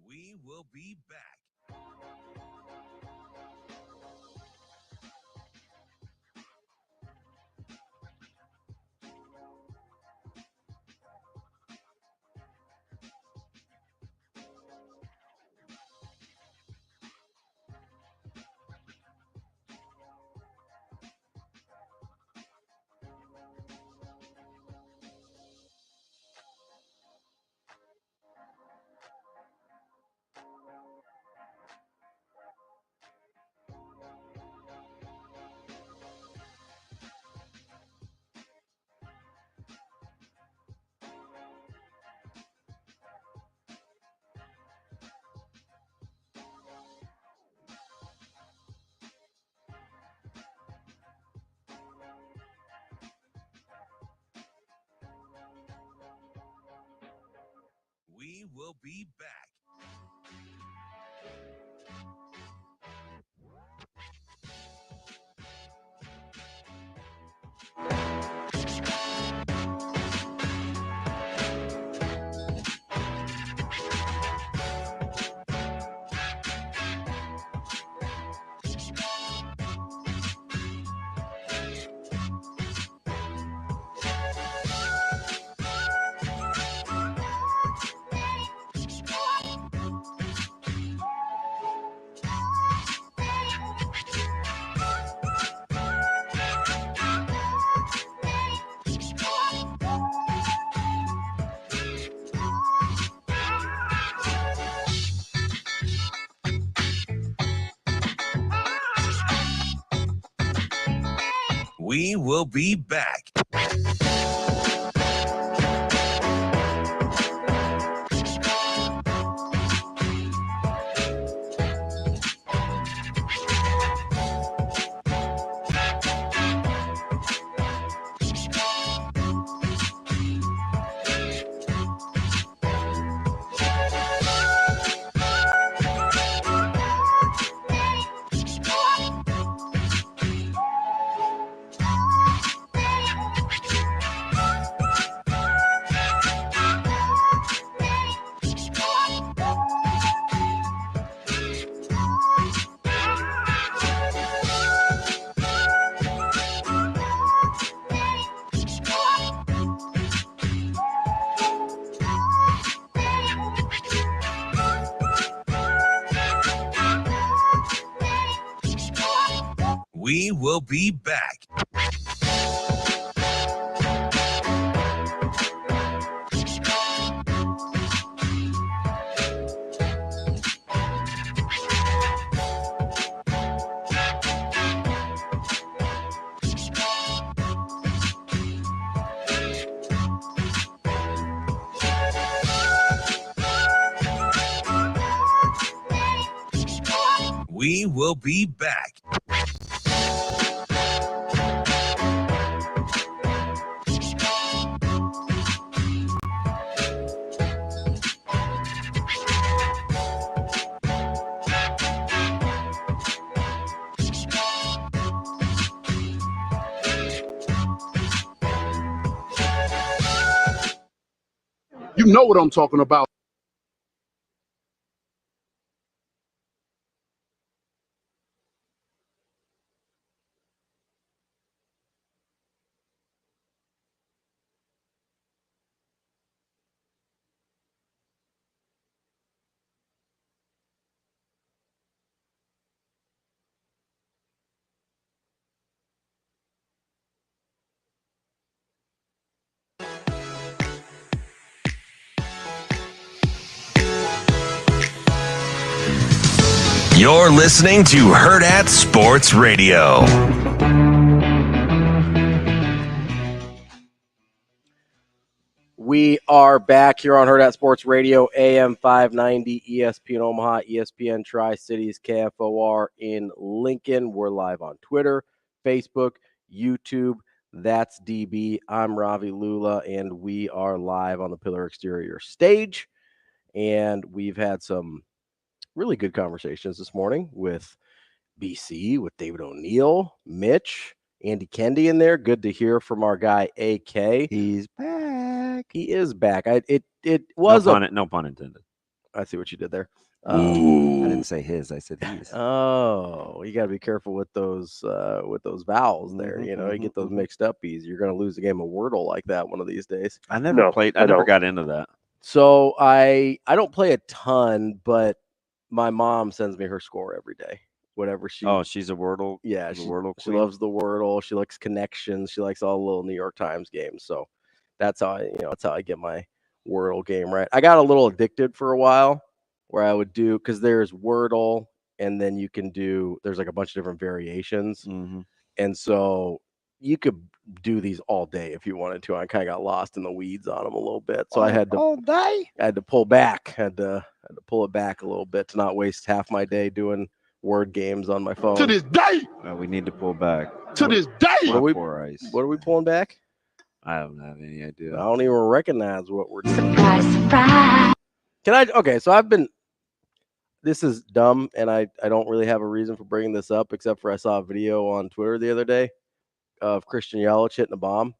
We will be back. We will be back. We will be back. We will be back. We will be back. You know what I'm talking about. You're listening to Hurrdat Sports Radio. We are back here on Hurrdat Sports Radio, AM 590, ESPN Omaha, ESPN Tri-Cities, KFOR in Lincoln. We're live on Twitter, Facebook, YouTube. That's DB. I'm Ravi, Lulla, and we are live on the Pillar Exterior stage. And we've had some really good conversations this morning with BC, with David O'Neill, Mitch, Andy Keneigh in there. Good to hear from our guy AK. He's back. He is back. It was no pun intended. I see what you did there. I didn't say his. I said his. Oh, you got to be careful with those vowels there. You know, you get those mixed up easy. You're going to lose a game of Wordle like that one of these days. I never got into that. So I don't play a ton, but my mom sends me her score every day. Whatever she. Oh, she's a Wordle. Yeah, she loves the Wordle. She likes connections. She likes all the little New York Times games. So that's how I get my Wordle game right. I got a little addicted for a while, where I would do, because there's Wordle, and then you can do, there's like a bunch of different variations, and so you could do these all day if you wanted to. I kind of got lost in the weeds on them a little bit, so I had to all day. I had to pull back, had to pull it back a little bit to not waste half my day doing word games on my phone. To this day. We need to pull back. To this day. What are we pulling back? I don't have any idea. I don't even recognize what we're doing. Surprise, surprise. Okay, so this is dumb, and I don't really have a reason for bringing this up, except for I saw a video on Twitter the other day of Christian Yelich hitting a bomb.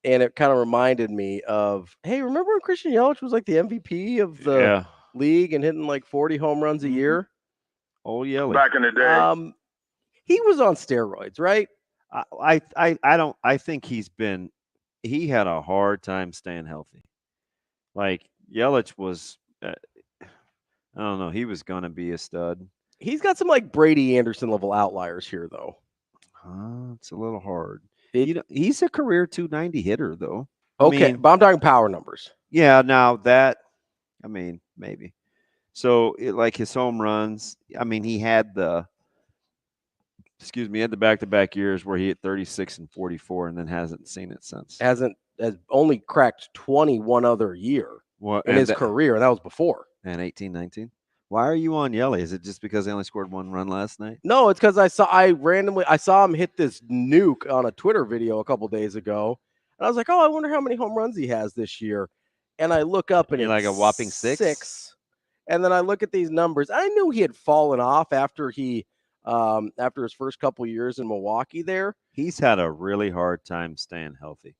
And it kind of reminded me of, hey, remember when Christian Yelich was like the MVP of the league and hitting like 40 home runs a year? Oh, Yelich. Back in the day. He was on steroids, right? I think he had a hard time staying healthy. Like Yelich was, I don't know, he was going to be a stud. He's got some like Brady Anderson level outliers here, though. It's a little hard. He's a career 290 hitter, though. Okay, but I'm talking power numbers. Yeah, now that, maybe. So, like his home runs, he had the back-to-back years where he hit 36 and 44 and then hasn't seen it since. Has only cracked 20 one other year in his career, and that was before. And 18-19. Why are you on Yelich? Is it just because they only scored one run last night? No, it's because I saw him hit this nuke on a Twitter video a couple days ago, and I was like, oh, I wonder how many home runs he has this year. And I look up, and you're like a whopping six. And then I look at these numbers. I knew he had fallen off after his first couple years in Milwaukee. There, he's had a really hard time staying healthy.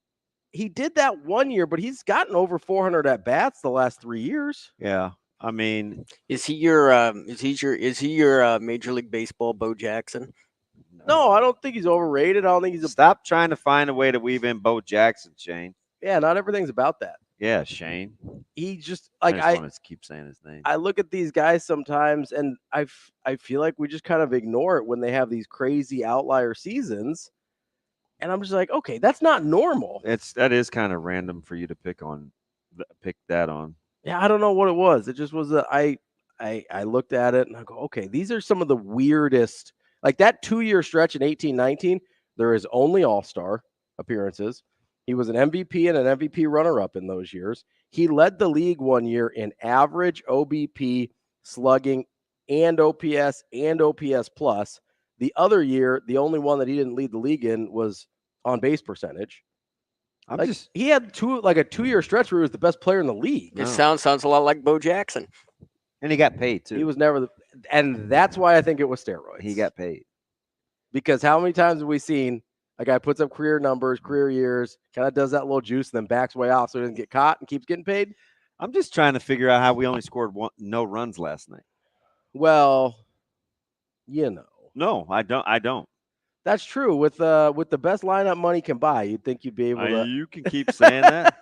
He did that one year, but he's gotten over 400 at bats the last 3 years. Yeah. Is he your Major League Baseball Bo Jackson? No, I don't think he's overrated. I don't think he's Stop trying to find a way to weave in Bo Jackson, Shane. Yeah, not everything's about that. Yeah, Shane. He just like I want to keep saying his name. I look at these guys sometimes, and I feel like we just kind of ignore it when they have these crazy outlier seasons, and I'm just like, okay, that's not normal. That is kind of random for you to pick that on. Yeah, I don't know what it was. It just was I looked at it and I go, okay, these are some of the weirdest. Like that 2-year stretch in 18-19, there is only all-star appearances. He was an MVP and an MVP runner-up in those years. He led the league one year in average, OBP, slugging, and OPS plus. The other year, the only one that he didn't lead the league in was on base percentage. He had a 2-year stretch where he was the best player in the league. It sounds a lot like Bo Jackson. And he got paid too. He was never and that's why I think it was steroids. He got paid. Because how many times have we seen a guy puts up career numbers, career years, kind of does that little juice, and then backs way off so he doesn't get caught and keeps getting paid? I'm just trying to figure out how we only scored no runs last night. Well, No, I don't. That's true. With the best lineup money can buy, you'd think you'd be able to. You can keep saying that.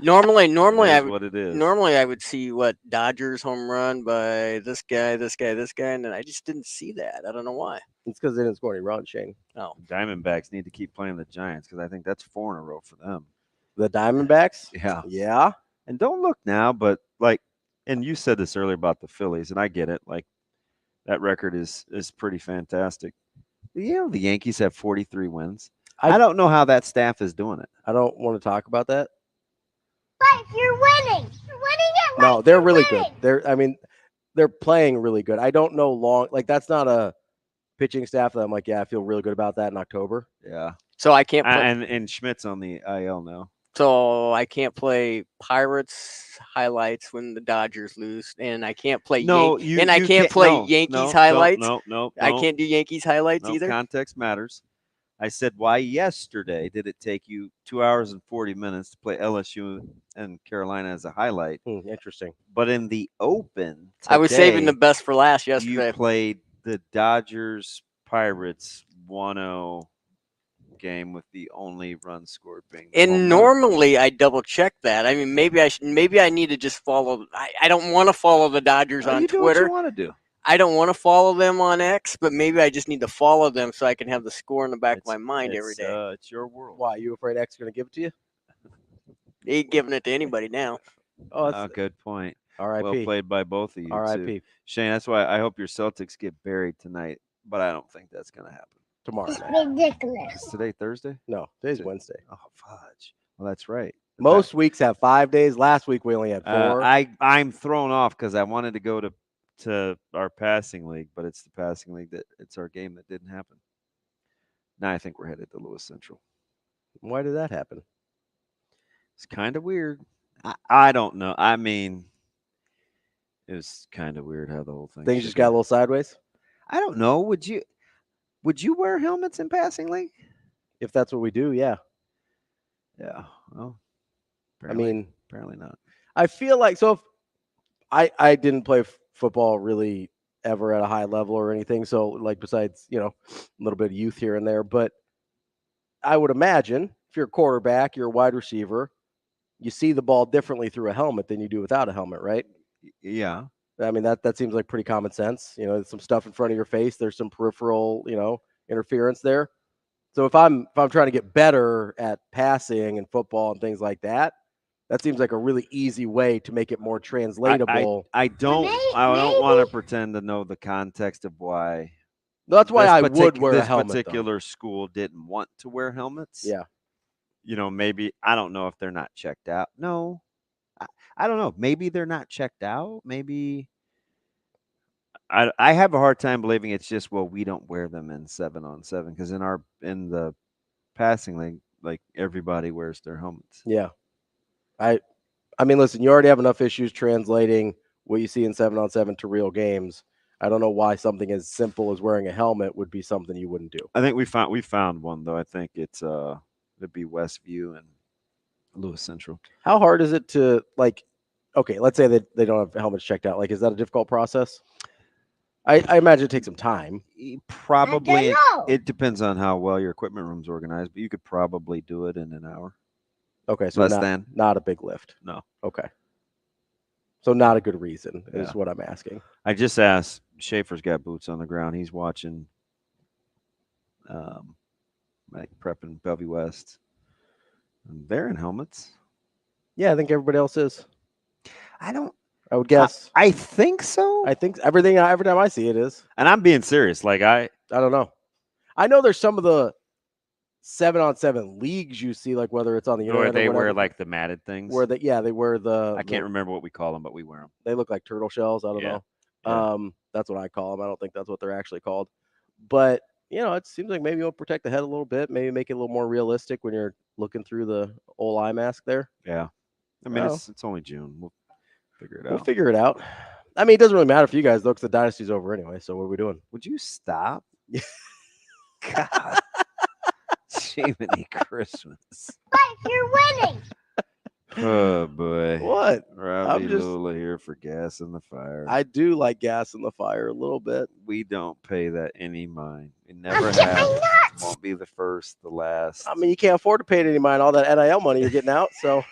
Normally what it is. Normally I would see Dodgers home run by this guy, and then I just didn't see that. I don't know why. It's because they didn't score any runs, Shane. Oh, Diamondbacks need to keep playing the Giants because I think that's 4 in a row for them. The Diamondbacks? Yeah. And don't look now, but and you said this earlier about the Phillies, and I get it. That record is pretty fantastic. The Yankees have 43 wins. I don't know how that staff is doing it. I don't want to talk about that. But you're winning. You're winning it. No, they're really good. They're playing really good. I don't know that's not a pitching staff that I'm like, yeah, I feel really good about that in October. Yeah. So I can't play. And Schmidt's on the IL now. So I can't play Pirates highlights when the Dodgers lose, and I can't play Yankees highlights. No. I can't do Yankees highlights either. Context matters. I said, why yesterday did it take you 2 hours and 40 minutes to play LSU and Carolina as a highlight? Interesting. But in the Open today, I was saving the best for last yesterday. You played the Dodgers-Pirates 1-0 game with the only run scored being. And normally I double check that. I mean, maybe I need to just follow. I don't want to follow the Dodgers on Twitter. Do what you want to do. I don't want to follow them on X, but maybe I just need to follow them so I can have the score in the back of my mind every day. It's your world. Why? You afraid X is going to give it to you? They ain't giving it to anybody now. Oh, good point. R.I.P. Well played by both of you. R.I.P. Shane, that's why I hope your Celtics get buried tonight, but I don't think that's going to happen. Tomorrow night. Ridiculous. Is today Thursday? No, today's Wednesday. Oh, fudge. Well, that's right. Most weeks have 5 days. Last week we only had 4. I'm thrown off because I wanted to go to our passing league, but it's the passing league it's our game that didn't happen. Now I think we're headed to Lewis Central. Why did that happen? It's kind of weird. I don't know. I mean, it was kind of weird how the whole thing just got a little sideways. I don't know. Would you wear helmets in passing league? If that's what we do, yeah. Yeah. Well, apparently not. I feel like so. If I didn't play football really ever at a high level or anything. So like besides a little bit of youth here and there, but I would imagine if you're a quarterback, you're a wide receiver, you see the ball differently through a helmet than you do without a helmet, right? Yeah. I mean, that seems like pretty common sense. There's some stuff in front of your face. There's some peripheral, interference there. So if I'm trying to get better at passing and football and things like that, that seems like a really easy way to make it more translatable. I don't want to pretend to know the context of why. That's why I would wear a helmet. This particular school didn't want to wear helmets. Yeah. Maybe I don't know if they're not checked out. No, I don't know. Maybe they're not checked out. Maybe I have a hard time believing it's just we don't wear them in 7-on-7 because in the passing league, like everybody wears their helmets. Yeah. I mean, listen, you already have enough issues translating what you see in 7-on-7 to real games. I don't know why something as simple as wearing a helmet would be something you wouldn't do. I think we found one though. I think it's it'd be Westview and Lewis Central. How hard is it to okay, let's say that they don't have helmets checked out. Like, is that a difficult process? I imagine it takes some time. Probably. It depends on how well your equipment room's organized, but you could probably do it in an hour. Okay, so not a big lift. No. Okay. So not a good reason is what I'm asking. I just asked. Schaefer's got boots on the ground. He's watching prepping Bellevue West. And they're in helmets. Yeah, I think everybody else is. I would guess. I think so. I think every time I see it is. And I'm being serious. Like I don't know. I know there's some of the 7-on-7 leagues you see, like whether it's on the internet where they or wear like the matted things. They wear the. I can't remember what we call them, but we wear them. They look like turtle shells. I don't know. Yeah. That's what I call them. I don't think that's what they're actually called. But it seems like maybe it'll protect the head a little bit. Maybe make it a little more realistic when you're looking through the old eye mask there. Yeah. I mean, it's only June. We'll figure it out. We'll figure it out. I mean, it doesn't really matter for you guys though, because the dynasty's over anyway. So what are we doing? Would you stop? God. Jiminy Christmas. But you're winning. Oh boy. What? Ravi Lulla here for gas in the fire. I do like gas in the fire a little bit. We don't pay that any mind. We never have. Won't be the first, the last. I mean, you can't afford to pay it any mind. All that NIL money you're getting out. So.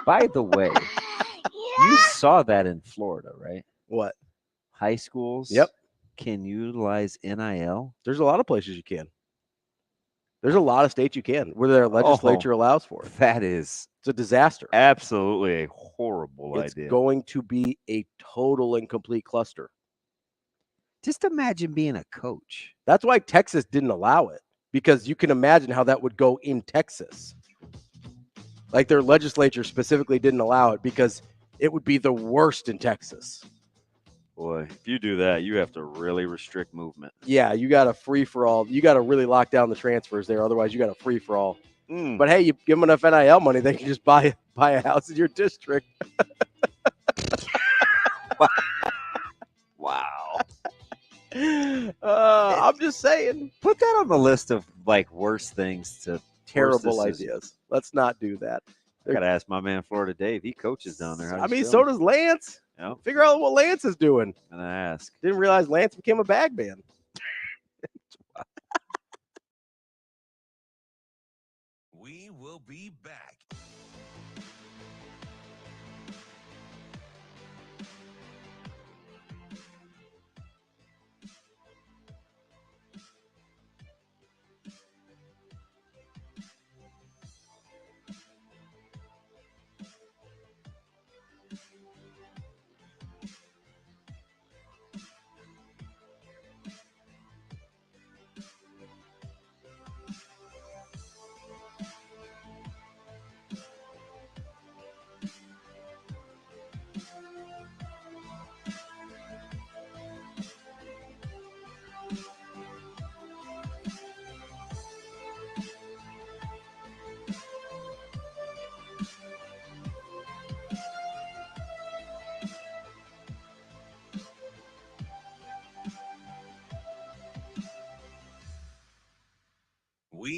By the way, you saw that in Florida, right? What? High schools. Yep. Can utilize NIL. There's a lot of places you can. There's a lot of states you can where their legislature allows for it. It's a disaster. Absolutely a horrible idea. It's going to be a total and complete cluster. Just imagine being a coach. That's why Texas didn't allow it, because you can imagine how that would go in Texas. Like their legislature specifically didn't allow it because it would be the worst in Texas. Boy, if you do that, you have to really restrict movement. Yeah, you got a free-for-all. You got to really lock down the transfers there. Otherwise, you got a free-for-all. But, hey, you give them enough NIL money, they can just buy a house in your district. Wow. I'm just saying. Put that on the list of, worst things to terrible ideas. Let's not do that. I got to ask my man, Florida Dave. He coaches down there. So does Lance. Yep. Figure out what Lance is doing. And I ask. Didn't realize Lance became a bag man. We will be back.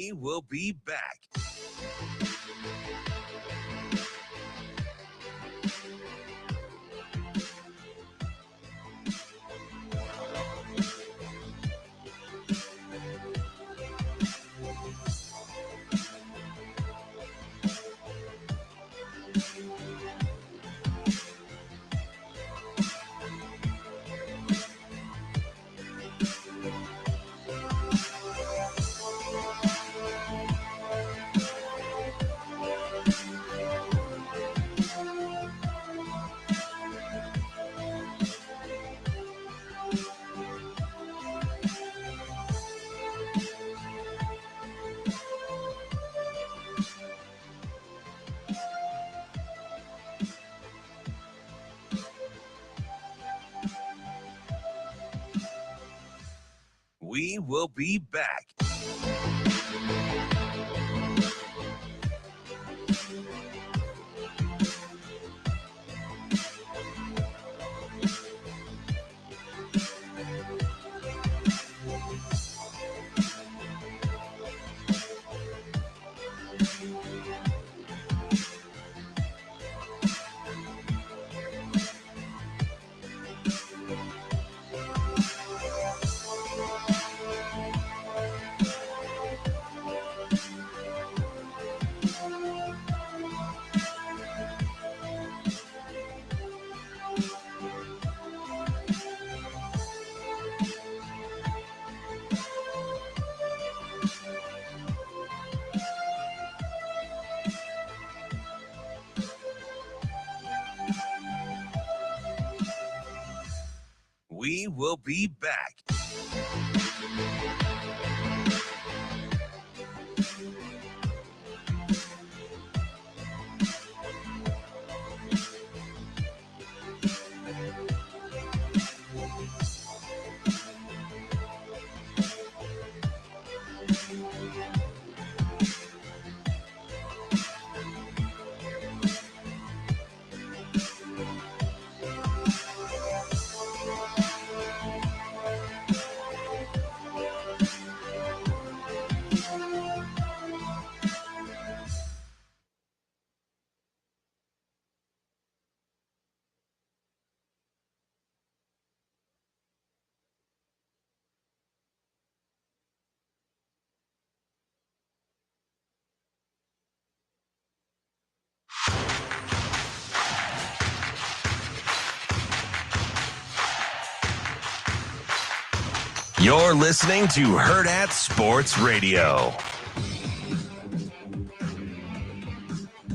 We will be back. We will be back. We will be back. You're listening to Hurrdat Sports Radio.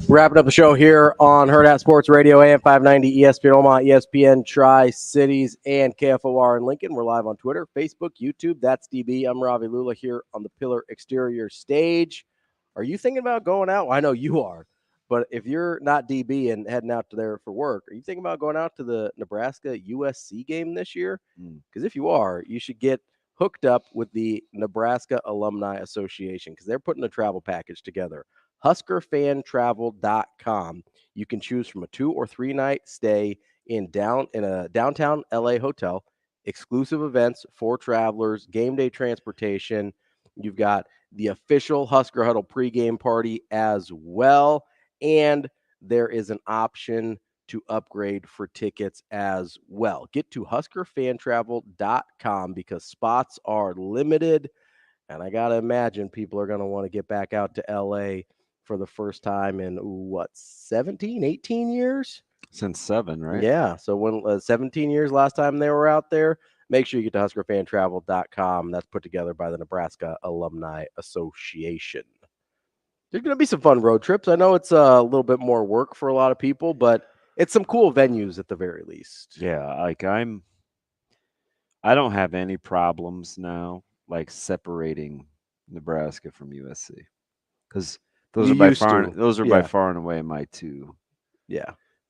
Wrapping up the show here on Hurrdat Sports Radio, AM 590, ESPN Omaha, ESPN Tri-Cities, and KFOR in Lincoln. We're live on Twitter, Facebook, YouTube. That's DB. I'm Ravi Lulla here on the Pillar Exterior stage. Are you thinking about going out? Well, I know you are. But if you're not DB and heading out to there for work, are you thinking about going out to the Nebraska USC game this year? Because if you are, you should get hooked up with the Nebraska Alumni Association because they're putting a travel package together. HuskerFanTravel.com. You can choose from a 2 or 3 night stay in a downtown LA hotel, exclusive events for travelers, game day transportation. You've got the official Husker Huddle pregame party as well. And there is an option to upgrade for tickets as well. Get to HuskerFanTravel.com because spots are limited. And I got to imagine people are going to want to get back out to LA for the first time in, 17, 18 years? Since 7, right? Yeah. So when 17 years last time they were out there, make sure you get to HuskerFanTravel.com. That's put together by the Nebraska Alumni Association. There's going to be some fun road trips. I know it's a little bit more work for a lot of people, but it's some cool venues at the very least. Yeah, like I don't have any problems now, like separating Nebraska from USC, because those are by far and away my 2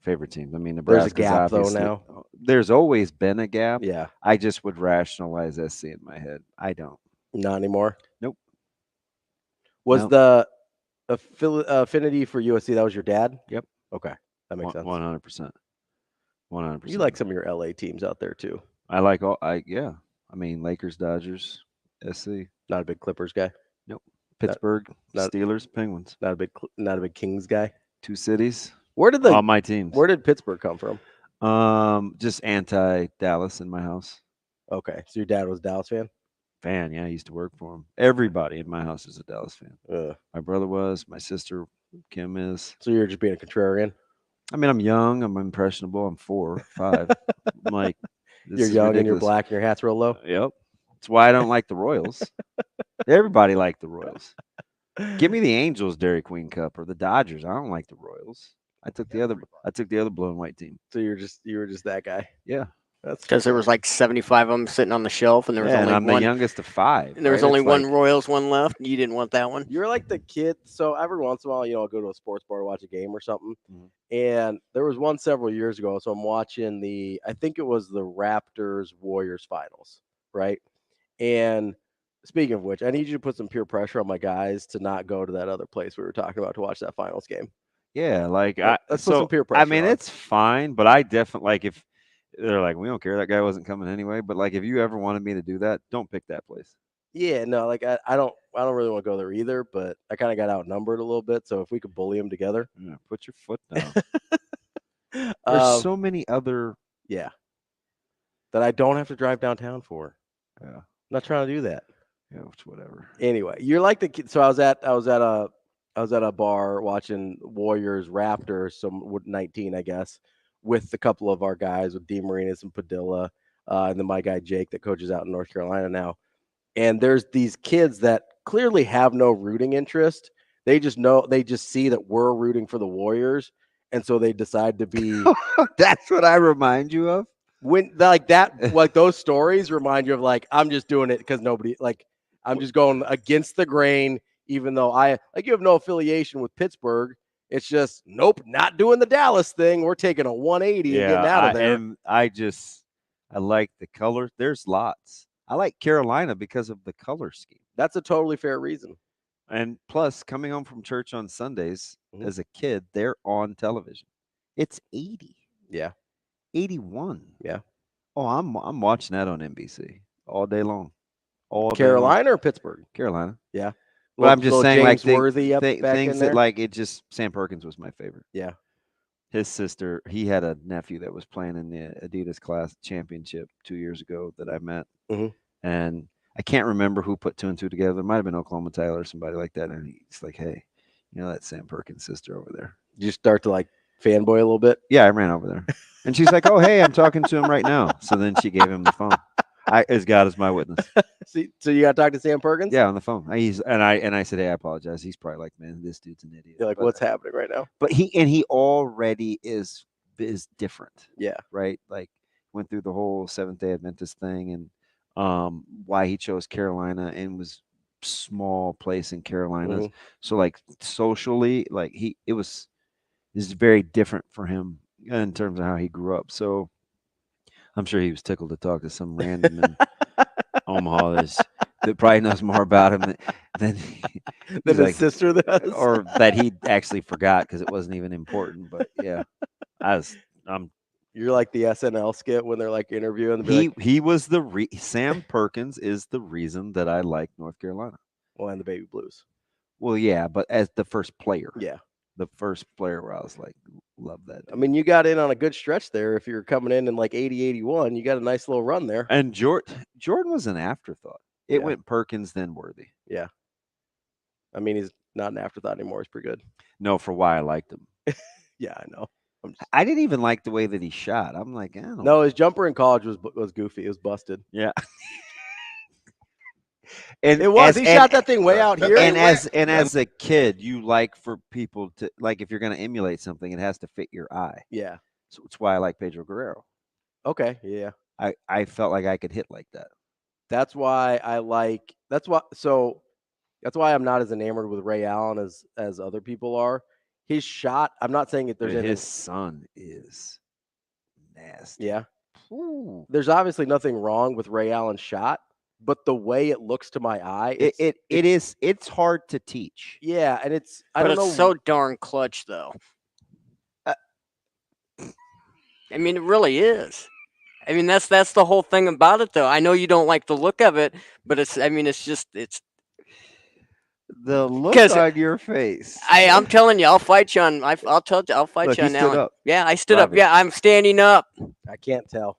favorite teams. I mean, Nebraska's there's a gap though now. There's always been a gap. Yeah, I just would rationalize SC in my head. I don't. Not anymore. Nope. Was the affinity for USC, that was your dad? Yep. Okay. That makes sense. 100%. 100%. You like some of your LA teams out there too. I like I mean, Lakers, Dodgers, SC. Not a big Clippers guy? Nope. Pittsburgh, Steelers, Penguins. Not a big Kings guy. 2 cities. All my teams. Where did Pittsburgh come from? Just anti-Dallas in my house. Okay, so your dad was a Dallas fan? Yeah, I used to work for him. Everybody in my house is a Dallas fan. My brother was, my sister Kim is. So you're just being a contrarian? I mean, I'm young, I'm impressionable, I'm 4, 5. I'm like, you're young ridiculous. And you're black and your hat's real low? Yep. That's why I don't like the Royals. Everybody liked the Royals. Give me the Angels Dairy Queen Cup or the Dodgers. I don't like the Royals. I took the other blue and white team. So you were just that guy? Yeah. That's because there was like 75 of them sitting on the shelf, and there was only I'm one. The youngest of 5. And there was only one Royals one left. You didn't want that one. You're like the kid. So every once in a while, I'll go to a sports bar to watch a game or something. Mm-hmm. And there was one several years ago. So I'm watching I think it was the Raptors Warriors finals, right? And speaking of which, I need you to put some peer pressure on my guys to not go to that other place we were talking about to watch that finals game. Yeah, let's put some peer pressure. I mean, it's fine, but I definitely if they're like, we don't care, that guy wasn't coming anyway. But if you ever wanted me to do that, don't pick that place. Yeah, no, I don't really want to go there either. But I kind of got outnumbered a little bit, so if we could bully them together, put your foot down. There's so many other that I don't have to drive downtown for. Yeah, I'm not trying to do that. Yeah, it's whatever. Anyway, you're like the kid. So I was at a bar watching Warriors Raptors, 19, I guess, with a couple of our guys with DeMarinis and Padilla, and then my guy Jake that coaches out in North Carolina now. And there's these kids that clearly have no rooting interest. They just see that we're rooting for the Warriors, and so they decide to be. That's what I remind you of. When those stories remind you of I'm just doing it because nobody I'm just going against the grain, even though you have no affiliation with Pittsburgh. It's just, nope, not doing the Dallas thing. We're taking a 180 and getting out of there. And I like the colors. There's lots. I like Carolina because of the color scheme. That's a totally fair reason. And plus, coming home from church on Sundays as a kid, they're on television. It's 80. Yeah. 81. Yeah. Oh, I'm watching that on NBC all day long. Carolina or Pittsburgh? Carolina. Yeah. But I'm just saying, James Worthy things that Sam Perkins was my favorite. Yeah. His sister, he had a nephew that was playing in the Adidas class championship 2 years ago that I met. Mm-hmm. And I can't remember who put 2 and 2 together. It might have been Oklahoma Tyler or somebody like that. And he's like, hey, that's Sam Perkins' sister over there. Did you start to fanboy a little bit? Yeah, I ran over there. And she's like, oh, hey, I'm talking to him right now. So then she gave him the phone. As God is my witness. So you got to talk to Sam Perkins? Yeah, on the phone. I said, hey, I apologize. He's probably like, man, this dude's an idiot. You're like, what's happening right now? But he already is different. Yeah. Right. Went through the whole Seventh-day Adventist thing and why he chose Carolina and was small place in Carolina. Mm-hmm. So socially, it was very different for him in terms of how he grew up. So I'm sure he was tickled to talk to some random in Omaha that probably knows more about him than his sister does, or that he actually forgot because it wasn't even important. But yeah, you're like the SNL skit when they're interviewing. He was Sam Perkins is the reason that I like North Carolina. Well, and the Baby Blues. Well, yeah, but as the first player, the first player where I was like, love that. I mean, you got in on a good stretch there. If you're coming in 80, 81, you got a nice little run there. And Jordan was an afterthought. It went Perkins, then Worthy. Yeah. I mean, he's not an afterthought anymore. He's pretty good. No, for why I liked him. Yeah, I know. I didn't even like the way that he shot. I'm like, I don't know. No, his jumper in college was goofy. It was busted. Yeah. And it was. He shot that thing way out here. And as a kid, you like for people to if you're going to emulate something, it has to fit your eye. Yeah. So it's why I like Pedro Guerrero. Okay. Yeah. I felt like I could hit like that. That's why that's why I'm not as enamored with Ray Allen as other people are. His shot, I'm not saying his son is nasty. Yeah. Ooh. There's obviously nothing wrong with Ray Allen's shot, but the way it looks to my eye, it's hard to teach. Yeah, and it's so darn clutch though. I mean, it really is. I mean, that's the whole thing about it, though. I know you don't like the look of it, but it's The look on your face. I'm telling you, I'll fight you on. I'll fight Look, you on he that stood one. up. Yeah, I stood up. Ravi. Yeah, I'm standing up. I can't tell.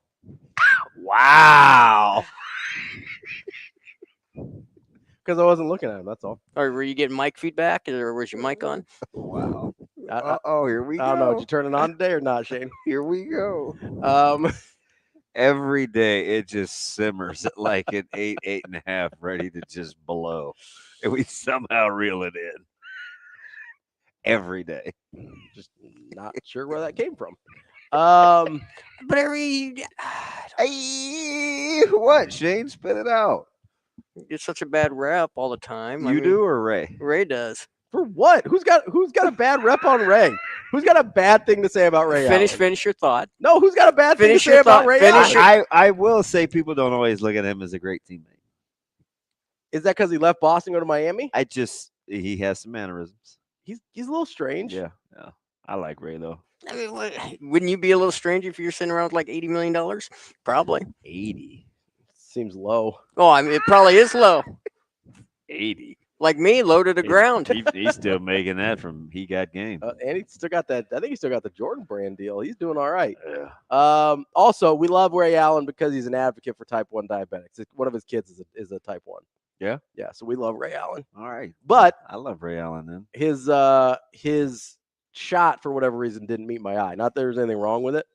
Wow. Because I wasn't looking at him. That's all. Or were you getting mic feedback, or was your mic on? Wow. Here we go. I don't know. Did you turn it on today or not, Shane? Here we go. Every day it just simmers at like an 8, 8.5, ready to just blow. And we somehow reel it in. Every day. Just not sure where that came from. But what, Shane? Spit it out. It's such a bad rep all the time. You do or Ray? Ray does. For what? Who's got a bad rep on Ray? Who's got a bad thing to say about Ray? Finish your thought. No, who's got a bad thing to say about Ray? I will say people don't always look at him as a great teammate. Is that because he left Boston to go to Miami? He has some mannerisms. He's a little strange. Yeah. I like Ray though. I mean, wouldn't you be a little strange if you're sitting around with like $80 million? Probably. 80 seems low. Oh, I mean, it probably is low. 80. Like me, low to the ground. He's still making that from He Got Game. And he still got that. I think he still got the Jordan brand deal. He's doing all right. Yeah. Also, we love Ray Allen because he's an advocate for type 1 diabetics. One of his kids is a type 1. Yeah. Yeah. So we love Ray Allen. All right. But I love Ray Allen then. His shot for whatever reason didn't meet my eye. Not that there's anything wrong with it.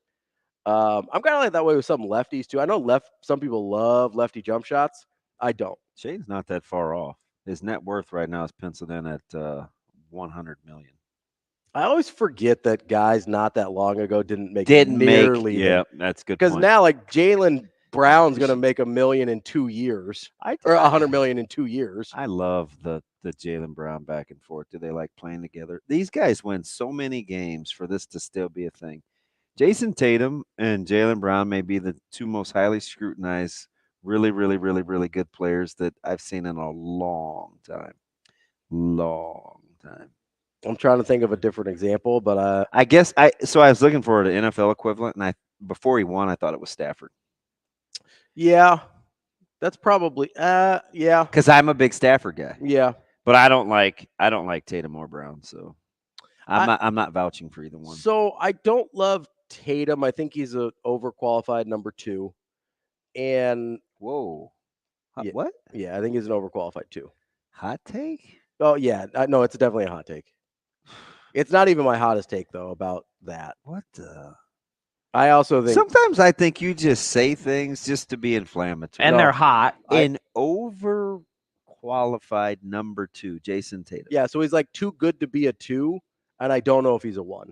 I'm kind of like that way with some lefties too. I know some people love lefty jump shots. I don't. Shane's not that far off. His net worth right now is penciled in at $100 million. I always forget that guys not that long ago didn't make nearly. Yeah, that's good. Because now, like Jaylen Brown's going to make $1 million in 2 years, or $100 million in 2 years. I love the Jaylen Brown back and forth. Do they like playing together? These guys win so many games for this to still be a thing. Jason Tatum and Jaylen Brown may be the two most highly scrutinized, really, really, really, really good players that I've seen in a long time. I'm trying to think of a different example, but I guess I was looking for the NFL equivalent, and before he won, I thought it was Stafford. Yeah, that's probably yeah. Because I'm a big Stafford guy. Yeah, but I don't like Tatum or Brown, so I'm not vouching for either one. So I don't love Tatum. I think he's a overqualified number 2. And whoa, yeah, what? Yeah, I think he's an overqualified 2. Hot take? Oh yeah, no, it's definitely a hot take. It's not even my hottest take though about that. What the? I also think sometimes I think you just say things just to be inflammatory, and they're hot. An overqualified number 2, Jason Tatum. Yeah, so he's like too good to be a 2, and I don't know if he's a 1.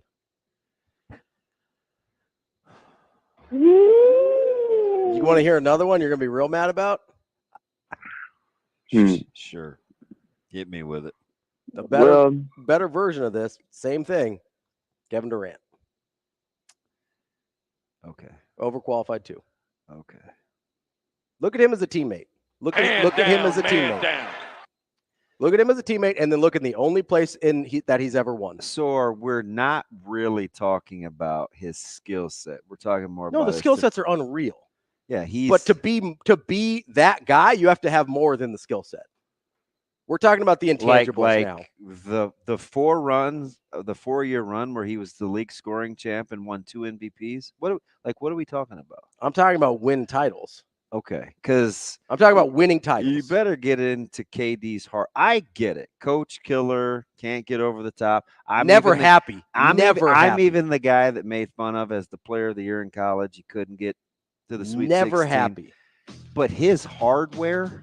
You want to hear another one you're going to be real mad about? Sure. Hit me with it. The better version of this, same thing. Kevin Durant. Okay. Overqualified 2. Okay. Look at him as a teammate. Look at him as a teammate. Look at him as a teammate, and then look at the only place that he's ever won. So we're not really talking about his skill set. We're talking more about the skill sets are unreal. Yeah, but to be that guy, you have to have more than the skill set. We're talking about the intangibles now. The 4-year run where he was the league scoring champ and won 2 MVPs. What are we talking about? I'm talking about win titles. Okay, because I'm talking about winning titles. You better get into KD's heart. I get it. Coach killer, can't get over the top. I'm happy. I'm even the guy that made fun of as the player of the year in college. He couldn't get to the Sweet 16. Happy. But his hardware,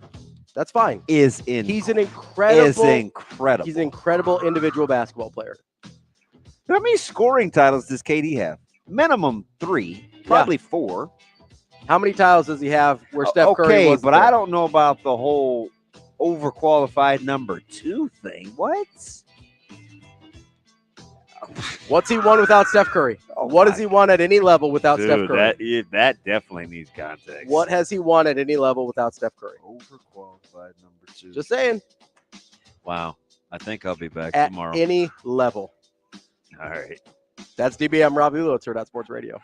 that's fine. He's an incredible individual basketball player. How many scoring titles does KD have? Minimum 3, probably 4. How many titles does he have where Steph Curry was but there? I don't know about the whole overqualified number 2 thing. What's he won without Steph Curry? What has he won at any level without Steph Curry? That definitely needs context. What has he won at any level without Steph Curry? Overqualified number 2. Just saying. Wow. I think I'll be back at tomorrow. Any level. All right. That's DB. I'm Ravi. It's Hurrdat Sports Radio.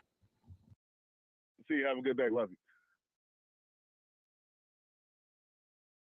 See you. Have a good day. Love you.